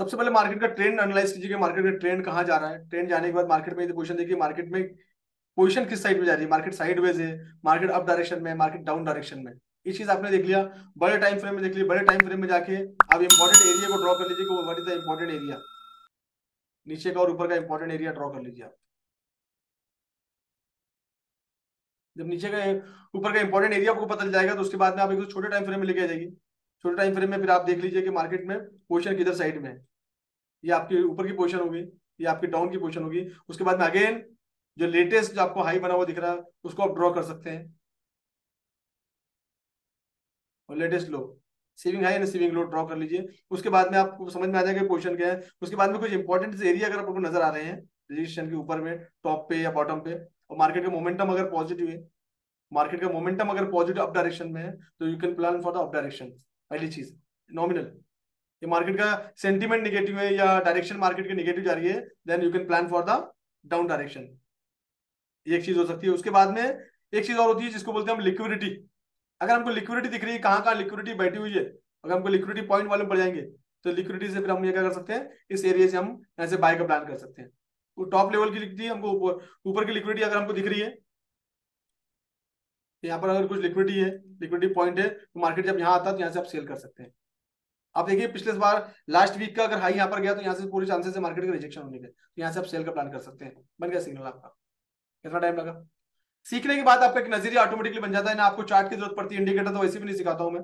सबसे पहले मार्केट का ट्रेंड एनालाइज कीजिए, मार्केट का ट्रेंड कहाँ जा रहा है। ट्रेंड जाने के बाद मार्केट में पोजीशन देखिए, मार्केट में पोजीशन किस साइड में जा रही है। मार्केट साइडवेज है, मार्केट अप डायरेक्शन में, मार्केट डाउन डायरेक्शन में। ये चीज आपने देख लिया, बड़े टाइम फ्रेम में देख लिया। बड़े टाइम फ्रेम में जाके आप इंपॉर्टेंट एरिया को ड्रॉ कर लीजिए कि वो what is the important area, नीचे का और ऊपर का इंपॉर्टेंट एरिया ड्रॉ कर लीजिए आप। जब नीचे का ऊपर का इंपॉर्टेंट एरिया आपको पता चल जाएगा, तो उसके बाद में आप एक छोटे टाइम फ्रेम में लेके आ जाइए। छोटे टाइम फ्रेम में फिर आप देख लीजिए कि मार्केट में पोजीशन किधर साइड में है। ये आपकी ऊपर की पोजीशन होगी, ये आपकी डाउन की पोजीशन होगी। उसके बाद में अगेन जो लेटेस्ट जो आपको हाई बना हुआ दिख रहा है, उसको आप ड्रॉ कर सकते हैं। और latest low, swing high and swing low draw कर लीजिए। उसके बाद में आपको समझ में आ जाएगा पोजीशन क्या है। उसके बाद में कुछ इंपॉर्टेंट एरिया अगर आपको नजर आ रहे हैं रजिस्ट्रेशन के ऊपर में, टॉप पे या बॉटम पे, और मार्केट का मोमेंटम अगर पॉजिटिव है, मार्केट का मोमेंटम अगर पॉजिटिव अप डायरेक्शन में है, तो you can plan for the up direction. पहली चीज नॉमिनल, ये मार्केट का सेंटीमेंट निगेटिव है या डायरेक्शन मार्केट की निगेटिव जा रही है, then you can plan for the down direction. ये एक चीज हो सकती है। उसके बाद में एक चीज और होती है जिसको बोलते हैं हम लिक्विडिटी। अगर हमको लिक्विडिटी दिख रही है, कहाँ कहाँ लिक्विडिटी बैठी हुई है, अगर हमको लिक्विडिटी पॉइंट वाले पड़ जाएंगे, तो लिक्विडिटी से फिर हम ये क्या कर सकते हैं, इस एरिया से हम ऐसे बाय का प्लान कर सकते हैं। वो टॉप लेवल की लिक्विडिटी हमको, ऊपर की लिक्विडिटी अगर हमको दिख रही है, यहाँ पर अगर कुछ लिक्विडिटी है, लिक्विडिटी पॉइंट है, तो मार्केट जब यहाँ आता है तो यहाँ से आप सेल कर सकते हैं। आप देखिए पिछले बार लास्ट वीक का अगर हाई यहाँ पर गया, तो यहाँ से पूरे चांसेस है मार्केट का रिजेक्शन होने के, तो यहाँ से आप सेल का प्लान कर सकते हैं। बन गया सिग्नल आपका। कितना टाइम लगा सीखने के बाद, आपका एक नजरिया ऑटोमेटिकली बन जाता है ना। आपको चार्ट की जरूरत पड़ती है, इंडिकेटर तो वैसे भी नहीं सिखाता हूं मैं।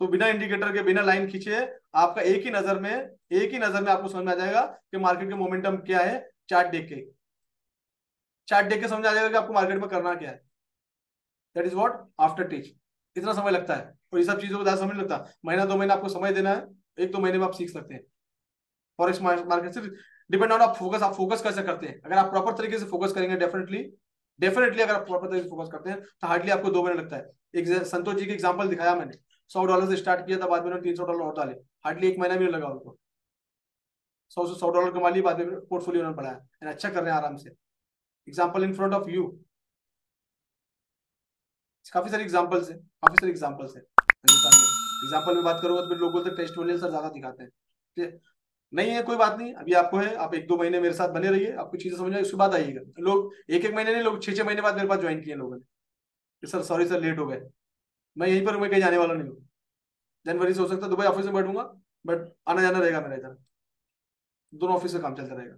तो बिना इंडिकेटर के, बिना लाइन खींचे, आपका एक ही नजर में आपको समझ में आ जाएगा कि मार्केट का मोमेंटम क्या है। चार्ट देख के समझ आ जाएगा कि आपको मार्केट में करना क्या है। That is what after teach. इतना समय लगता है और ये सब चीजों को ज्यादा समय नहीं लगता। महीना 2 महीना आपको समय देना है, 1-2 महीने में आप सीख सकते हैं। फॉरेक्स मार्केट सिर्फ डिपेंड ऑन आप फोकस कैसे करते हैं। अगर आप प्रॉपर तरीके से फोकस करेंगे, डेफिनेटली अगर आप प्रॉपर तरीके से फोकस करते हैं, तो हार्डली आपको 2 महीने लगता है। एक संतोष जी की एग्जांपल दिखाया मैंने, $100 से स्टार्ट किया था, बाद में उन्होंने $300 और डाले। हार्डली 1 महीना भी नहीं लगा उनको, 100 से $100 कमा लिए, बाद में पोर्टफोलियो उन्होंने बढ़ाया। अच्छा कर रहे हैं आराम से। Example in front of you, काफी सारी एग्जाम्पल्स है, काफी सारी एग्जाम्पल्स है हिंदुस्तान में। एग्जाम्पल में बात करूंगा तो फिर लोग बोलते हैं टेस्टिमोनियल सर ज्यादा दिखाते हैं, ठीक है? नहीं है, कोई बात नहीं। अभी आपको है, आप 1-2 महीने मेरे साथ बने रहिए, आपको चीजें समझ में, उसके बाद आइएगा। लोग 1-1 महीने नहीं, लोग 6-6 महीने बाद मेरे पास ज्वाइन किए लोगों ने कि सर सॉरी सर लेट हो गए। मैं यहीं पर, मैं कहीं जाने वाला नहीं हूँ। जनवरी से हो सकता है दुबई ऑफिस में बैठूंगा, बट आना जाना रहेगा मेरा इधर, दोनों ऑफिस से काम चलता रहेगा।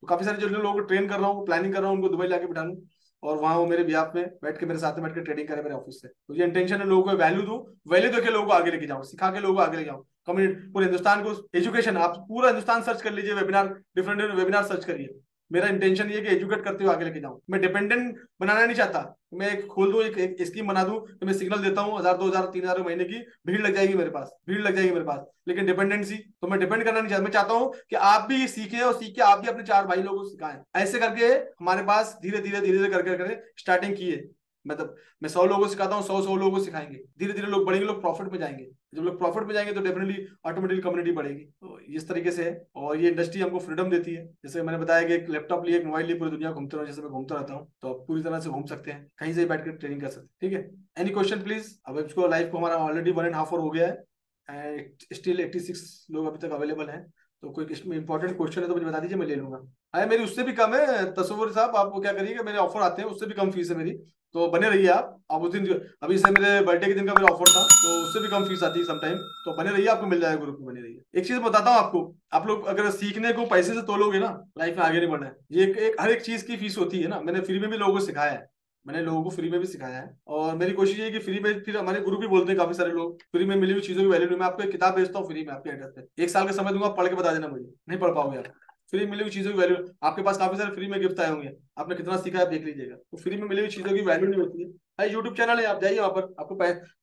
तो काफी सारे जो लोगों को ट्रेन कर रहा हूँ, प्लानिंग कर रहा हूँ, उनको दुबई लाके बिठा लूँ और वहाँ वो मेरे बिहाफ में बैठ के मेरे साथ में बैठ के ट्रेडिंग करे मेरे ऑफिस से। तो ये इंटेंशन है, लोगों को वैल्यू दूं, वैल्यू देके लोगों को आगे लेके जाऊँ, सिखा के लोगों को आगे लेके जाऊँ। कम्युनिटी पूरे हिंदुस्तान को एजुकेशन, आप पूरा हिंदुस्तान सर्च कर लीजिए, वेबिनार, डिफरेंट वेबिनार सर्च करिए। मेरा इंटेंशन ये है कि एजुकेट करते हुए आगे लेके जाऊँ। मैं डिपेंडेंट बनाना नहीं चाहता। मैं एक खोल दूं, एक स्कीम बना दूं कि मैं सिग्नल देता हूँ 1000 2000 3000 महीने की, भीड़ लग जाएगी मेरे पास, भीड़ लग जाएगी मेरे पास, लेकिन डिपेंडेंसी तो मैं डिपेंड करना नहीं चाहता। मैं चाहता हूँ कि आप भी सीखें और सीख के आप भी अपने 4 भाई लोगों को सिखाएं। ऐसे करके हमारे पास धीरे धीरे धीरे धीरे करके स्टार्टिंग की है। मतलब मैं 100 लोगों को सिखाता हूँ, 100 लोगों को सिखाएंगे, धीरे धीरे लोग बढ़ेंगे, लोग प्रॉफिट में जाएंगे। जब लोग प्रॉफिट में जाएंगे तो डेफिनेटली ऑटोमेटिकली कम्युनिटी बढ़ेगी। तो इस तरीके से है, और ये इंडस्ट्री हमको फ्रीडम देती है। जैसे मैंने बताया कि एक लैपटॉप लिए, एक मोबाइल लिए पूरी दुनिया घूमते रहो, जैसे मैं घूमता रहता हूँ, तो आप पूरी तरह से घूम सकते हैं, कहीं से बैठ कर ट्रेनिंग कर सकते हैं। ठीक है, एनी क्वेश्चन प्लीज। अब इसको लाइव को हमारा ऑलरेडी 1.5 आवर हो गया है एंड स्टिल 86 लोग अभी तक अवेलेबल हैं। तो कोई इसमें इंपॉर्टेंट क्वेश्चन है तो मुझे बता दीजिए, मैं ले लूंगा। हाँ, मेरी उससे भी कम है तस्वुर साहब, आप क्या करिएगा, मेरे ऑफर आते हैं, उससे भी कम फीस है मेरी, तो बने रहिए आप उस दिन अभी से मेरे बर्थडे के दिन का मेरा ऑफर था, तो उससे भी कम फीस आती है समटाइम, तो बने रहिए, आपको मिल जाएगा, ग्रुप में बने रहिए। एक चीज बताता हूँ आपको, आप लोग अगर सीखने को पैसे से तोलोगे ना, लाइफ में आगे नहीं बढ़ना है। ये हर एक चीज की फीस होती है ना, मैंने फ्री में भी लोगों को सिखाया है, मैंने लोगों को फ्री में भी सिखाया है, और मेरी कोशिश ये है कि फ्री में, फिर हमारे गुरु भी बोलते हैं काफी सारे लोग, फ्री में मिली हुई चीजों की वैल्यू नहीं। मैं आपको एक किताब भेजता हूँ फ्री में आपके एड्रेस पे, 1 साल का समय दूंगा, पढ़ के बता देना मुझे, नहीं पढ़ पाओगे आप। फ्री मिली हुई चीजों की वैल्यू, आपके पास काफी सारे फ्री में गिफ्ट आए होंगे, आपने कितना सीखा है आप देख लीजिएगा। तो फ्री में मिली हुई चीजों की वैल्यू नहीं होती है भाई। यूट्यूब चैनल है, आप जाइए वहां पर, आपको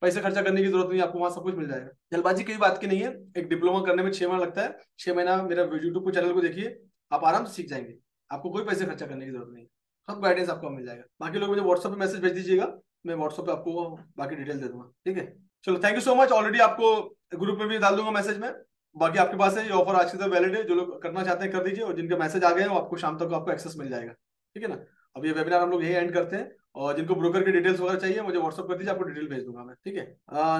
पैसे खर्चा करने की जरूरत नहीं, आपको वहां सब कुछ मिल जाएगा। जल्दबाजी कोई बात की नहीं है, एक डिप्लोमा करने में 6 महीना लगता है, 6 महीना मेरा यूट्यूब को चैनल को देखिए, आप आराम से सीख जाएंगे, आपको कोई पैसे खर्चा करने की जरूरत नहीं, सब गाइडेंस आपको मिल जाएगा। बाकी लोग मुझे व्हाट्सएप पे मैसेज भेज दीजिएगा, मैं व्हाट्सएप पे आपको बाकी डिटेल दे दूंगा। ठीक है, चलो thank you so much. Already आपको ग्रुप में भी डाल दूंगा मैसेज में। बाकी आपके पास है ये ऑफर, आज की तक वैलिड है, जो लोग करना चाहते हैं कर दीजिए, और जिनके मैसेज आ गए हैं वो आपको शाम तक आपको एक्सेस मिल जाएगा। ठीक है ना, अब ये वेबिनार हम लोग यही एंड करते हैं, और जिनको ब्रोकर की डिटेल्स वगैरह चाहिए मुझे व्हाट्सअप कर दीजिए, आपको डिटेल भेज दूंगा मैं। ठीक है,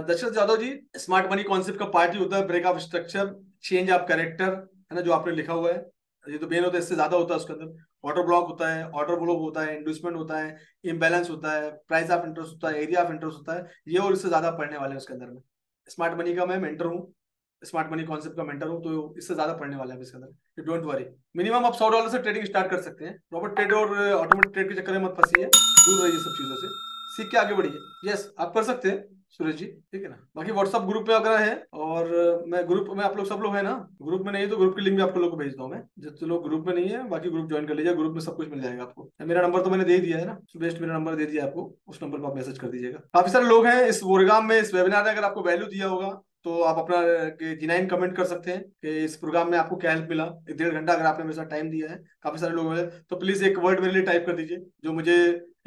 Dashrath Yadav ji, smart money concept का पार्ट ही होता है break of structure, change of character, है ना, जो आपने लिखा हुआ है, ये तो मेन होता है, इससे ज्यादा होता है उसके अंदर। ऑर्डर ब्लॉक होता है, ऑर्डर ब्लॉक होता है, इंड्यूसमेंट होता है, इम्बैलेंस होता है, प्राइस ऑफ इंटरेस्ट होता है, एरिया ऑफ इंटरेस्ट होता है, ये और इससे ज्यादा पढ़ने वाले हैं उसके अंदर में। स्मार्ट मनी का मैं मेंटर हूँ, स्मार्ट मनी कॉन्सेप्ट का मेंटर हूँ, तो इससे ज्यादा पढ़ने वाला है इसके अंदर, डोंट वरी। मिनिमम आप $100 से ट्रेडिंग स्टार्ट कर सकते हैं। रॉबर्ट ट्रेड और ऑटोमेटिक ट्रेड के चक्कर में मत फंसिए, दूर रहिए सब चीजों से, सीख के आगे बढ़िए। यस, आप कर सकते हैं सूरज जी, ठीक है ना। बाकी व्हाट्सअप ग्रुप में अगर है, और मैं ग्रुप में, आप लोग सब लोग हैं ना ग्रुप में, नहीं है तो ग्रुप की लिंक भी आपको लोग को भेज दूँ मैं, जो लोग ग्रुप में नहीं है बाकी ग्रुप ज्वाइन कर लीजिए, ग्रुप में सब कुछ मिल जाएगा आपको। मेरा नंबर तो मैंने दे दिया है ना, बेस्ट मेरा नंबर दे दिया आपको, उस नंबर पर आप मैसेज कर दीजिएगा। काफी सारे लोग हैं इस प्रोग्राम में, इस वेबिनार में, अगर आपको वैल्यू दिया होगा तो आप अपना जिनाइन कमेंट कर सकते हैं कि इस प्रोग्राम में आपको क्या हेल्प मिला। 1.5 घंटा अगर आपने मेरे साथ टाइम दिया है, काफी सारे लोग हैं, तो प्लीज एक वर्ड मेरे लिए टाइप कर दीजिए, जो मुझे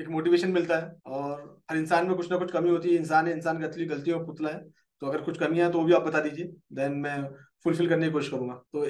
एक मोटिवेशन मिलता है। और हर इंसान में कुछ ना कुछ कमी होती है, इंसान है, इंसान की असली गलतियों का पुतला है, तो अगर कुछ कमियां हैं तो वो भी आप बता दीजिए, देन मैं फुलफिल करने की कोशिश करूंगा। तो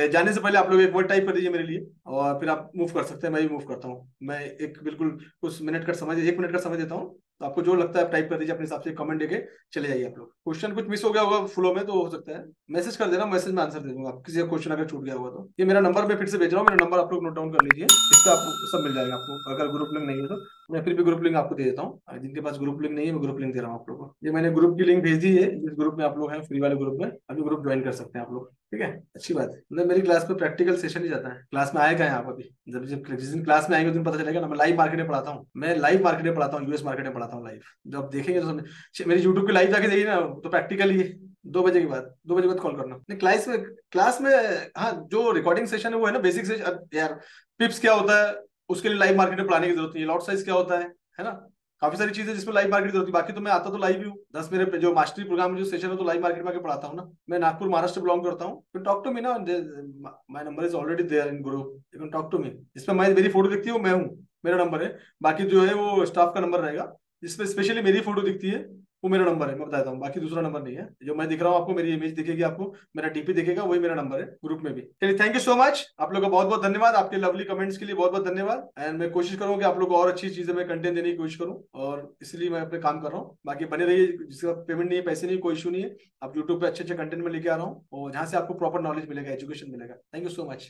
जाने से पहले आप लोग एक वर्ड टाइप कर दीजिए मेरे लिए, और फिर आप मूव कर सकते हैं, मैं भी मूव करता हूँ। मैं एक बिल्कुल कुछ मिनट का समय, 1 मिनट का समय देता हूँ, तो आपको जो लगता है आप टाइप कर दीजिए अपने हिसाब से, कमेंट देके चले जाइए आप लोग। क्वेश्चन कुछ मिस हो गया होगा फ्लो में तो हो सकता है मैसेज कर देना, मैसेज में आंसर दे दूंगा, किसी का क्वेश्चन अगर छूट गया होगा तो। ये मेरा नंबर मैं फिर से भेज रहा हूँ, मेरा नंबर आप लोग नोट डाउन कर लीजिए, इस पर आपको सब मिल जाएगा आपको। अगर ग्रुप लिंक नहीं है तो मैं फिर भी ग्रुप लिंक आपको दे देता हूँ, जिनके पास ग्रुप लिंक नहीं है मैं ग्रुप लिंक दे रहा हूँ आप लोग को। ये मैंने ग्रुप की लिंक भेज दी है, जिस ग्रुप में आप लोग हैं फ्री वाले ग्रुप में, अभी ग्रुप ज्वाइन कर सकते हैं आप लोग। ठीक है, अच्छी बात है। मतलब मेरी क्लास में प्रैक्टिकल सेशन ही जाता है, क्लास में आएगा आप अभी, जब जब जिस दिन क्लास में आएंगे उस दिन पता चलेगा ना। मैं लाइव मार्केट में पढ़ाता हूँ, मैं लाइव मार्केट में पढ़ाता हूँ, यूएस मार्केट में पढ़ाता हूँ लाइव। जब आप देखेंगे तो समझ, मेरी यूट्यूब की लाइव जाके देखिए ना, तो प्रैक्टिकल ही है। 2 बजे के बाद, 2 बजे बाद कॉल करना। नहीं, क्लास में हाँ, जो रिकॉर्डिंग सेशन है वो है ना बेसिक से। यार पिप्स क्या होता है, उसके लिए लाइव मार्केट में पढ़ाने की जरूरत नहीं है। लॉट साइज क्या होता है ना, काफी सारी चीजें जिसमें लाइव मार्केट की जरूरत है। बाकी तो मैं आता तो लाइव ही हूँ, 10 मेरे जो मास्टरी प्रोग्राम में जो सेशन है तो लाइव मार्केट में आके पढ़ाता हूँ ना। मैं नागपुर महाराष्ट्र बिलोंग करता हूँ, तो टॉक टू मी ना, my number is already there in group, you can talk to me. इसमें मैं, मेरी फोटो दिखती है वो मैं हूँ, मेरा नंबर है। बाकी जो है वो स्टाफ का नंबर रहेगा, जिसमें स्पेशली मेरी फोटो दिखती है वो मेरा नंबर है, मैं बताता हूँ। बाकी दूसरा नंबर नहीं है, जो मैं दिख रहा हूँ आपको, मेरी इमेज दिखेगी आपको, मेरा डीपी दिखेगा, वही मेरा नंबर है ग्रुप में भी। चलिए, थैंक यू सो मच, आप लोग का बहुत बहुत धन्यवाद, आपके लवली कमेंट्स के लिए बहुत बहुत धन्यवाद। एंड मैं कोशिश करूँ कि आप लोग को और अच्छी चीजें मैं कंटेंट देने की कोशिश करूँ, और इसलिए मैं अपने काम कर रहा हूँ। बाकी बने रहिए, जिसका पेमेंट नहीं है, पैसे नहीं, कोई इशू नहीं है। आप यूट्यूब पे अच्छे अच्छे कंटेंट में लेके आ रहा हूँ, और जहाँ से आपको प्रॉपर नॉलेज मिलेगा, एजुकेशन मिलेगा। Thank you so much.